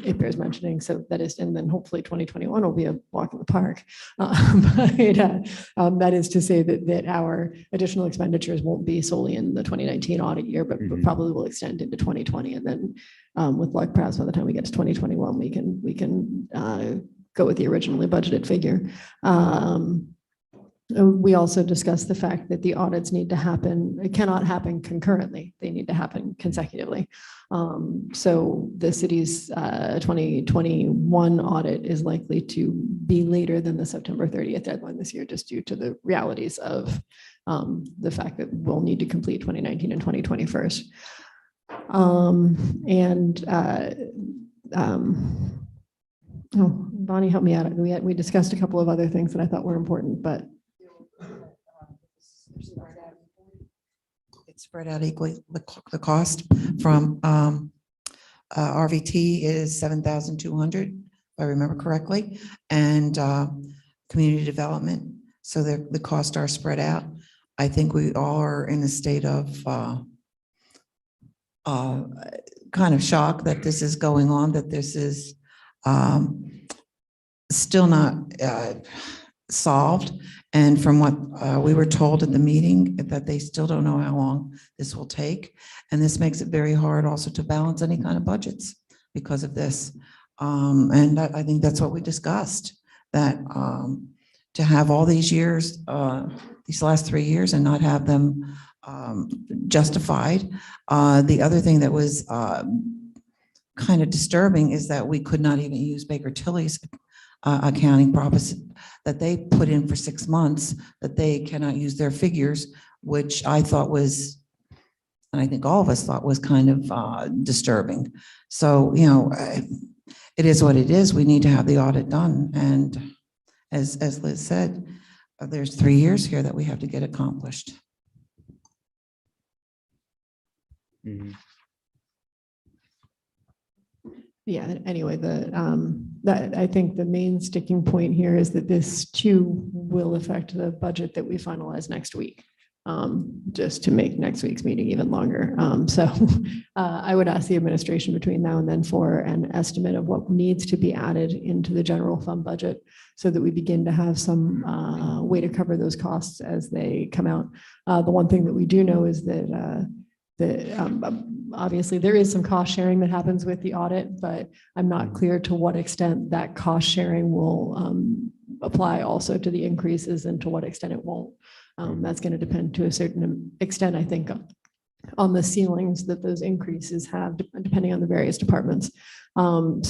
It bears mentioning. So that is, and then hopefully 2021 will be a walk in the park. But that is to say that our additional expenditures won't be solely in the 2019 audit year, but probably will extend into 2020. And then with luck, perhaps by the time we get to 2021, we can go with the originally budgeted figure. We also discussed the fact that the audits need to happen. It cannot happen concurrently. They need to happen consecutively. So the city's 2021 audit is likely to be later than the September 30th deadline this year, just due to the realities of the fact that we'll need to complete 2019 and 2020 first. Bonnie, help me out. We discussed a couple of other things that I thought were important, but It's spread out equally. The cost from RVT is 7,200, if I remember correctly, and community development. So the costs are spread out. I think we all are in a state of kind of shock that this is going on, that this is still not solved. And from what we were told at the meeting, that they still don't know how long this will take. And this makes it very hard also to balance any kind of budgets because of this. And I think that's what we discussed, that to have all these years, these last 3 years, and not have them justified. The other thing that was kind of disturbing is that we could not even use Baker Tilly's accounting profits that they put in for 6 months, that they cannot use their figures, which I thought was, and I think all of us thought was kind of disturbing. So, you know, it is what it is. We need to have the audit done. And as Liz said, there's 3 years here that we have to get accomplished. yeah, anyway, that I think the main sticking point here is that this too will affect the budget that we finalize next week, just to make next week's meeting even longer. So I would ask the administration between now and then for an estimate of what needs to be added into the general fund budget so that we begin to have some way to cover those costs as they come out. The one thing that we do know is that obviously there is some cost sharing that happens with the audit, but I'm not clear to what extent that cost sharing will apply also to the increases and to what extent it won't. That's going to depend to a certain extent, I think, on the ceilings that those increases have, depending on the various departments. And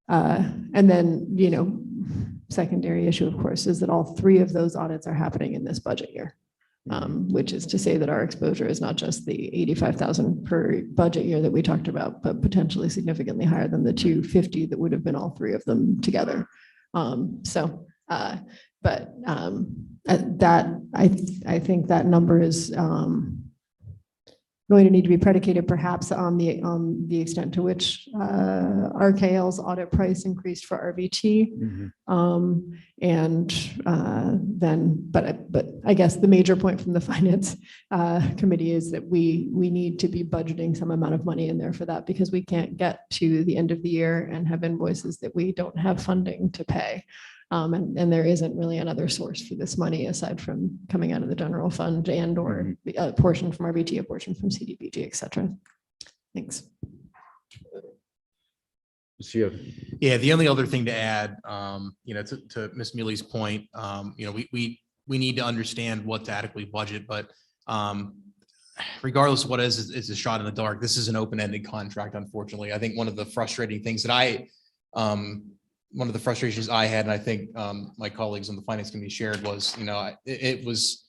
then, you know, secondary issue, of course, is that all 3 of those audits are happening in this budget year. Which is to say that our exposure is not just the 85,000 per budget year that we talked about, but potentially significantly higher than the 250 that would have been all 3 of them together. That I think that number is going to need to be predicated perhaps on the extent to which RKL's audit price increased for RVT. But I guess the major point from the finance committee is that we need to be budgeting some amount of money in there for that, because we can't get to the end of the year and have invoices that we don't have funding to pay. And there isn't really another source for this money aside from coming out of the general fund and or a portion from RBT, a portion from CDBG, et cetera. Thanks. Yeah, the only other thing to add, to Ms. Mealy's point, we need to understand what to adequately budget, but regardless of what is a shot in the dark. This is an open-ended contract, unfortunately. I think one of the frustrating things that one of the frustrations I had, and I think my colleagues on the finance committee shared, was, it was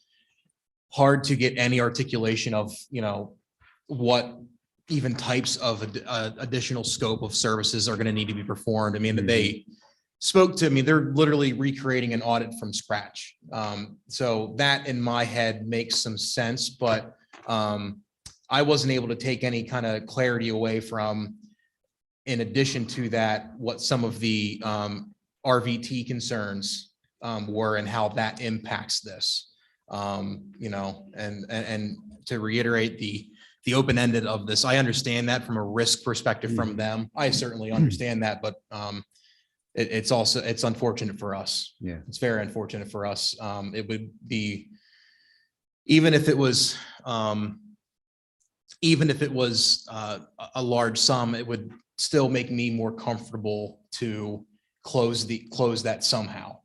hard to get any articulation of, what even types of additional scope of services are going to need to be performed. I mean, they spoke to me, they're literally recreating an audit from scratch. So that in my head makes some sense, but I wasn't able to take any kind of clarity away from, in addition to that, what some of the RVT concerns were and how that impacts this. And to reiterate the open-ended of this, I understand that from a risk perspective from them. I certainly understand that, but it's unfortunate for us. Yeah. It's very unfortunate for us. It would be, even if it was a large sum, it would still make me more comfortable to close that somehow.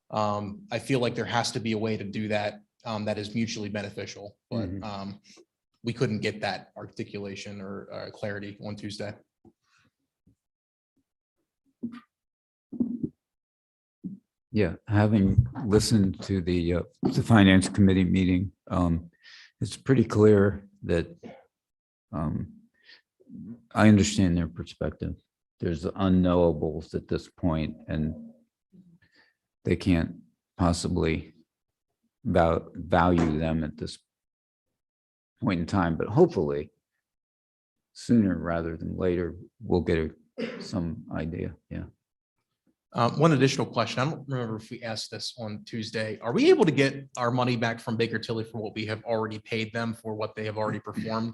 I feel like there has to be a way to do that that is mutually beneficial, but we couldn't get that articulation or clarity on Tuesday. Yeah, having listened to the finance committee meeting, it's pretty clear that I understand their perspective. There's unknowables at this point, and they can't possibly value them at this point in time, but hopefully sooner rather than later, we'll get some idea. Yeah. One additional question. I don't remember if we asked this on Tuesday. Are we able to get our money back from Baker Tilly for what we have already paid them for what they have already performed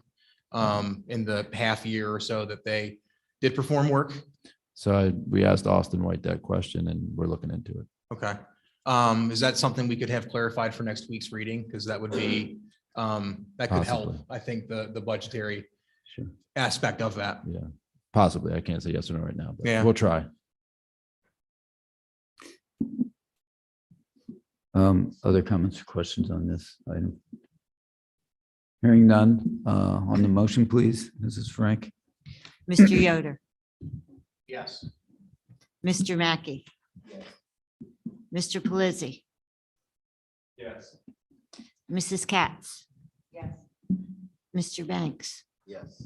in the half year or so that they did perform work? So we asked Austin White that question, and we're looking into it. Okay. Is that something we could have clarified for next week's reading? Because that would be, that could help, Possibly. I think, the budgetary aspect of that. Yeah, possibly. I can't say yes or no right now, but Yeah. we'll try. Other comments or questions on this item? Hearing none, on the motion, please, Mrs. Frank. Mr. Yoder, Yes. Mr. Mackey, Mr. Pelisi, Yes. Mrs. Katz. Yes. Mr. Banks, Yes.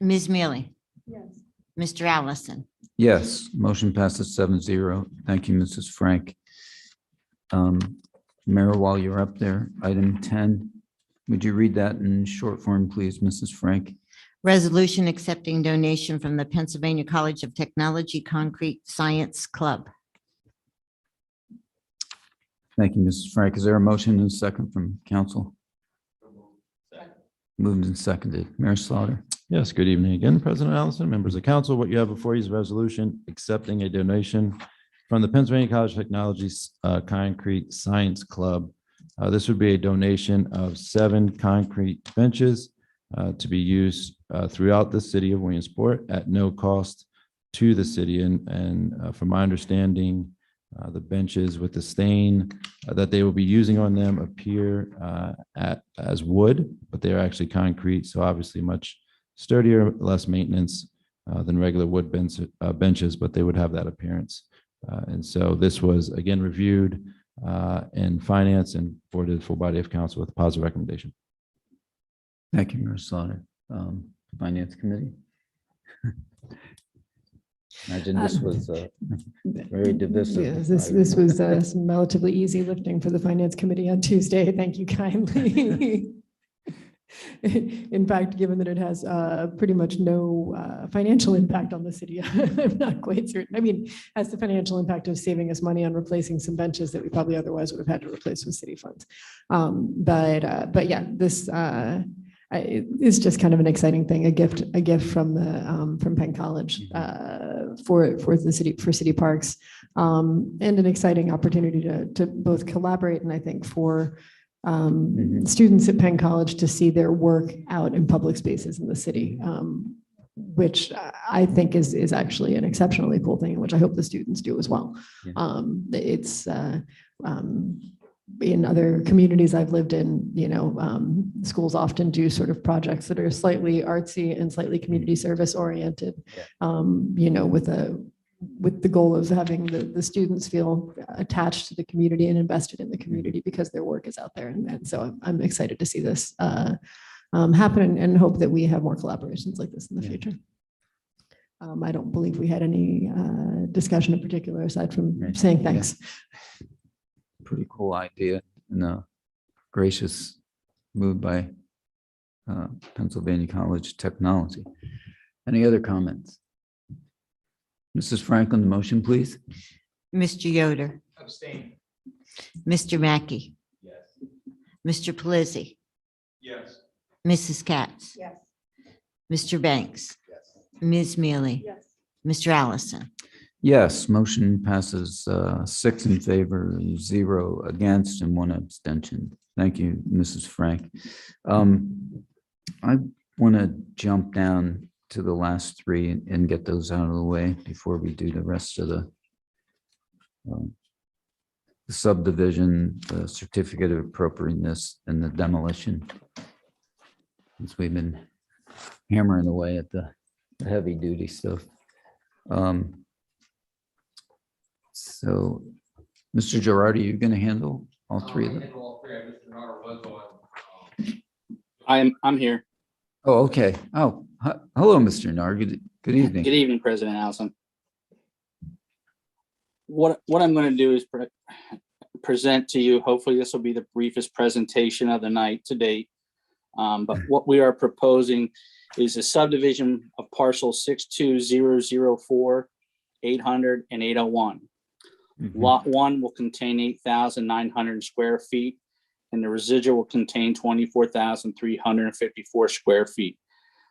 Ms. Mealy, Yes. Mr. Allison. Yes, motion passes 7-0. Thank you, Mrs. Frank. Mayor, while you're up there, item 10, would you read that in short form, please, Mrs. Frank? Resolution accepting donation from the Pennsylvania College of Technology Concrete Science Club. Thank you, Mrs. Frank. Is there a motion and a second from council? Moved and seconded. Mayor Slaughter. Yes, good evening again, President Allison, members of council. What you have before you is a resolution accepting a donation from the Pennsylvania College of Technology Concrete Science Club. This would be a donation of 7 concrete benches to be used throughout the city of Williamsport at no cost to the city. And from my understanding, the benches with the stain that they will be using on them appear as wood, but they are actually concrete. So obviously much sturdier, less maintenance than regular wood benches, but they would have that appearance. And so this was again reviewed in finance and forwarded to the full body of council with a positive recommendation. Thank you, Mayor Slaughter. Finance Committee. Imagine this was very divisive. Yes, this was some relatively easy lifting for the finance committee on Tuesday. Thank you kindly. In fact, given that it has pretty much no financial impact on the city, I'm not quite certain. I mean, has the financial impact of saving us money on replacing some benches that we probably otherwise would have had to replace with city funds. But yeah, this is just kind of an exciting thing, a gift from the from Penn College for the city, for city parks, and an exciting opportunity to both collaborate and I think for students at Penn College to see their work out in public spaces in the city, which I think is actually an exceptionally cool thing, which I hope the students do as well. Yeah. It's in other communities I've lived in, schools often do sort of projects that are slightly artsy and slightly community service oriented, with the goal of having the students feel attached to the community and invested in the community because their work is out there. And so I'm excited to see this happen and hope that we have more collaborations like this in the future. I don't believe we had any discussion in particular aside from saying thanks. Pretty cool idea and a gracious move by Pennsylvania College Technology. Any other comments? Mrs. Franklin, the motion, please. Mr. Yoder, Abstain. Mr. Mackey, Yes. Mr. Pelisi, Yes. Mrs. Katz, Yes. Mr. Banks, Yes. Ms. Mealy, Yes. Mr. Allison. Yes, motion passes 6 in favor, 0 against, and 1 abstention. Thank you, Mrs. Frank. I want to jump down to the last 3 and get those out of the way before we do the rest of the subdivision, the certificate of appropriateness, and the demolition. Since we've been hammering away at the heavy duty stuff. So, Mr. Girardi, you're going to handle all 3 of them? I'm here. Oh, okay. Oh, hello, Mr. Nar. Good evening. Good evening, President Allison. What I'm going to do is present to you, hopefully this will be the briefest presentation of the night to date. But what we are proposing is a subdivision of parcel 62004, 800, and 801. Lot 1 will contain 8,900 square feet, and the residual will contain 24,354 square feet.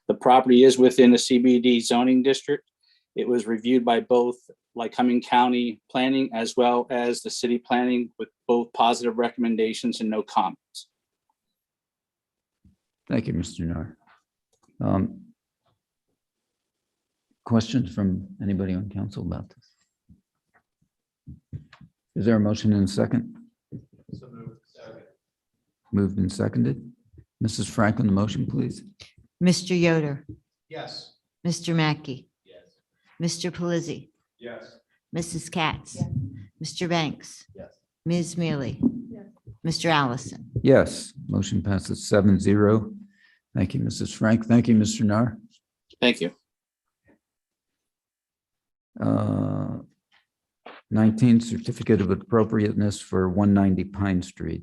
The property is within the CBD zoning district. It was reviewed by both Lycoming County Planning as well as the city planning with both positive recommendations and no comments. Thank you, Mr. Nar. Questions from anybody on council about this? Is there a motion and a second? Moved and seconded. Mrs. Franklin, the motion, please. Mr. Yoder, Yes. Mr. Mackey, Yes. Mr. Pelisi, Yes. Mrs. Katz, Mr. Banks, Yes. Ms. Mealy, Yes. Mr. Allison. Yes, motion passes 7-0. Thank you, Mrs. Frank. Thank you, Mr. Nar. Thank you. 19, certificate of appropriateness for 190 Pine Street.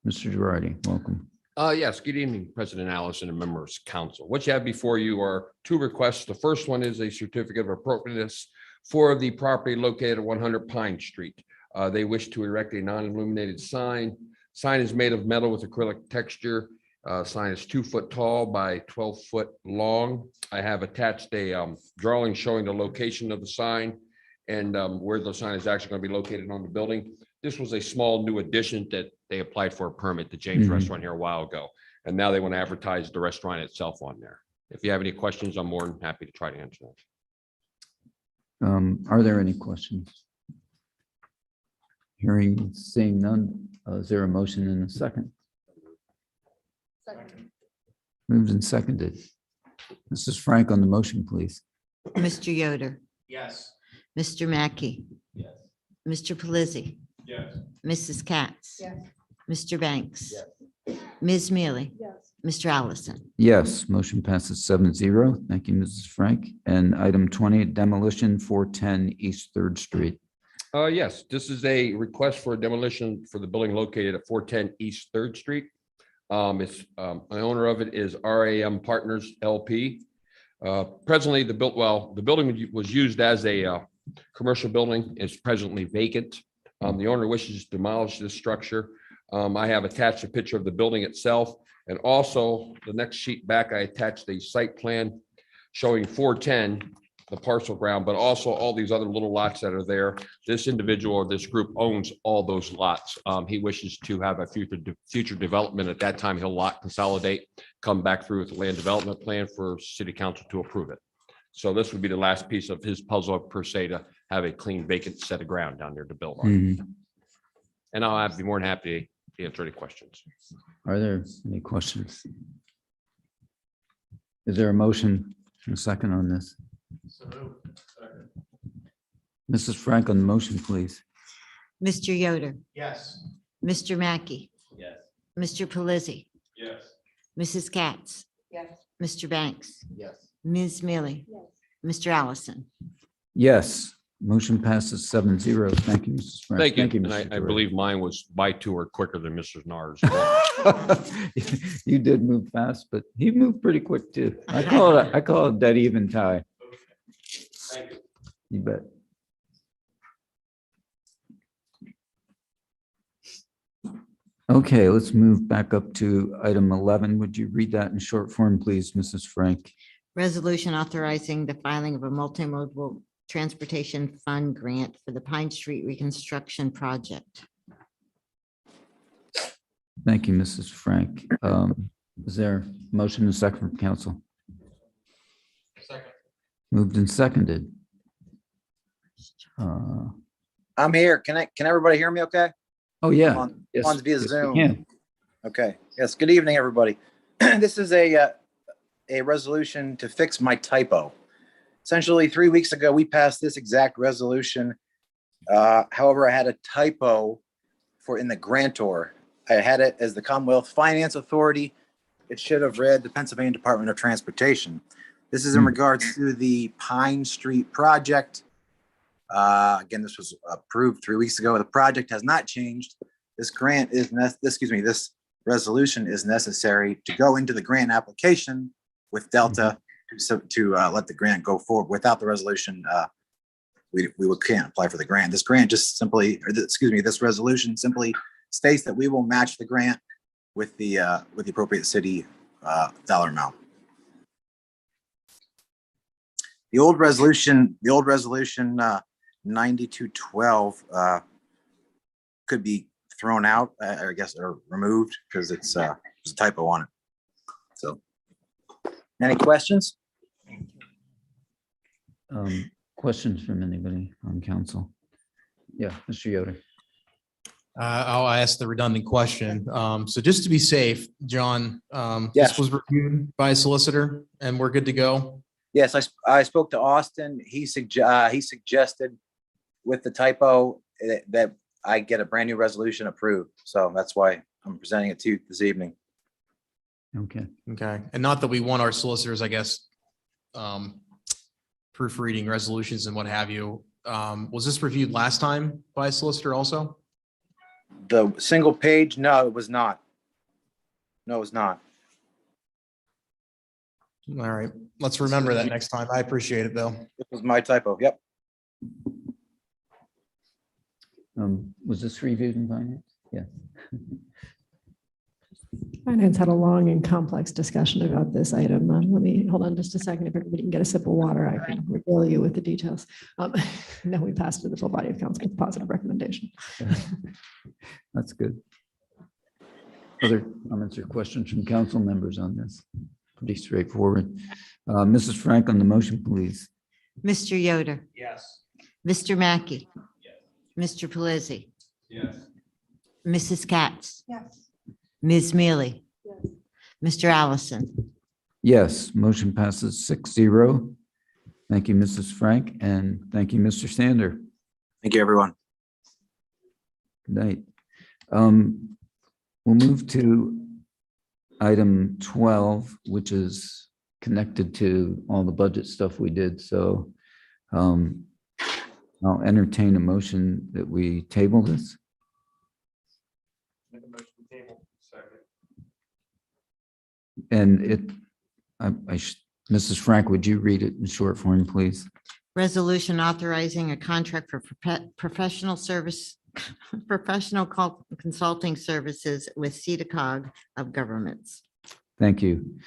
Mr. Girardi, welcome. Yes, good evening, President Allison and members of council. What you have before you are 2 requests. The first one is a certificate of appropriateness for the property located at 100 Pine Street. They wish to erect a non-illuminated sign. Sign is made of metal with acrylic texture. Sign is 2 foot tall by 12 foot long. I have attached a drawing showing the location of the sign and where the sign is actually going to be located on the building. This was a small new addition that they applied for a permit to James Restaurant here a while ago. And now they want to advertise the restaurant itself on there. If you have any questions, I'm more than happy to try to answer them. Are there any questions? Hearing, seeing none, is there a motion in a second? Second. Moved and seconded. Mrs. Frank on the motion, please. Mr. Yoder, Yes. Mr. Mackey, Yes. Mr. Pelisi, Yes. Mrs. Katz, Yes. Mr. Banks, Ms. Mealy, Yes. Mr. Allison. Yes, motion passes 7-0. Thank you, Mrs. Frank. And item 20, demolition 410 East 3rd Street. Yes, this is a request for demolition for the building located at 410 East 3rd Street. The owner of it is RAM Partners LP. Presently, the building was used as a commercial building. It's presently vacant. The owner wishes to demolish this structure. I have attached a picture of the building itself, and also the next sheet back, I attached a site plan showing 410, the parcel ground, but also all these other little lots that are there. This individual or this group owns all those lots. He wishes to have a future development. At that time, he'll lot consolidate, come back through with the land development plan for city council to approve it. So this would be the last piece of his puzzle per se, to have a clean vacant set of ground down there to build on. And I'll be more than happy to answer any questions. Are there any questions? Is there a motion and a second on this? Mrs. Frank on the motion, please. Mr. Yoder, Yes. Mr. Mackey, Yes. Mr. Pelisi, Yes. Mrs. Katz, Yes. Mr. Banks, Yes. Ms. Mealy, Mr. Allison. Yes, motion passes 7-0. Thank you, Mrs. Frank. Thank you. And Mr. I Torre. believe mine was by two or quicker than Mrs. Nars. You did move fast, but he moved pretty quick too. I call it a dead even tie. Thank you. You bet. Okay, let's move back up to item 11. Would you read that in short form, please, Mrs. Frank? Resolution authorizing the filing of a multimodal transportation fund grant for the Pine Street reconstruction project. Thank you, Mrs. Frank. Is there a motion and second from council? Second. Moved and seconded. Uh, I'm here. Can everybody hear me okay? Oh, yeah. On Yes, via yes, we Zoom. can. Okay. Yes. Good evening, everybody. This is a resolution to fix my typo. Essentially, 3 weeks ago, we passed this exact resolution. However, I had a typo in the grantor. I had it as the Commonwealth Finance Authority. It should have read the Pennsylvania Department of Transportation. This is in regards to the Pine Street project. Again, this was approved 3 weeks ago. The project has not changed. This this resolution is necessary to go into the grant application with Delta to let the grant go forward. Without the resolution, we can't apply for the grant. This grant just simply, this resolution simply states that we will match the grant with the appropriate city dollar amount. The old resolution 9212 could be thrown out, I guess, or removed because it's there's a typo on it. So, any questions? Questions from anybody on council? Yeah, Mr. Yoder. I'll ask the redundant question. So just to be safe, John, Yes. this was reviewed by a solicitor and we're good to go. Yes, I spoke to Austin. He suggested with the typo that I get a brand new resolution approved. So that's why I'm presenting it to you this evening. Okay. Okay. And not that we want our solicitors, I guess, proofreading resolutions and what have you. Was this reviewed last time by a solicitor also? The single page? No, it was not. No, it was not. All right. Let's remember that next time. I appreciate it, Bill. This was my typo. Yep. Was this reviewed in finance? Yeah. Finance had a long and complex discussion about this item. Let me, hold on just a second. If everybody can get a sip of water, I can regale you with the details. No, we passed to the full body of council with positive recommendation. That's good. Other comments or questions from council members on this? Pretty straightforward. Mrs. Frank on the motion, please. Mr. Yoder, Yes. Mr. Mackey, Mr. Pelisi, Yes. Mrs. Katz, Yes. Ms. Mealy, Mr. Allison. Yes, motion passes 6-0. Thank you, Mrs. Frank, and thank you, Mr. Sander. Thank you, everyone. Good night. We'll move to item 12, which is connected to all the budget stuff we did. So I'll entertain a motion that we table this. Make a motion to table. Second. And Mrs. Frank, would you read it in short form, please? Resolution authorizing a contract for professional consulting services with CEDACOG of governments. Thank you.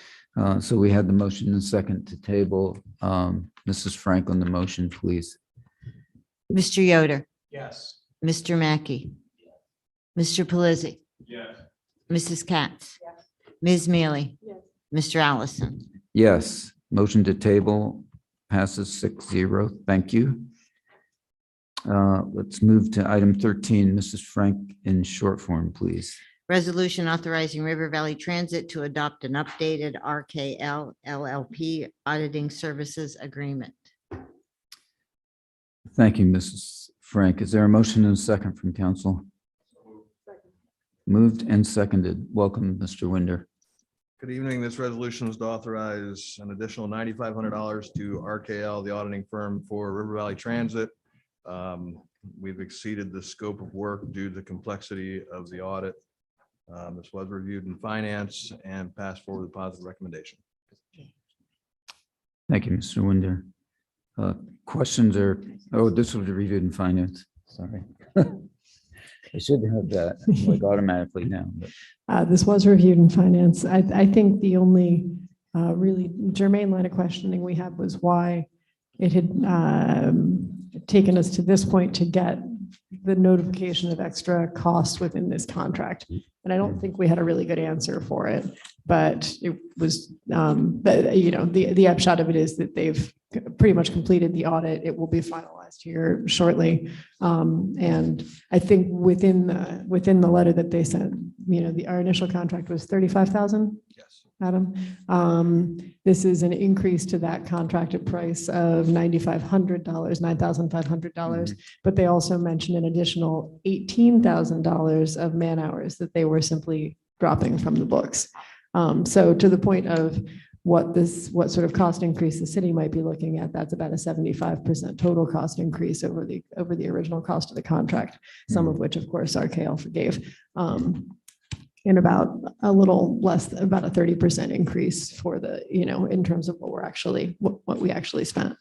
So we had the motion and second to table. Mrs. Frank on the motion, please. Mr. Yoder, Yes. Mr. Mackey, Mr. Pelisi, Yes. Mrs. Katz, Ms. Mealy, Mr. Allison. Yes, motion to table passes 6-0. Thank you. Let's move to item 13. Mrs. Frank in short form, please. Resolution authorizing River Valley Transit to adopt an updated RKL LLP auditing services agreement. Thank you, Mrs. Frank. Is there a motion and a second from council? Moved and seconded. Welcome, Mr. Winder. Good evening. This resolution is to authorize an additional $9,500 to RKL, the auditing firm for River Valley Transit. We've exceeded the scope of work due to the complexity of the audit. This was reviewed in finance and passed forward with a positive recommendation. Thank you, Mr. Winder. Questions or, this was reviewed in finance. Sorry. I should have that like automatically now. But. This was reviewed in finance. I think the only really germane line of questioning we had was why it had taken us to this point to get the notification of extra costs within this contract. And I don't think we had a really good answer for it, but it was, the upshot of it is that they've pretty much completed the audit. It will be finalized here shortly. And I think within the letter that they sent, our initial contract was 35,000. Yes. Adam. This is an increase to that contracted price of $9,500, but they also mentioned an additional $18,000 of man hours that they were simply dropping from the books. So to the point of what sort of cost increase the city might be looking at, that's about a 75% total cost increase over the original cost of the contract, some of which of course RKL forgave. And about a little less, about a 30% increase for the, in terms of what we actually spent.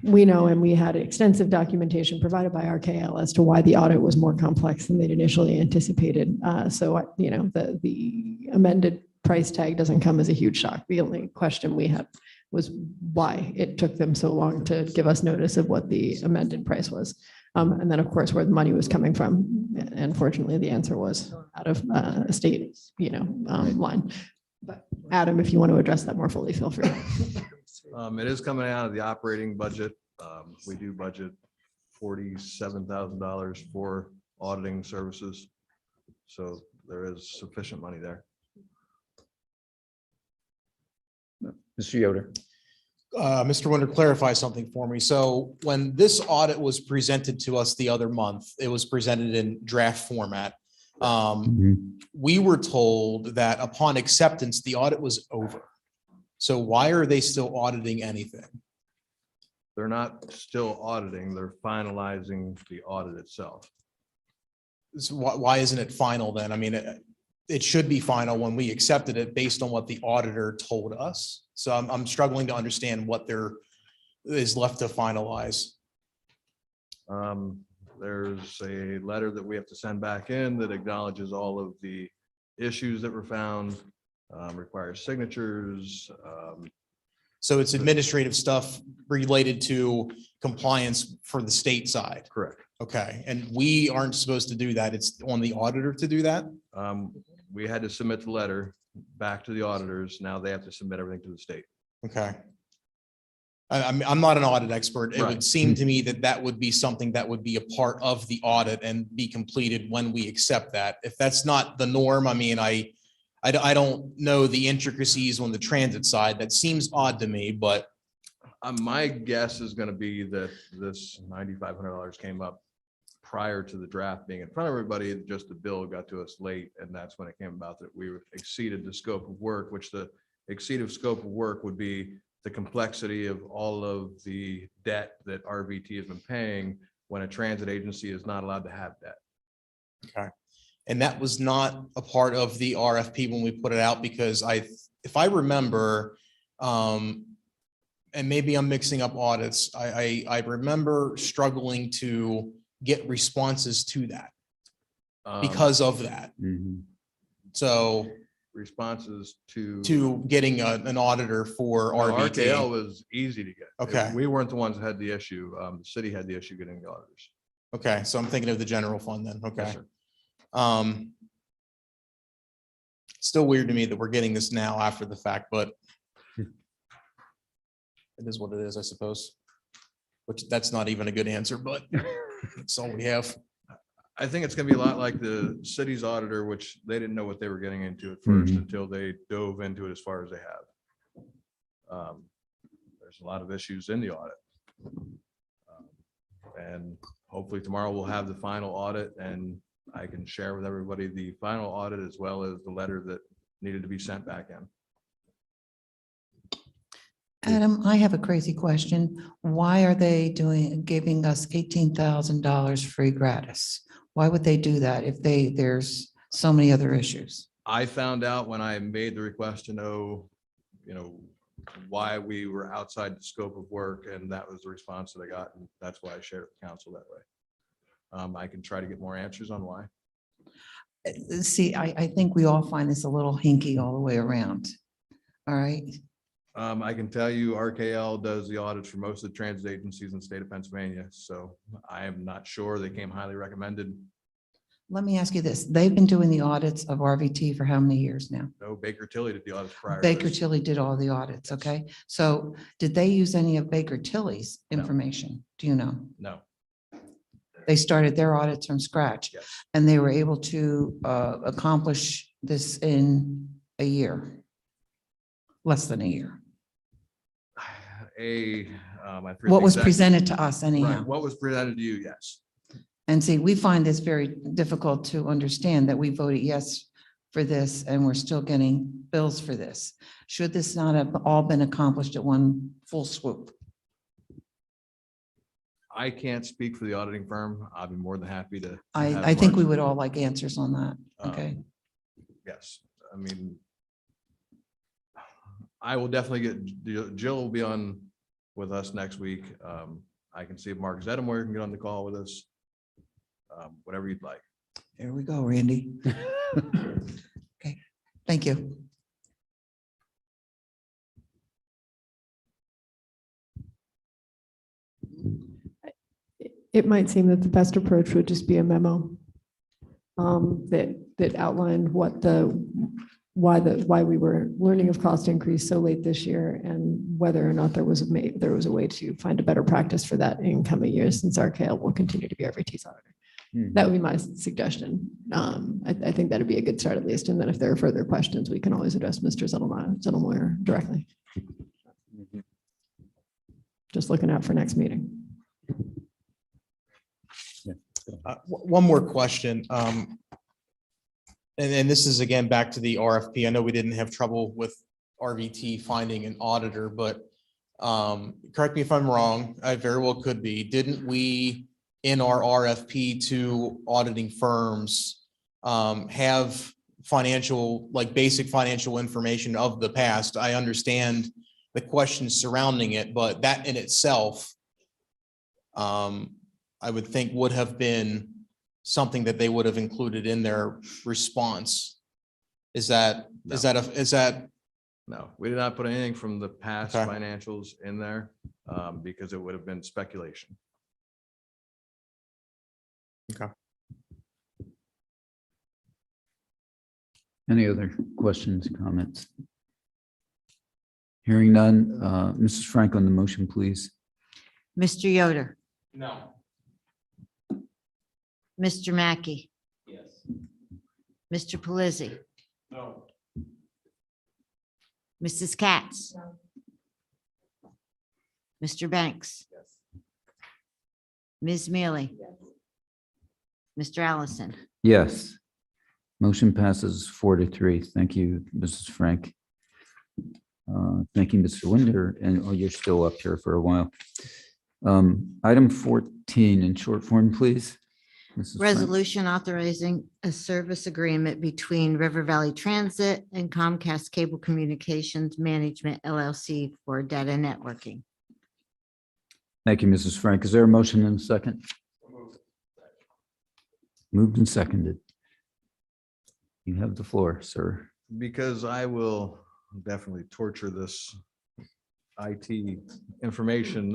We know, and we had extensive documentation provided by RKL as to why the audit was more complex than they'd initially anticipated. So, the amended price tag doesn't come as a huge shock. The only question we had was why it took them so long to give us notice of what the amended price was. And then, of course, where the money was coming from. And fortunately, the answer was out of a state, line. But Adam, if you want to address that more fully, feel free. It is coming out of the operating budget. We do budget $47,000 for auditing services. So there is sufficient money there. Mr. Yoder. Mr. Winder, clarify something for me. So when this audit was presented to us the other month, it was presented in draft format. We were told that upon acceptance, the audit was over. So why are they still auditing anything? They're not still auditing, they're finalizing the audit itself. So why isn't it final then? I mean, it should be final when we accepted it based on what the auditor told us. So I'm struggling to understand what there is left to finalize. There's a letter that we have to send back in that acknowledges all of the issues that were found, requires signatures. So it's administrative stuff related to compliance for the state side. Correct. Okay, and we aren't supposed to do that. It's on the auditor to do that? We had to submit the letter back to the auditors. Now they have to submit everything to the state. Okay. I'm not an audit expert. It Right. would seem to me that that would be something that would be a part of the audit and be completed when we accept that. If that's not the norm, I mean, I don't know the intricacies on the transit side. That seems odd to me, but. My guess is going to be that this $9,500 came up prior to the draft being in front of everybody. Just the bill got to us late, and that's when it came about that we exceeded the scope of work, which the exceeded scope of work would be the complexity of all of the debt that RVT has been paying when a transit agency is not allowed to have debt. Okay. And that was not a part of the RFP when we put it out because if I remember, and maybe I'm mixing up audits, I remember struggling to get responses to that because of that. Mhm. So Responses to. getting an auditor for No, RVT. RKL was easy to get. Okay. We weren't the ones that had the issue. The city had the issue getting the auditors. Okay, so I'm thinking of the general fund then. Okay. Yes, sir. Still weird to me that we're getting this now after the fact, but it is what it is, I suppose. Which that's not even a good answer, but that's all we have. I think it's gonna be a lot like the city's auditor, which they didn't know what they were getting into at first Mhm. until they dove into it as far as they have. There's a lot of issues in the audit. And hopefully tomorrow we'll have the final audit and I can share with everybody the final audit as well as the letter that needed to be sent back in. Adam, I have a crazy question. Why are they giving us $18,000 free gratis? Why would they do that if there's so many other issues? I found out when I made the request to know, why we were outside the scope of work, and that was the response that I got, and that's why I shared it with council that way. I can try to get more answers on why. See, I think we all find this a little hinky all the way around. All right. I can tell you RKL does the audits for most of the transit agencies in the state of Pennsylvania, so I am not sure. They came highly recommended. Let me ask you this. They've been doing the audits of RVT for how many years now? No, Baker Tilly did the audits prior. to Baker this. Tilly did all the audits, okay? So did they use any of Baker Tilly's No. information? Do you know? No, They started their audits from scratch yes, and they were able to accomplish this in a year. Less than a year. I forget What the was exact- presented to us Right, anyhow. what was presented to you, yes. And see, we find this very difficult to understand that we voted yes for this and we're still getting bills for this. Should this not have all been accomplished at one full swoop? I can't speak for the auditing firm. I'd be more than happy to. have I think we Mark's- would all like answers on that, Um, okay? Yes, I mean, I will definitely Jill will be on with us next week. I can see if Mark Zeddemore can get on the call with us. Whatever you'd like. There we go, Randy. Okay, thank you. It might seem that the best approach would just be a memo that outlined why we were learning of cost increase so late this year and whether or not there was a way to find a better practice for that in coming years, since RKL will continue to be RVT's auditor. That would be my suggestion. I think that'd be a good start at least. And then if there are further questions, we can always address Mr. Zettlemeier directly. Just looking out for next meeting. One more question. And this is again, back to the RFP. I know we didn't have trouble with RVT finding an auditor, but correct me if I'm wrong, I very well could be. Didn't we, in our RFP to auditing firms, have financial, like basic financial information of the past? I understand the questions surrounding it, but that in itself, I would think would have been something that they would have included in their response. Is that? No, we did not put anything from the past Okay. financials in there because it would have been speculation. Any other questions, comments? Hearing none, Mrs. Frank on the motion, please. Mr. Yoder, No. Mr. Mackey, Yes. Mr. Pelisi, No. Mrs. Katz, Mr. Banks, Yes. Ms. Mealy, Mr. Allison. Yes. Motion passes 4-3. Thank you, Mrs. Frank. Thank you, Mr. Winder, and you're still up here for a while. Item 14 in short form, please. Mrs. Frank. Resolution authorizing a service agreement between River Valley Transit and Comcast Cable Communications Management LLC for data networking. Thank you, Mrs. Frank. Is there a motion and a second? Moved and seconded. You have the floor, sir. Because I will definitely torture this IT information.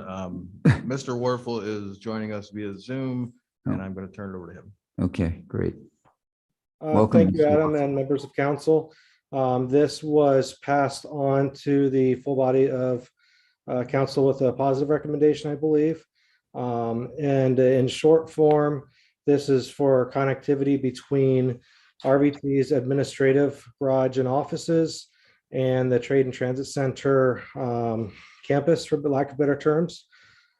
Mr. Warfel is joining us via Zoom, and I'm going to turn it over to him. Okay, great. Welcome, Thank you, Mr. Adam, Wolf. and members of council. This was passed on to the full body of council with a positive recommendation, I believe. And in short form, this is for connectivity between RVT's administrative garage and offices and the Trade and Transit Center campus, for lack of better terms.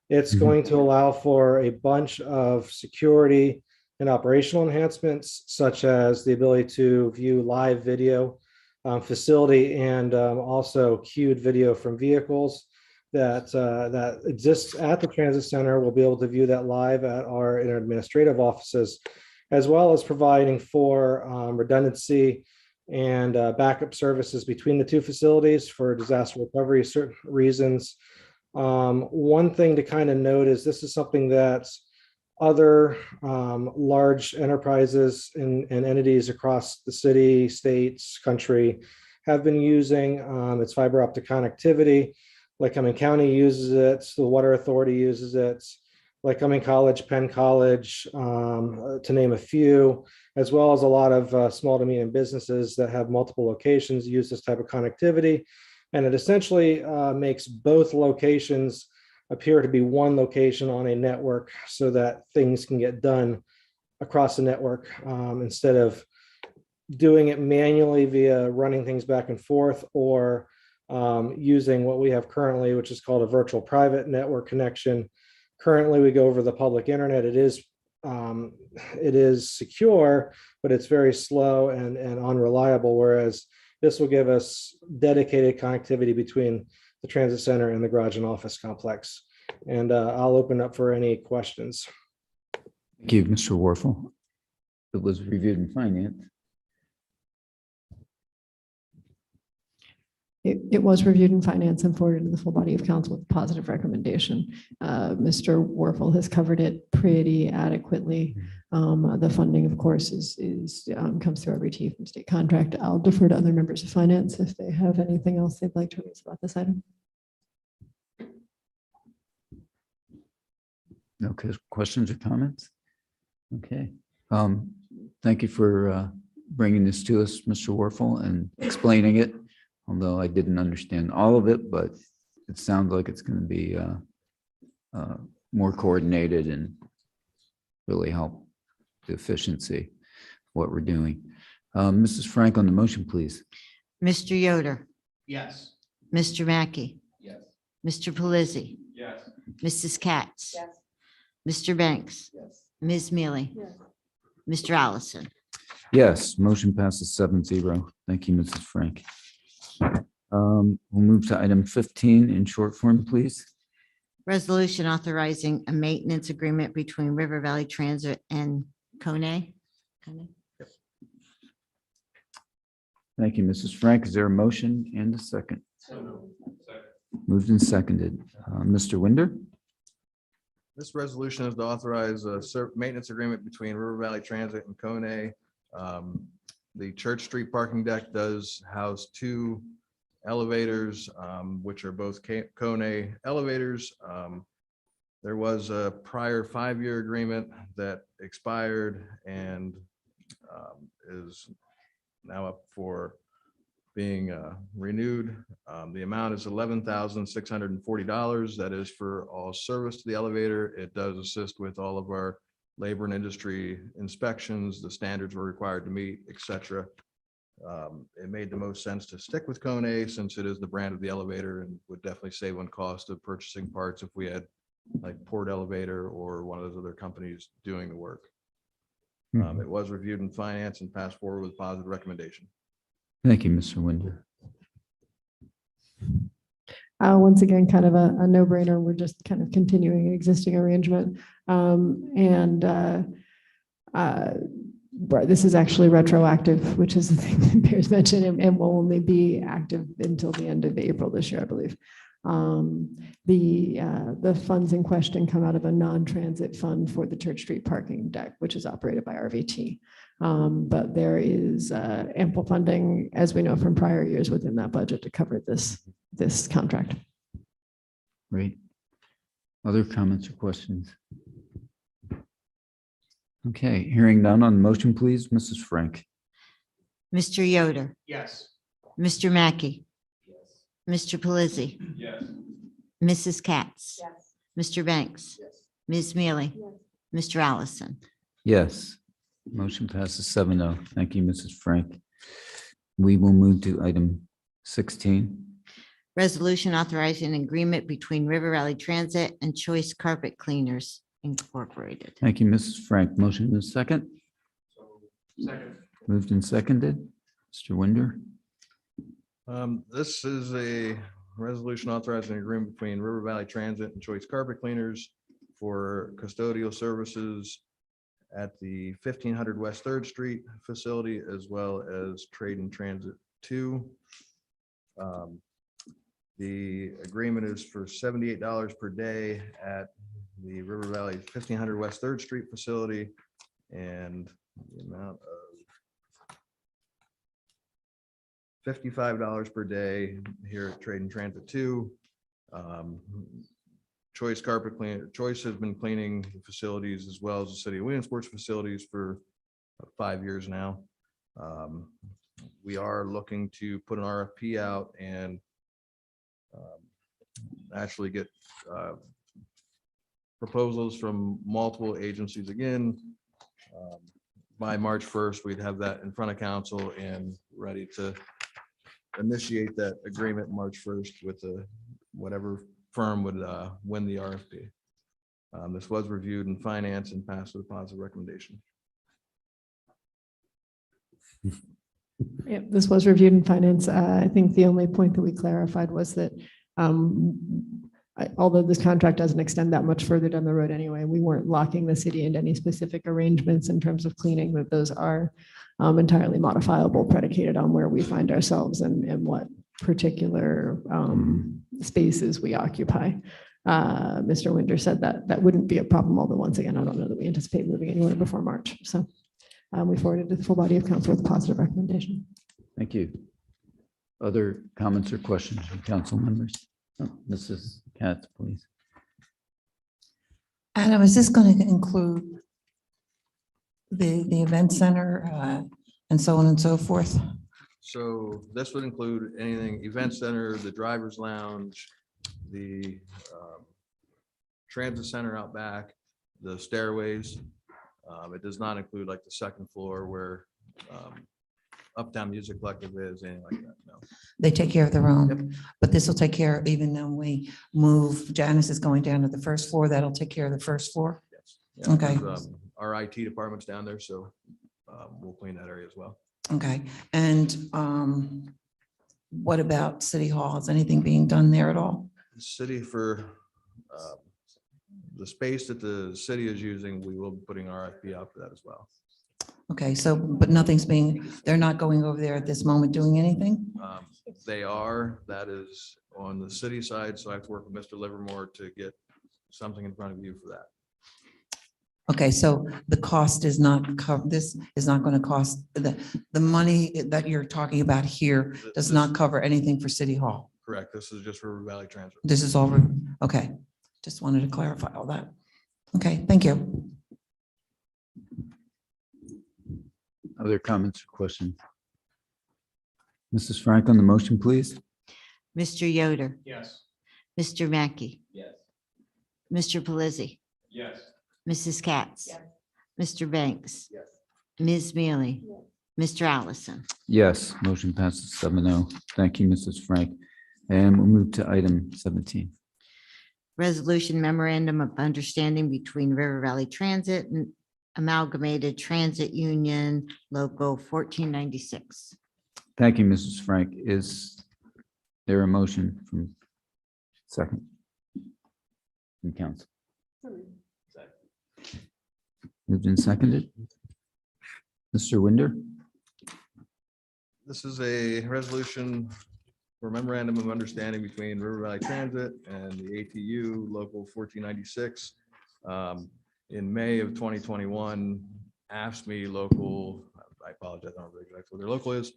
It's going to allow for a bunch of security and operational enhancements, such as the ability to view live video facility and also queued video from vehicles that exists at the transit center. We'll be able to view that live at our administrative offices, as well as providing for redundancy and backup services between the two facilities for disaster recovery certain reasons. One thing to kind of note is this is something that other large enterprises and entities across the city, states, country have been using. It's fiber optic connectivity. Lycoming County uses it. The Water Authority uses it. Lycoming College, Penn College, to name a few, as well as a lot of small to medium businesses that have multiple locations use this type of connectivity. And it essentially makes both locations appear to be one location on a network so that things can get done across the network instead of doing it manually via running things back and forth or using what we have currently, which is called a virtual private network connection. Currently, we go over the public internet. It is secure, but it's very slow and unreliable, whereas this will give us dedicated connectivity between the transit center and the garage and office complex. And I'll open up for any questions. Thank you, Mr. Warfel. It was reviewed in finance. It was reviewed in finance and forwarded to the full body of council with a positive recommendation. Mr. Warfel has covered it pretty adequately. The funding, of course, comes through RVT from state contract. I'll defer to other members of finance if they have anything else they'd like to raise about this item. Okay, questions or comments? Okay. Thank you for bringing this to us, Mr. Warfel, and explaining it. Although I didn't understand all of it, but it sounds like it's going to be more coordinated and really help the efficiency of what we're doing. Mrs. Frank, on the motion, please. Mr. Yoder, Yes. Mr. Mackey, Yes. Mr. Pelisi, Yes. Mrs. Katz, Mr. Banks, Ms. Mealy, Mr. Allison. Yes, motion passes 7-0. Thank you, Mrs. Frank. We'll move to item 15 in short form, please. Resolution authorizing a maintenance agreement between River Valley Transit and Kone. Thank you, Mrs. Frank. Is there a motion and a second? Moved and seconded. Mr. Winder? This resolution is to authorize a maintenance agreement between River Valley Transit and Kone. The Church Street parking deck does house two elevators, which are both Kone elevators. There was a prior 5-year agreement that expired and is now up for being renewed. The amount is $11,640. That is for all service to the elevator. It does assist with all of our labor and industry inspections, the standards we're required to meet, etc. It made the most sense to stick with Kone since it is the brand of the elevator and would definitely save on cost of purchasing parts if we had like Port Elevator or one of those other companies doing the work. It was reviewed in finance and passed forward with positive recommendation. Thank you, Mr. Winder. Once again, kind of a no-brainer. We're just kind of continuing an existing arrangement. Right, this is actually retroactive, which is the thing that Bears mentioned, and will only be active until the end of April this year, I believe. The funds in question come out of a non-transit fund for the Church Street parking deck, which is operated by RVT. But there is ample funding, as we know from prior years, within that budget to cover this contract. Great. Other comments or questions? Okay, hearing none on the motion, please, Mrs. Frank. Mr. Yoder, Yes. Mr. Mackey, Mr. Pelisi, Yes. Mrs. Katz, Mr. Banks, Ms. Mealy, Mr. Allison. Yes, motion passes 7-0. Thank you, Mrs. Frank. We will move to item 16. Resolution authorizing an agreement between River Valley Transit and Choice Carpet Cleaners Incorporated. Thank you, Mrs. Frank. Motion is second. Second. Moved and seconded. Mr. Winder. This is a resolution authorizing an agreement between River Valley Transit and Choice Carpet Cleaners for custodial services at the 1500 West Third Street facility, as well as Trade and Transit 2. The agreement is for $78 per day at the River Valley 1500 West Third Street facility, and the amount of $55 per day here at Trade and Transit 2. Choice Carpet Cleaner, Choice has been cleaning facilities as well as the city of Williamsport's facilities for 5 years now. We are looking to put an RFP out and actually get proposals from multiple agencies again. By March 1st, we'd have that in front of council and ready to initiate that agreement March 1st with whatever firm would win the RFP. This was reviewed in finance and passed with a positive recommendation. Yeah, this was reviewed in finance. I think the only point that we clarified was that although this contract doesn't extend that much further down the road anyway, we weren't locking the city into any specific arrangements in terms of cleaning, that those are entirely modifiable, predicated on where we find ourselves and what particular spaces we occupy. Mr. Winder said that that wouldn't be a problem, although once again, I don't know that we anticipate moving anywhere before March. So we forwarded to the full body of council with a positive recommendation. Thank you. Other comments or questions from council members? Oh, Mrs. Katz, please. Adam, is this going to include the event center and so on and so forth? So this would include anything, event center, the driver's lounge, the transit center out back, the stairways. It does not include like the second floor where Uptown Music Collective is, anything like that, no. They take care of their own, but this will take care, even though we move, Janice is going down to the first floor, that'll take care of the first floor? Yes. Yeah, Okay. Our IT department's down there, so we'll clean that area as well. Okay, and what about City Hall? Is anything being done there at all? City for the space that the city is using, we will be putting RFP out for that as well. Okay, so, but they're not going over there at this moment doing anything? They are, that is on the city side, so I have to work with Mr. Livermore to get something in front of you for that. Okay, so the cost is not covered, this is not going to cost, the money that you're talking about here does not cover anything for City Hall? Correct, this is just River Valley Transit. This is all, okay, just wanted to clarify all that. Okay, thank you. Other comments or questions? Mrs. Frank on the motion, please. Mr. Yoder, Yes. Mr. Mackey, Yes. Mr. Pelisi, Yes. Mrs. Katz, Mr. Banks, Yes. Ms. Mealy, Mr. Allison. Yes, motion passes 7-0. Thank you, Mrs. Frank. And we'll move to item 17. Resolution memorandum of understanding between River Valley Transit and Amalgamated Transit Union Local 1496. Thank you, Mrs. Frank. Is there a motion from second? From council. Moved and seconded. Mr. Winder? This is a resolution for memorandum of understanding between River Valley Transit and the ATU Local 1496. In May of 2021, AFSCME local, I apologize, I don't remember exactly what their local is.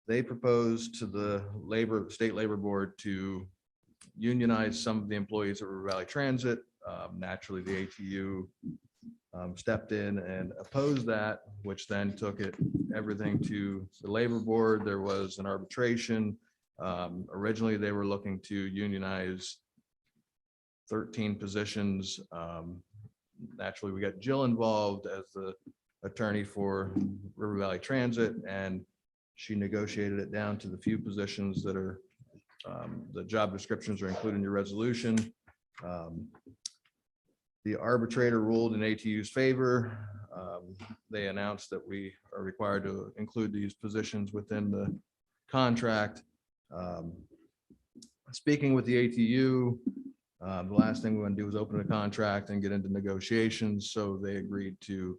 They proposed to the state labor board to unionize some of the employees of River Valley Transit. Naturally, the ATU stepped in and opposed that, which then took everything to the labor board. There was an arbitration. Originally, they were looking to unionize 13 positions. Naturally, we got Jill involved as the attorney for River Valley Transit, and she negotiated it down to the few positions that are, the job descriptions are included in your resolution. The arbitrator ruled in ATU's favor. They announced that we are required to include these positions within the contract. Speaking with the ATU, the last thing we want to do is open a contract and get into negotiations. So they agreed to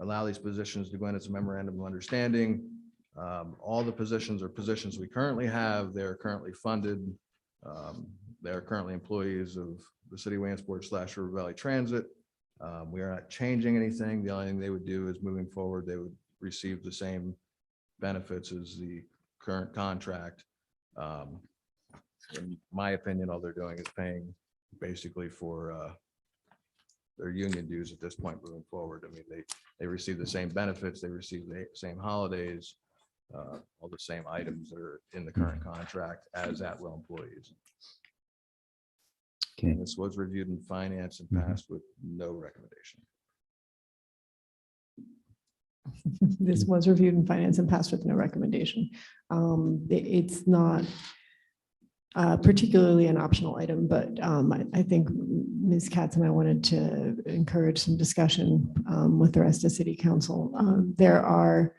allow these positions to go in as a memorandum of understanding. All the positions are positions we currently have. They're currently funded. They're currently employees of the city of Williamsport / River Valley Transit. We are not changing anything. The only thing they would do is moving forward, they would receive the same benefits as the current contract. In my opinion, all they're doing is paying basically for their union dues at this point moving forward. I mean, they receive the same benefits, they receive the same holidays, all the same items that are in the current contract as at-will employees. Okay. And this was reviewed in finance and passed with no recommendation. This was reviewed in finance and passed with no recommendation. It's not particularly an optional item, but I think Ms. Katz and I wanted to encourage some discussion with the rest of city council. There are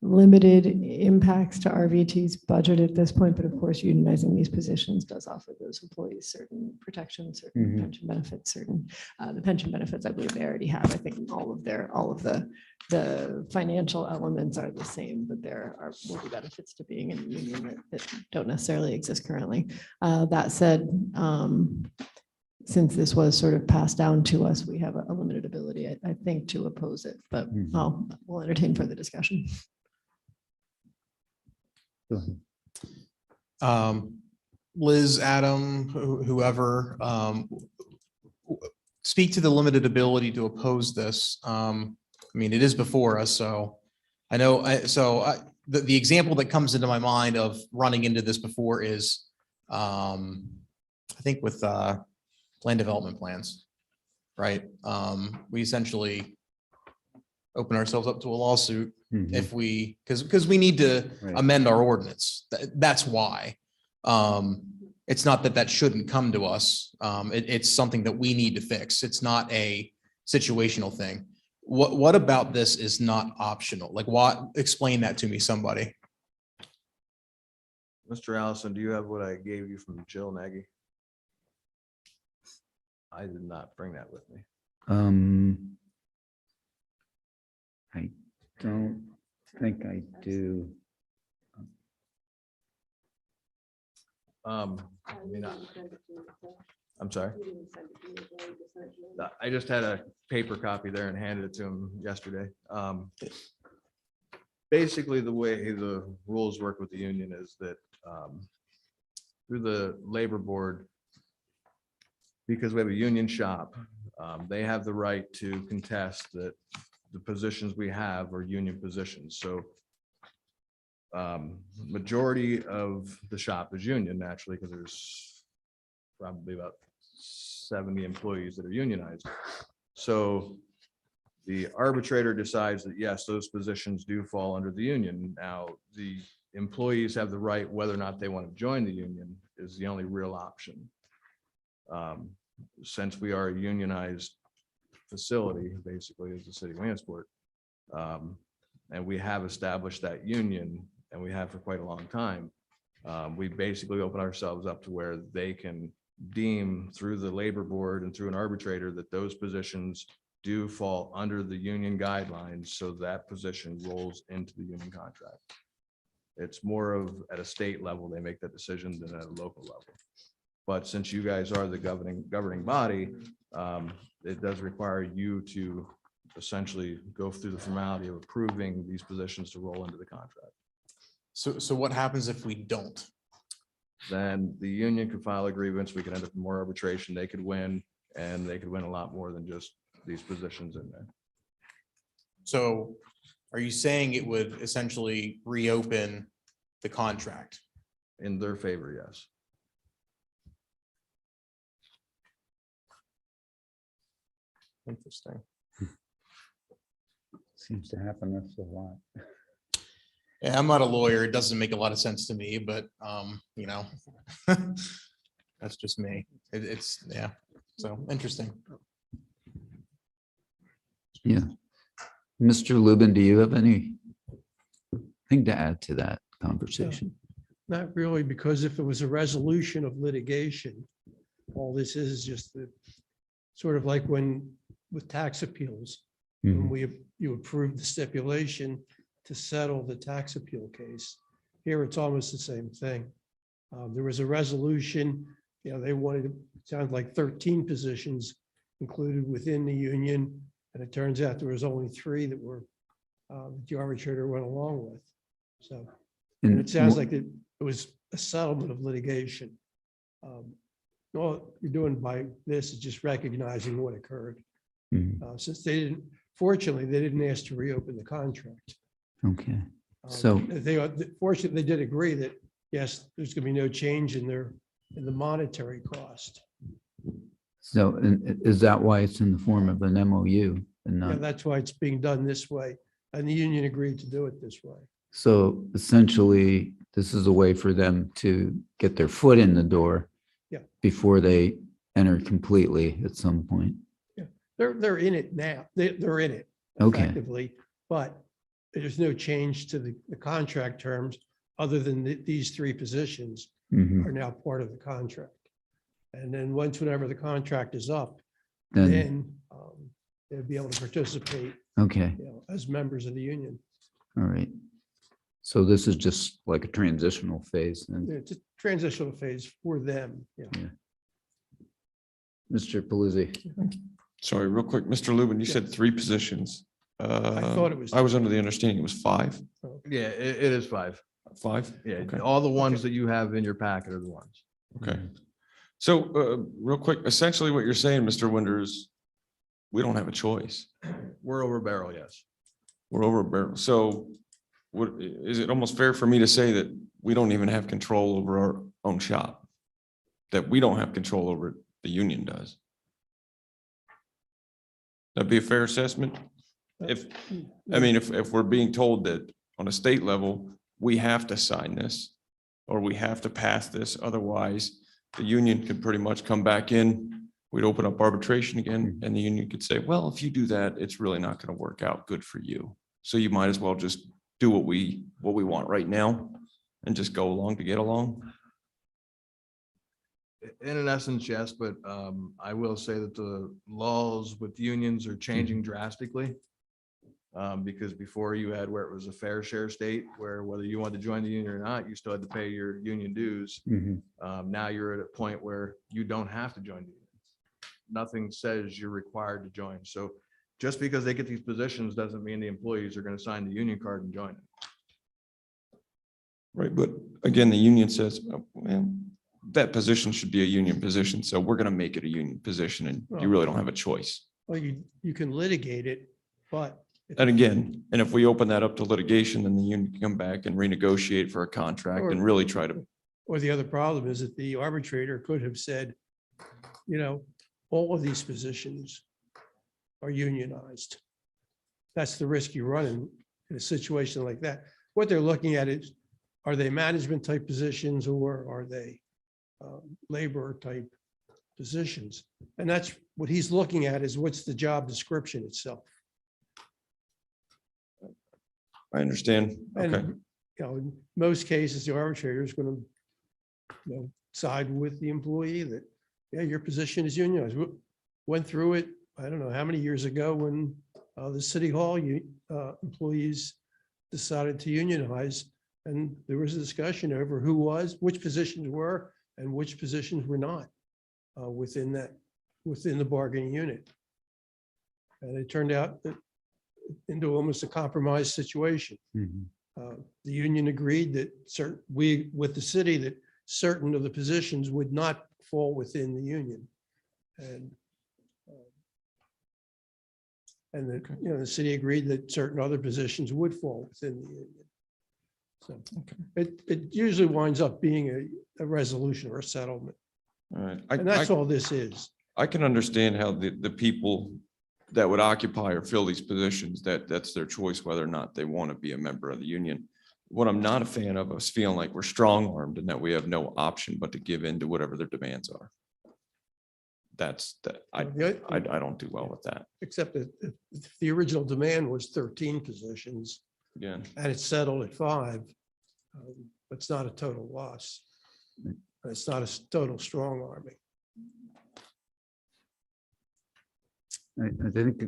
limited impacts to RVT's budget at this point, but of course, unionizing these positions does offer those employees certain protections, certain pension benefits, the pension benefits, I believe they already have. I think all of the financial elements are the same, but there will be benefits to being in a union that don't necessarily exist currently. That said, since this was sort of passed down to us, we have a limited ability, I think, to oppose it, but we'll entertain further discussion. Liz, Adam, whoever, speak to the limited ability to oppose this. I mean, it is before us, so I know, the example that comes into my mind of running into this before is, I think with land development plans, right? We essentially open ourselves up to a lawsuit if we, because we need to amend our ordinance. That's why. It's not that shouldn't come to us. It's something that we need to fix. It's not a situational thing. What about this is not optional? Like what? Explain that to me, somebody. Mr. Allison, do you have what I gave you from Jill Nagy? I did not bring that with me. I don't think I do. I'm sorry. I just had a paper copy there and handed it to him yesterday. Basically, the way the rules work with the union is that through the labor board, because we have a union shop, they have the right to contest that the positions we have are union positions. So majority of the shop is union naturally, because there's probably about 70 employees that are unionized. So the arbitrator decides that yes, those positions do fall under the union. Now, the employees have the right, whether or not they want to join the union is the only real option. Since we are a unionized facility, basically as the city of Williamsport, and we have established that union, and we have for quite a long time, we basically open ourselves up to where they can deem through the labor board and through an arbitrator that those positions do fall under the union guidelines, so that position rolls into the union contract. It's more of at a state level, they make that decision than at a local level. But since you guys are the governing body, it does require you to essentially go through the formality of approving these positions to roll into the contract. So what happens if we don't? Then the union could file a grievance, we could end up in more arbitration, they could win, and they could win a lot more than just these positions in there. So are you saying it would essentially reopen the contract? In their favor, yes. Interesting. Seems to happen that's a lot. Yeah, I'm not a lawyer. It doesn't make a lot of sense to me, but that's just me. It's yeah. So interesting. Yeah. Mr. Lubin, do you have anything to add to that conversation? Not really, because if it was a resolution of litigation, all this is just the, sort of like when with tax appeals, when you approved the stipulation to settle the tax appeal case. Here, it's almost the same thing. There was a resolution, they wanted, it sounds like 13 positions included within the union. And it turns out there was only 3 that were, the arbitrator went along with. So and it sounds like it was a settlement of litigation. All you're doing by this is just recognizing what occurred. Since they didn't, fortunately, they didn't ask to reopen the contract. Okay, so Fortunately, they did agree that, yes, there's going to be no change in the monetary cost. so is that why it's in the form of an MOU and Yeah, not? that's why it's being done this way. And the union agreed to do it this way. So essentially, this is a way for them to get their foot in the door before they enter completely at some point. Yeah, they're in it now. They're in it Okay. effectively, but there's no change to the contract terms other than these 3 positions Mhm. are now part of the contract. And then whenever the contract is up, Then, then they'll be able to participate, okay, as members of the union. all right. So this is just like a transitional phase then. It's a transitional phase for them. Yeah. Mr. Paluzzi. Sorry, real quick, Mr. Lubin, you said 3 positions. thought it was I was under the understanding it was 5. Yeah, it is 5. 5? Yeah, Okay. all the ones that you have in your packet are the ones. Okay. So real quick, essentially what you're saying, Mr. Winters, we don't have a choice. We're over barrel, yes. We're over a barrel. So what, is it almost fair for me to say that we don't even have control over our own shop? That we don't have control over it, the union does? That'd be a fair assessment? If we're being told that on a state level, we have to sign this or we have to pass this, otherwise the union could pretty much come back in, we'd open up arbitration again, and the union could say, well, if you do that, it's really not going to work out good for you. So you might as well just do what we want right now and just go along to get along. In an essence, yes, but I will say that the laws with unions are changing drastically. Because before you had where it was a fair share state, where whether you wanted to join the union or not, you still had to pay your union dues. Now you're at a point where you don't have to join the union. Nothing says you're required to join. So just because they get these positions doesn't mean the employees are going to sign the union card and join it. Right, but again, the union says, oh, well, that position should be a union position, so we're going to make it a union position, and you really don't have a choice. Well, you can litigate it, but. And again, and if we open that up to litigation, then the union can come back and renegotiate for a contract and really try to. Or the other problem is that the arbitrator could have said, all of these positions are unionized. That's the risk you run in a situation like that. What they're looking at is, are they management type positions or are they labor type positions? And that's what he's looking at, is what's the job description itself. I understand. Okay. And, in most cases, the arbitrator is going to side with the employee that, yeah, your position is unionized. Went through it. I don't know how many years ago when the city hall employees decided to unionize. And there was a discussion over which positions were and which positions were not within the bargaining unit. And it turned out into almost a compromise situation. The union agreed that with the city, that certain of the positions would not fall within the union. And the city agreed that certain other positions would fall within the union. So it usually winds up being a resolution or a settlement. All right. And that's all this is. I can understand how the people that would occupy or fill these positions, that's their choice, whether or not they want to be a member of the union. What I'm not a fan of is feeling like we're strong-armed and that we have no option but to give in to whatever their demands are. I don't do well with that. Except that if the original demand was 13 positions Again, and it's settled at 5, it's not a total loss. It's not a total strong arming. I think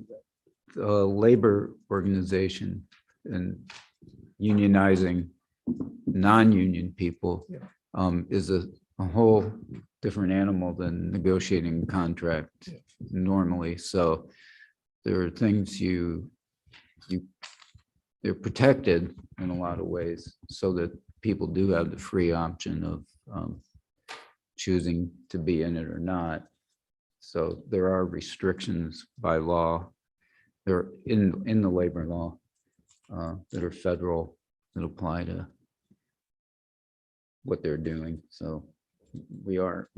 the labor organization and unionizing non-union people is a whole different animal than negotiating contract normally. So there are things they're protected in a lot of ways so that people do have the free option of choosing to be in it or not. So there are restrictions by law. They're in the labor law that are federal that apply to what they're doing. So we are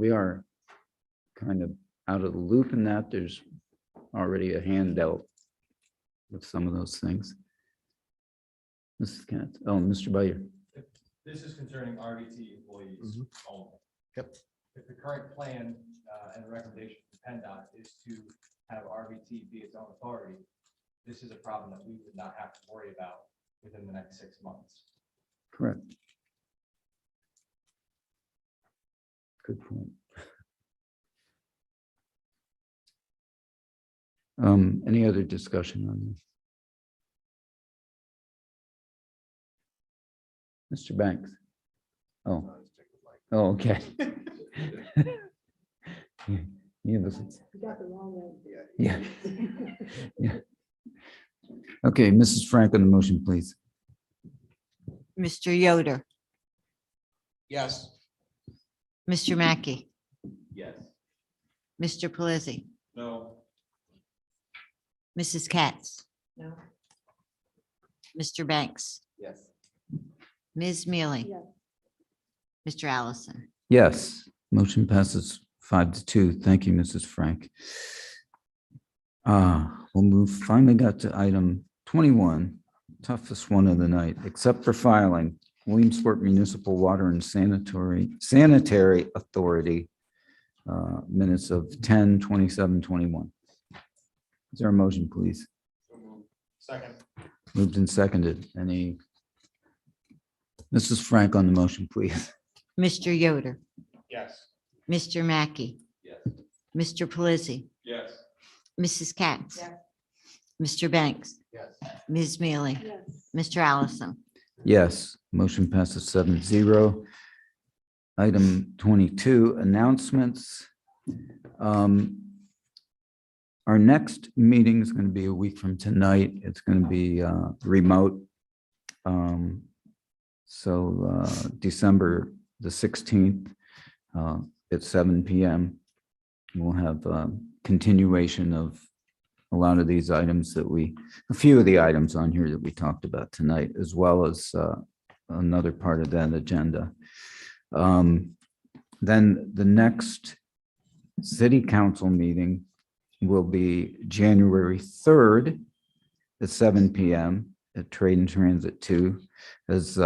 kind of out of the loop in that. There's already a handout with some of those things. Mrs. Katz, Mr. Byer. This is concerning RVT employees only. Yep. If the current plan and the recommendation from PennDOT is to have RVT be its own authority, this is a problem that we would not have to worry about within the next 6 months. Correct. Good point. Any other discussion on this? Mr. Banks? Oh, okay. Yeah. Yeah. Okay, Mrs. Frank on the motion, please. Mr. Yoder, Yes. Mr. Mackey, Yes. Mr. Pelisi, no. Mrs. Katz, No. Mr. Banks, Yes. Ms. Mealy, Mr. Allison. Yes, motion passes 5-2. Thank you, Mrs. Frank. We'll finally got to item 21, toughest one of the night, except for filing, Williamsport Municipal Water and Sanitary Authority, minutes of 10/27/21. Is there a motion, please? Second. Moved and seconded. Any? Mrs. Frank on the motion, please. Mr. Yoder, Yes. Mr. Mackey, Yes. Mr. Pelisi, Yes. Mrs. Katz, Mr. Banks, Yes. Ms. Mealy, Mr. Allison. Yes, motion passes 7-0. Item 22, announcements. Our next meeting is going to be a week from tonight. It's going to be remote. So December the 16th at 7 p.m. We'll have a continuation of a lot of these items a few of the items on here that we talked about tonight, as well as another part of that agenda. Then the next city council meeting will be January 3rd at 7 p.m. at Trade and Transit 2, as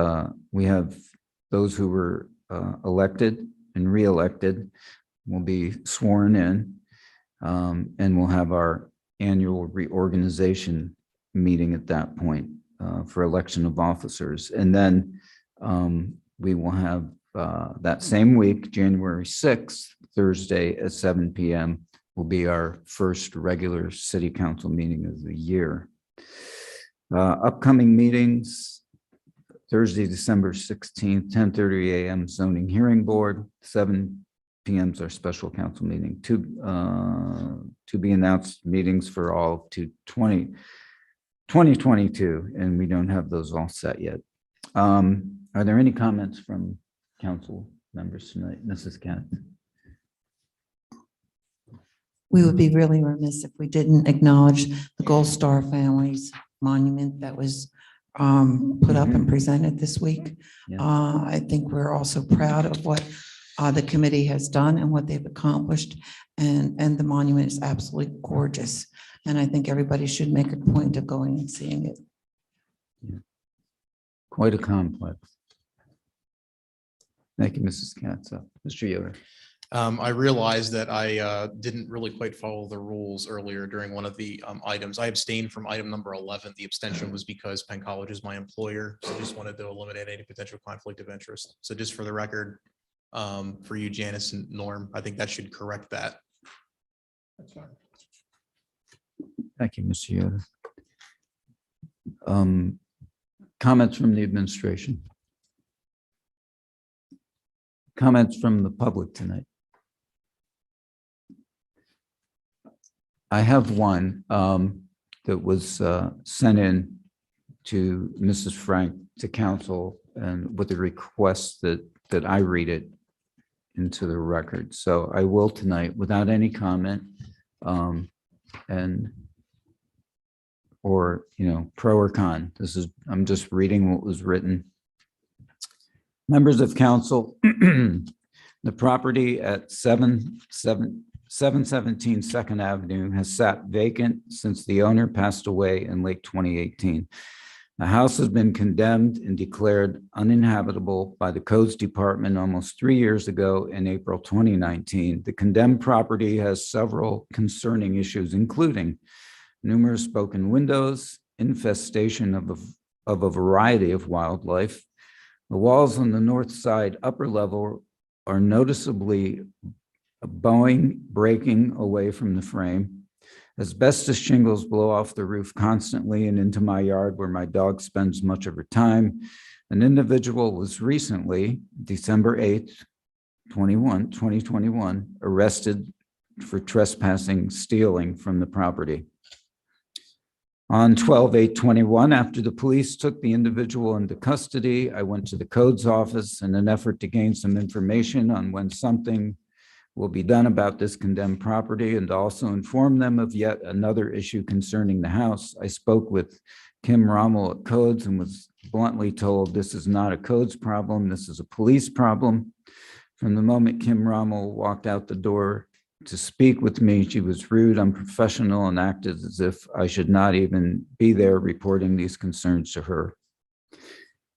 we have those who were elected and re-elected will be sworn in, and we'll have our annual reorganization meeting at that point for election of officers. And then we will have that same week, January 6th, Thursday at 7 p.m., will be our first regular city council meeting of the year. Upcoming meetings, Thursday, December 16th, 10:30 a.m. zoning hearing board, 7 p.m. is our special council meeting. To be announced meetings for all of 2022, and we don't have those all set yet. Are there any comments from council members tonight? Mrs. Katz? We would be really remiss if we didn't acknowledge the Gold Star Families Monument that was put up and presented this week. Yeah. I think we're also proud of what the committee has done and what they've accomplished. And the monument is absolutely gorgeous. And I think everybody should make a point of going and seeing it. Quite a complex. Thank you, Mrs. Katz. Mr. Yoder. I realized that I didn't really quite follow the rules earlier during one of the items. I abstained from item number 11. The abstention was because Penn College is my employer. So I just wanted to eliminate any potential conflict of interest. So just for the record, for you, Janice and Norm, I think that should correct that. That's fine. Thank you, Mr. Yoder. Comments from the administration? Comments from the public tonight? I have one that was sent in to Mrs. Frank to council and with a request that I read it into the record. So I will tonight without any comment or, pro or con. I'm just reading what was written. Members of council, the property at 717 Second Avenue has sat vacant since the owner passed away in late 2018. The house has been condemned and declared uninhabitable by the Codes Department almost 3 years ago in April 2019. The condemned property has several concerning issues, including numerous broken windows, infestation of a variety of wildlife. The walls on the north side upper level are noticeably bowing, breaking away from the frame. Asbestos shingles blow off the roof constantly and into my yard where my dog spends much of her time. An individual was recently, December 8th, 2021, arrested for trespassing, stealing from the property. On 12/8/21, after the police took the individual into custody, I went to the codes office in an effort to gain some information on when something will be done about this condemned property and also inform them of yet another issue concerning the house. I spoke with Kim Rommel at Codes and was bluntly told this is not a codes problem, this is a police problem. From the moment Kim Rommel walked out the door to speak with me, she was rude, unprofessional, and acted as if I should not even be there reporting these concerns to her.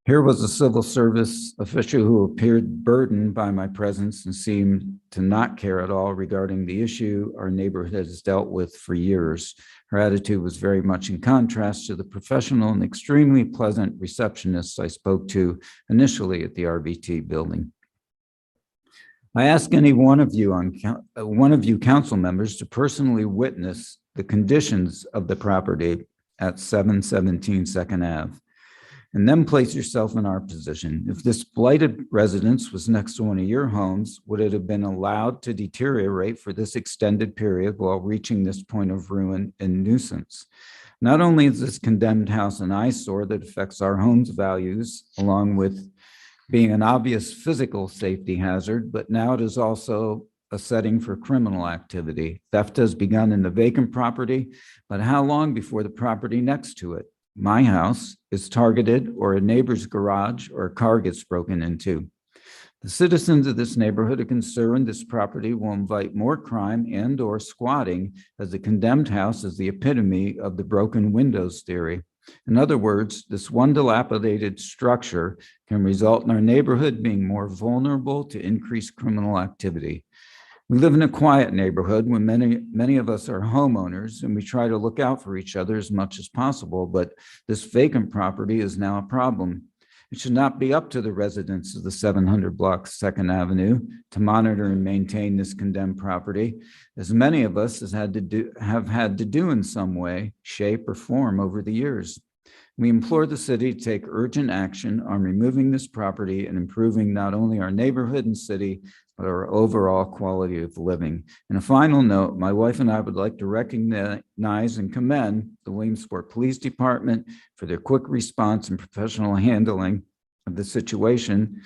Here was a civil service official who appeared burdened by my presence and seemed to not care at all regarding the issue our neighborhood has dealt with for years. Her attitude was very much in contrast to the professional and extremely pleasant receptionists I spoke to initially at the RVT building. I ask any one of you council members to personally witness the conditions of the property at 717 Second Ave, and then place yourself in our position. If this blighted residence was next to one of your homes, would it have been allowed to deteriorate for this extended period while reaching this point of ruin and nuisance? Not only is this condemned house an eyesore that affects our home's values, along with being an obvious physical safety hazard, but now it is also a setting for criminal activity. Theft has begun in the vacant property, but how long before the property next to it, my house, is targeted, or a neighbor's garage or a car gets broken into? The citizens of this neighborhood are concerned this property will invite more crime and/or squatting, as the condemned house is the epitome of the broken windows theory. In other words, this one dilapidated structure can result in our neighborhood being more vulnerable to increased criminal activity. We live in a quiet neighborhood when many of us are homeowners, and we try to look out for each other as much as possible, but this vacant property is now a problem. It should not be up to the residents of the 700 block Second Avenue to monitor and maintain this condemned property, as many of us have had to do in some way, shape, or form over the years. We implore the city to take urgent action on removing this property and improving not only our neighborhood and city, but our overall quality of living. And a final note, my wife and I would like to recognize and commend the Williamsport Police Department for their quick response and professional handling of the situation.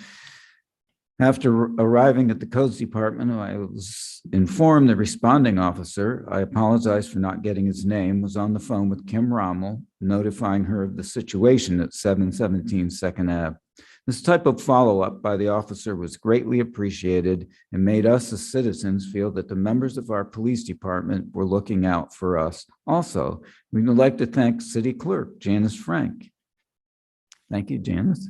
After arriving at the codes department, I was informed the responding officer, I apologize for not getting his name, was on the phone with Kim Rommel, notifying her of the situation at 717 Second Ave. This type of follow-up by the officer was greatly appreciated and made us as citizens feel that the members of our police department were looking out for us. Also, we would like to thank City Clerk Janice Frank. Thank you, Janice.